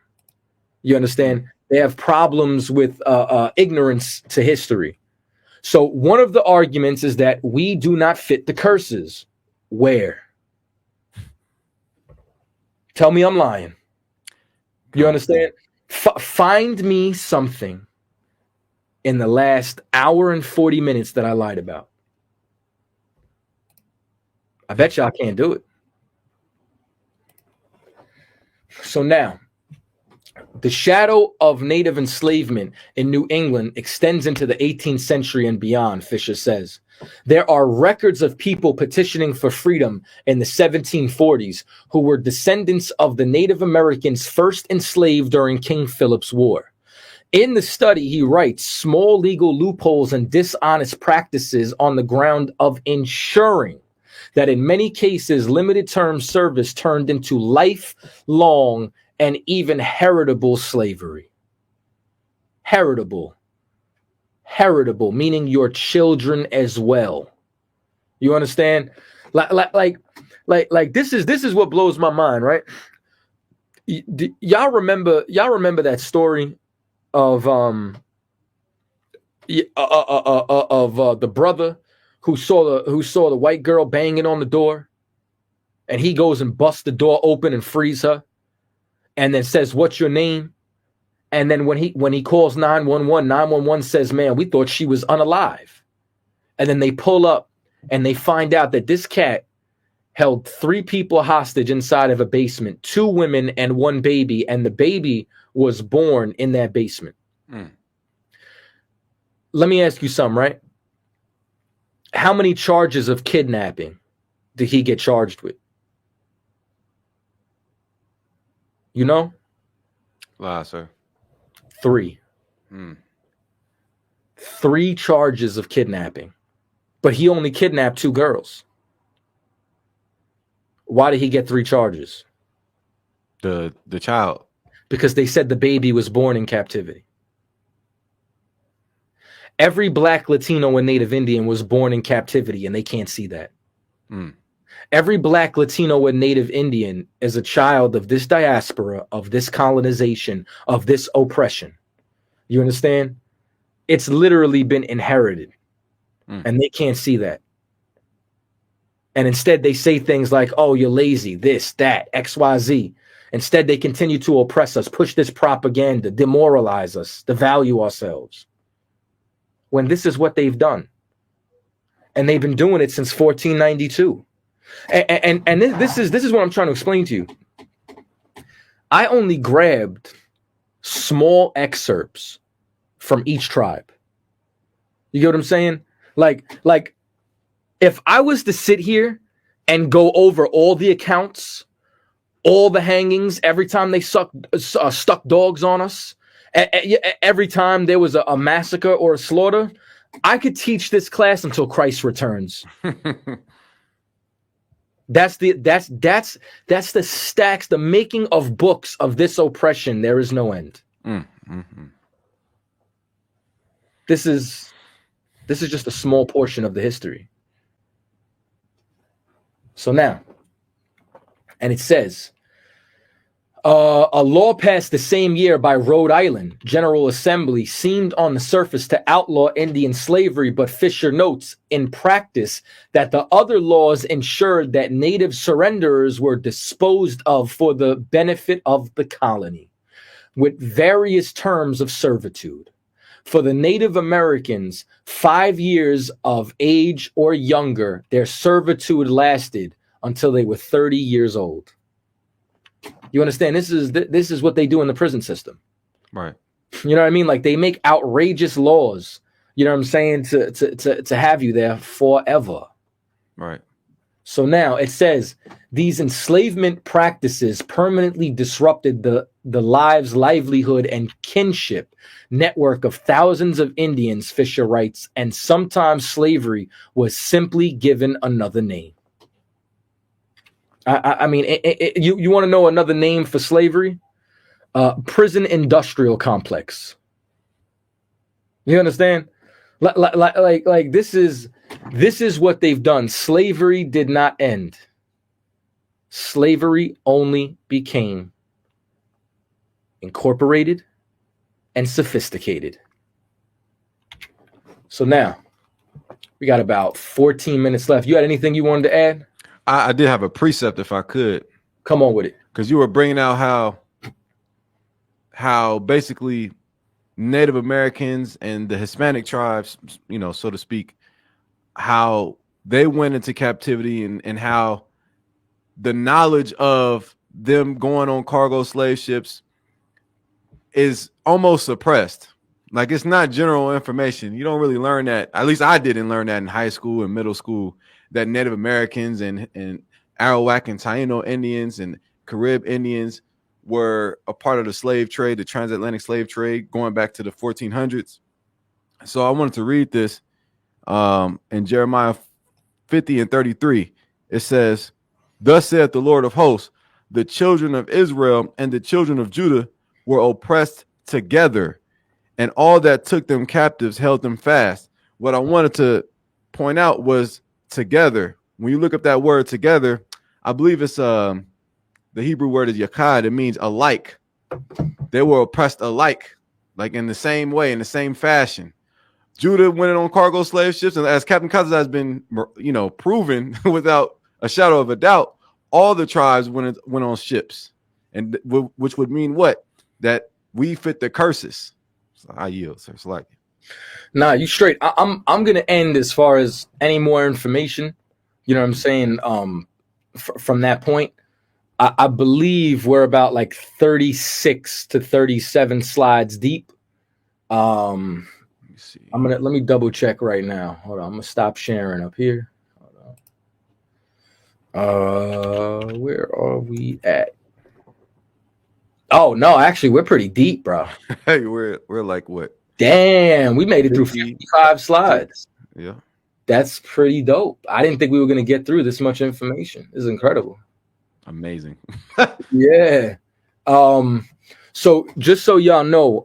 You understand? They have problems with ignorance to history. So one of the arguments is that we do not fit the curses. Where? Tell me I'm lying. You understand? Find me something in the last hour and 40 minutes that I lied about. I bet y'all can't do it. So now, the shadow of native enslavement in New England extends into the 18th century and beyond, Fisher says. There are records of people petitioning for freedom in the 1740s who were descendants of the Native Americans first enslaved during King Philip's War. In the study, he writes, small legal loopholes and dishonest practices on the ground of ensuring that in many cases, limited term service turned into lifelong and even heritable slavery. Heritable, meaning your children as well. You understand? Like this is what blows my mind, right? Y'all remember that story of the brother who saw the white girl banging on the door, and he goes and busts the door open and frees her, and then says, "What's your name?" And then when he calls 911, 911 says, "Man, we thought she was unalive." And then they pull up and they find out that this cat held 3 people hostage inside of a basement, 2 women and 1 baby, and the baby was born in that basement. Let me ask you something, right? How many charges of kidnapping did he get charged with? You know? Sir. 3. 3 charges of kidnapping. But he only kidnapped 2 girls. Why did he get 3 charges? The child. Because they said the baby was born in captivity. Every Black, Latino, and Native Indian was born in captivity, and they can't see that. Every Black, Latino, and Native Indian is a child of this diaspora, of this colonization, of this oppression. You understand? It's literally been inherited, and they can't see that. And instead, they say things like, "Oh, you're lazy, this, that, X, Y, Z." Instead, they continue to oppress us, push this propaganda, demoralize us, devalue ourselves. When this is what they've done. And they've been doing it since 1492. And this is what I'm trying to explain to you. I only grabbed small excerpts from each tribe. You get what I'm saying? Like if I was to sit here and go over all the accounts, all the hangings, every time they stuck dogs on us, every time there was a massacre or a slaughter, I could teach this class until Christ returns. That's the stacks, the making of books of this oppression. There is no end. This is just a small portion of the history. So now, and it says, a law passed the same year by Rhode Island General Assembly seemed on the surface to outlaw Indian slavery, but Fisher notes in practice that the other laws ensured that native surrenderers were disposed of for the benefit of the colony, with various terms of servitude. For the Native Americans, 5 years of age or younger, their servitude lasted until they were 30 years old. You understand? This is what they do in the prison system. Right. You know what I mean? Like, they make outrageous laws, you know what I'm saying, to have you there forever. Right. So now it says these enslavement practices permanently disrupted the lives, livelihood, and kinship network of thousands of Indians, Fisher writes, and sometimes slavery was simply given another name. I mean, you want to know another name for slavery? Prison industrial complex. You understand? Like this is what they've done. Slavery did not end. Slavery only became incorporated and sophisticated. So now we got about 14 minutes left. You had anything you wanted to add? I did have a precept if I could. Come on with it. Because you were bringing out how basically Native Americans and the Hispanic tribes, you know, so to speak, how they went into captivity and how the knowledge of them going on cargo slave ships is almost suppressed. Like, it's not general information. You don't really learn that. At least I didn't learn that in high school and middle school, that Native Americans and Arawak and Taino Indians and Carib Indians were a part of the slave trade, the transatlantic slave trade, going back to the 1400s. So I wanted to read this in Jeremiah 50:33. It says, "Thus saith the Lord of hosts, the children of Israel and the children of Judah were oppressed together, and all that took them captives held them fast." What I wanted to point out was together. When you look up that word together, I believe it's the Hebrew word is yakad. It means alike. They were oppressed alike, like in the same way, in the same fashion. Judah went on cargo slave ships, and as Captain Cousins has been, you know, proven without a shadow of a doubt, all the tribes went on ships, and which would mean what? That we fit the curses. So I yield, sir. Select. Nah, you straight. I'm gonna end as far as any more information. You know what I'm saying? From that point, I believe we're about like 36 to 37 slides deep. Let me double check right now. Hold on, I'm gonna stop sharing up here. Hold on. Where are we at? Oh no, actually, we're pretty deep, bro. Hey, we're like what? Damn, we made it through 55 slides. Yeah, that's pretty dope. I didn't think we were gonna get through this much information. This is incredible. Amazing. Yeah. So just so y'all know,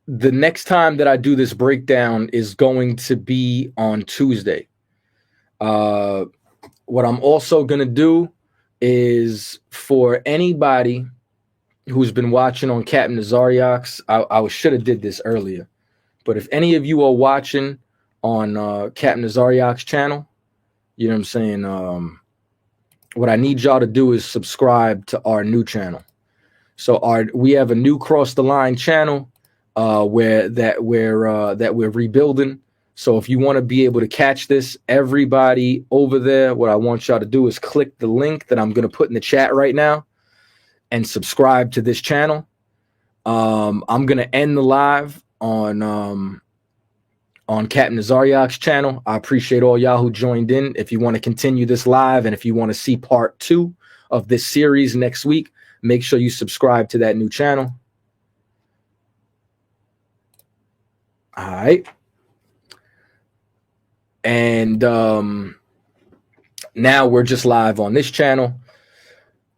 the next time that I do this breakdown is going to be on Tuesday. What I'm also gonna do is, for anybody who's been watching on Captain Nazariak's, I should have did this earlier, but if any of you are watching on Captain Nazariak's channel, you know what I'm saying, what I need y'all to do is subscribe to our new channel. So we have a new Cross the Line channel where we're rebuilding. So if you want to be able to catch this, everybody over there, what I want y'all to do is click the link that I'm going to put in the chat right now and subscribe to this channel. I'm going to end the live on Captain Nazariak's channel. I appreciate all y'all who joined in. If you want to continue this live and if you want to see part 2 of this series next week, make sure you subscribe to that new channel. All right. And now we're just live on this channel.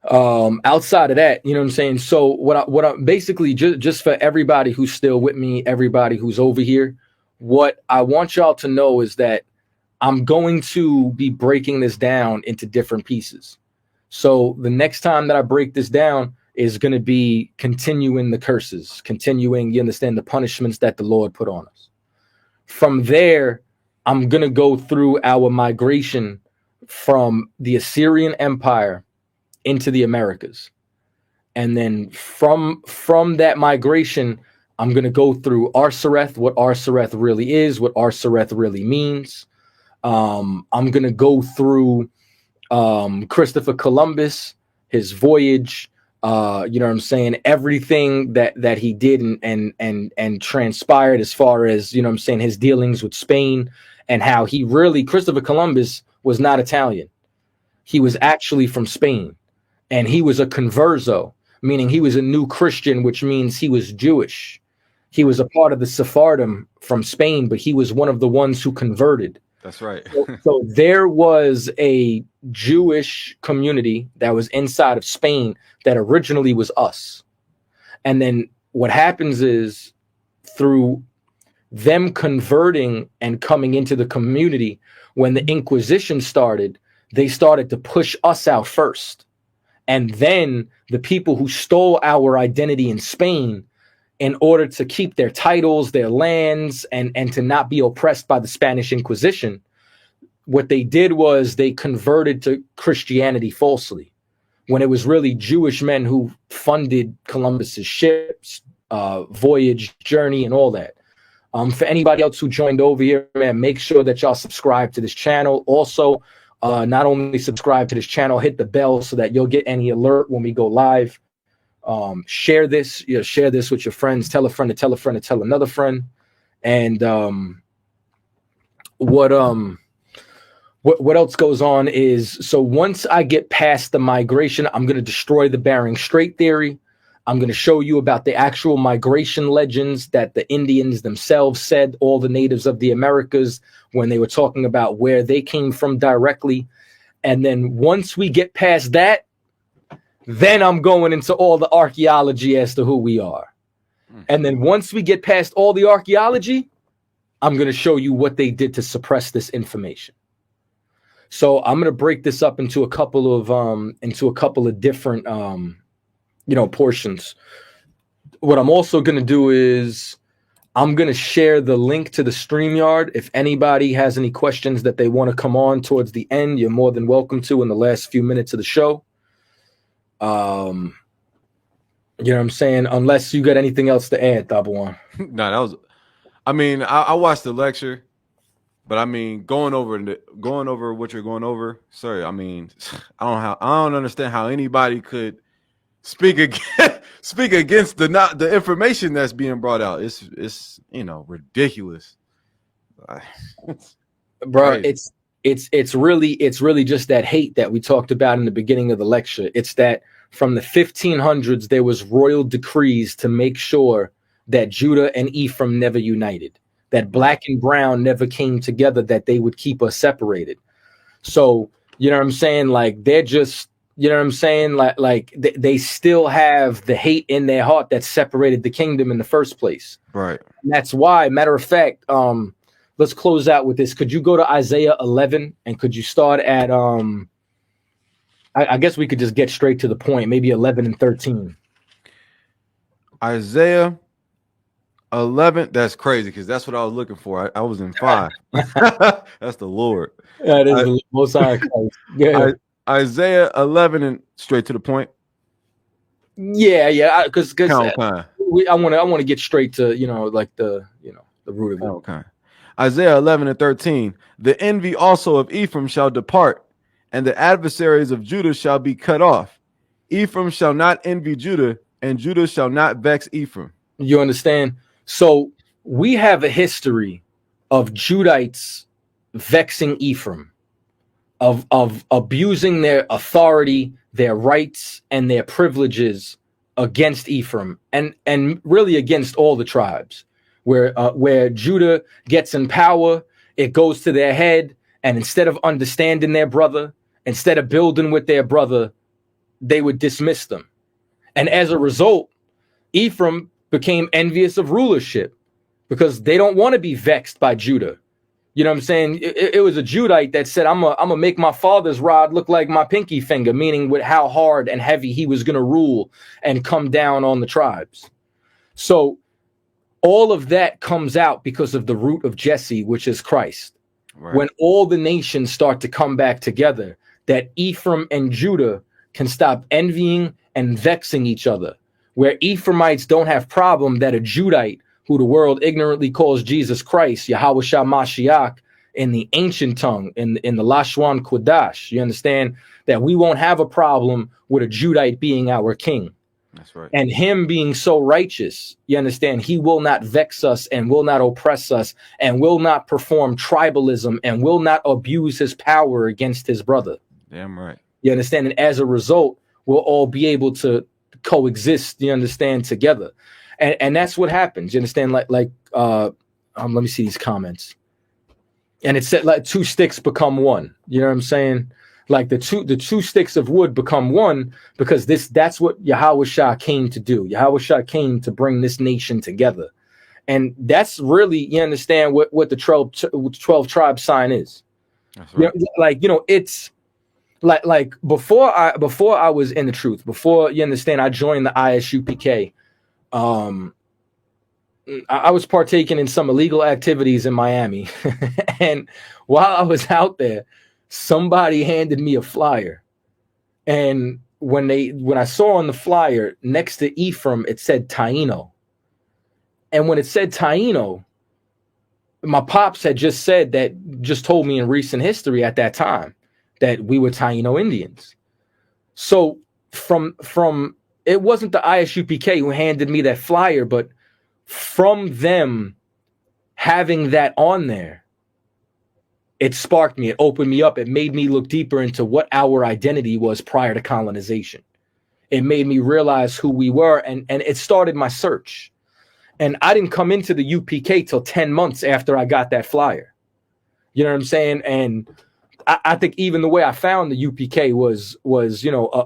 Outside of that, you know what I'm saying? So what I basically, just for everybody who's still with me, everybody who's over here, what I want y'all to know is that I'm going to be breaking this down into different pieces. So the next time that I break this down is going to be continuing the curses, continuing, you understand, the punishments that the Lord put on us. From there, I'm going to go through our migration from the Assyrian Empire into the Americas. And then from that migration, I'm going to go through Arsareth, what Arsareth really is, what Arsareth really means. I'm going to go through Christopher Columbus, his voyage, you know what I'm saying, everything that he did and transpired as far as, you know what I'm saying, his dealings with Spain, and how he really, Christopher Columbus was not Italian. He was actually from Spain, and he was a converso, meaning he was a new Christian, which means he was Jewish. He was a part of the Sephardim from Spain, but he was one of the ones who converted. That's right. So there was a Jewish community that was inside of Spain that originally was us. And then what happens is, through them converting and coming into the community, when the Inquisition started, they started to push us out first. And then the people who stole our identity in Spain, in order to keep their titles, their lands, and to not be oppressed by the Spanish Inquisition, what they did was they converted to Christianity falsely, when it was really Jewish men who funded Columbus's ships, voyage, journey, and all that. For anybody else who joined over here, man, make sure that y'all subscribe to this channel. Also, not only subscribe to this channel, hit the bell so that you'll get any alert when we go live. Share this, share this with your friends. Tell a friend to tell a friend to tell another friend. And what else goes on is, so once I get past the migration, I'm going to destroy the Bering Strait theory. I'm going to show you about the actual migration legends that the Indians themselves said, all the natives of the Americas, when they were talking about where they came from directly. And then once we get past that, then I'm going into all the archaeology as to who we are. And then once we get past all the archaeology, I'm going to show you what they did to suppress this information. So I'm going to break this up into a couple of different portions. What I'm also going to do is I'm going to share the link to the StreamYard. If anybody has any questions that they want to come on towards the end, you're more than welcome to in the last few minutes of the show. You know what I'm saying? Unless you got anything else to add, Tabawan. No, that was, I mean, I watched the lecture, but I mean, going over what you're going over, sir. I mean, I don't understand how anybody could speak against the information that's being brought out. It's ridiculous. Bro, crazy. it's really just that hate that we talked about in the beginning of the lecture. It's that from the 1500s there was royal decrees to make sure that Judah and Ephraim never united, that black and brown never came together, that they would keep us separated. So, you know what I'm saying? Like, they're just, you know what I'm saying? Like they still have the hate in their heart that separated the kingdom in the first place. Right. And that's why, matter of fact, let's close out with this. Could you go to Isaiah 11 and could you start at, I guess we could just get straight to the point, maybe 11 and 13. Isaiah 11. That's crazy because that's what I was looking for. I was in 5. That's the Lord. That is the Most High Christ. Yeah. Isaiah 11 and straight to the point. Yeah, because I want to get straight to the root of it. Okay. Isaiah 11 and 13. The envy also of Ephraim shall depart, and the adversaries of Judah shall be cut off. Ephraim shall not envy Judah, and Judah shall not vex Ephraim. You understand? So we have a history of Judites vexing Ephraim, of abusing their authority, their rights, and their privileges against Ephraim, and really against all the tribes. Where Judah gets in power, it goes to their head, and instead of understanding their brother, instead of building with their brother, they would dismiss them. And as a result, Ephraim became envious of rulership because they don't want to be vexed by Judah. You know what I'm saying? It was a Judite that said, I'm gonna make my father's rod look like my pinky finger, meaning with how hard and heavy he was going to rule and come down on the tribes. So all of that comes out because of the root of Jesse, which is Christ. Right. When all the nations start to come back together, that Ephraim and Judah can stop envying and vexing each other. Where Ephraimites don't have problem that a Judite, who the world ignorantly calls Jesus Christ, Yahweh Shah Mashiach, in the ancient tongue, in the Lashon Kodash, you understand that we won't have a problem with a Judite being our king. That's right. And him being so righteous, you understand, he will not vex us and will not oppress us and will not perform tribalism and will not abuse his power against his brother. Damn right. You understand? And as a result, we'll all be able to coexist, you understand, together. And that's what happens. You understand? Let me see these comments. And it said like 2 sticks become one. You know what I'm saying? Like the two sticks of wood become one because that's what Yahweh Shah came to do. Yahweh Shah came to bring this nation together. And that's really, you understand what the 12 tribe sign is. That's right. It's like before I was in the truth, before, you understand, I joined the ISUPK. I was partaking in some illegal activities in Miami. And while I was out there, somebody handed me a flyer. And when I saw on the flyer next to Ephraim, it said Taino. And when it said Taino, my pops had just told me in recent history at that time that we were Taino Indians. So from it wasn't the ISUPK who handed me that flyer, but from them having that on there, it sparked me. It opened me up. It made me look deeper into what our identity was prior to colonization. It made me realize who we were, and it started my search. And I didn't come into the UPK till 10 months after I got that flyer. You know what I'm saying? And I think even the way I found the UPK was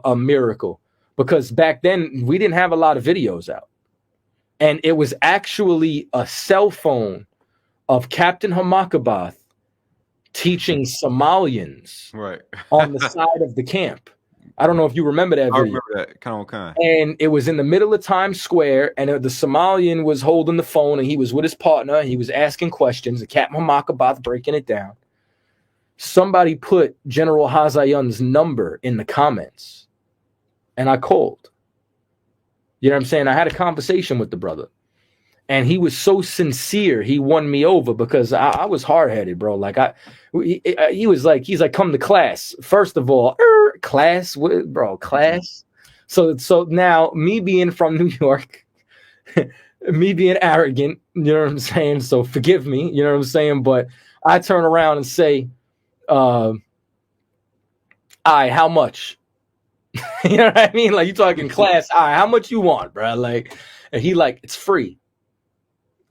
a miracle, because back then we didn't have a lot of videos out. And it was actually a cell phone of Captain Hamakabath teaching Somalians on the side of the camp. I don't know if you remember that video. I remember that. Kind. And it was in the middle of Times Square, and the Somalian was holding the phone, and he was with his partner, and he was asking questions, and Captain Hamakabath breaking it down. Somebody put General Hazayun's number in the comments, and I called. You know what I'm saying? I had a conversation with the brother, and he was so sincere. He won me over because I was hard-headed, bro. Like he's like, come to class. First of all, class, bro, class. So now me being from New York, me being arrogant, you know what I'm saying? So forgive me, you know what I'm saying? But I turn around and say, all right, how much? You know what I mean? Like, you talking class. All right, how much you want, bro? Like, and he like, it's free.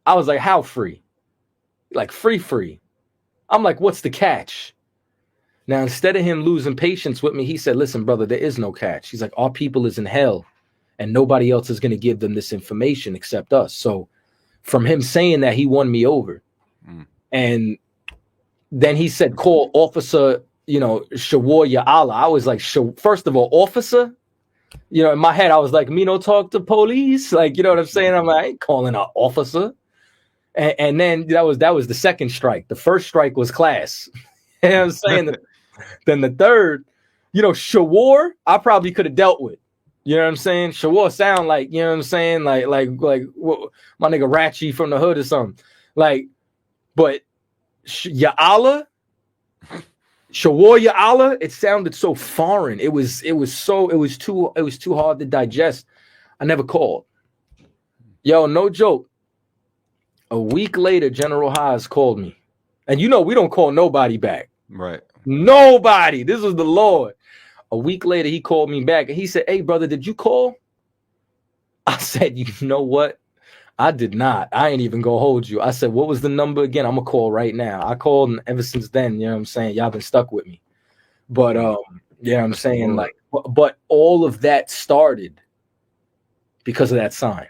I was like, how free? Like, free. I'm like, what's the catch? Now, instead of him losing patience with me, he said, listen, brother, there is no catch. He's like, our people is in hell, and nobody else is going to give them this information except us. So from him saying that, he won me over. And then he said, call Officer, Shawar Allah. I was like, first of all, officer? You know, in my head, I was like, me no talk to police. Like, you know what I'm saying? I'm like, I ain't calling an officer. And then that was the second strike. The first strike was class. You know what I'm saying? Then the third, Shawar, I probably could have dealt with. You know what I'm saying? Shawar sound like, you know what I'm saying? Like my nigga Ratchy from the hood or something. Like, but Ya Allah, Shawar Ya Allah, it sounded so foreign. It was too hard to digest. I never called. Yo, no joke. A week later, General Haas called me. And we don't call nobody back. Right. Nobody. This was the Lord. A week later, he called me back and he said, hey, brother, did you call? I said, you know what? I did not. I ain't even gonna hold you. I said, what was the number again? I'm gonna call right now. I called, and ever since then, you know what I'm saying? Y'all been stuck with me. But, you know what I'm saying? Like, but all of that started because of that sign.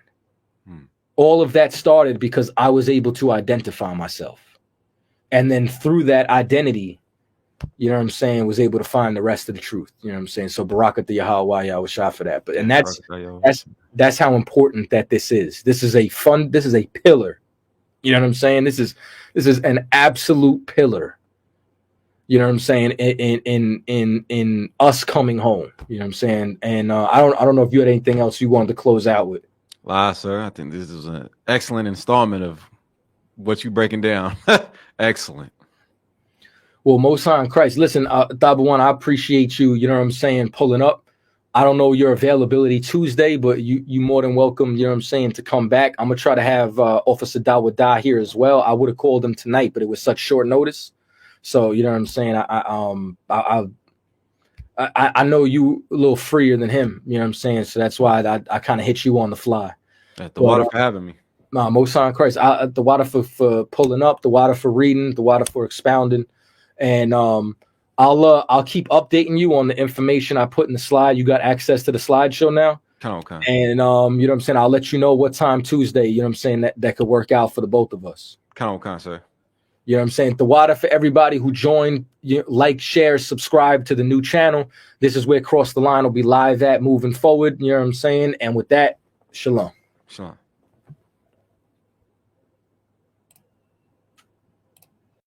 All of that started because I was able to identify myself. And then through that identity, you know what I'm saying, was able to find the rest of the truth. You know what I'm saying? So Barakat the Yahweh, I was shot for that. But that's how important that this is. This is a pillar. You know what I'm saying? This is an absolute pillar. You know what I'm saying? In us coming home. You know what I'm saying? And I don't know if you had anything else you wanted to close out with. Sir. I think this is an excellent installment of what you breaking down. Excellent. Well, Most High in Christ. Listen, Tabawan, I appreciate you, you know what I'm saying, pulling up. I don't know your availability Tuesday, but you more than welcome, you know what I'm saying, to come back. I'm gonna try to have Officer Dawada here as well. I would have called him tonight, but it was such short notice. So you know what I'm saying. I know you a little freer than him. You know what I'm saying. So that's why I kind of hit you on the fly. The water for having me. No, most on Christ. The water for pulling up, the water for reading, the water for expounding, and I'll keep updating you on the information I put in the slide. You got access to the slideshow now. Okay. And you know what I'm saying, I'll let you know what time Tuesday, you know what I'm saying, that could work out for the both of us. Okay, sir. You know what I'm saying? The water for everybody who joined, like, share, subscribe to the new channel. This is where Cross the Line will be live at moving forward. You know what I'm saying? And with that, shalom. Shalom.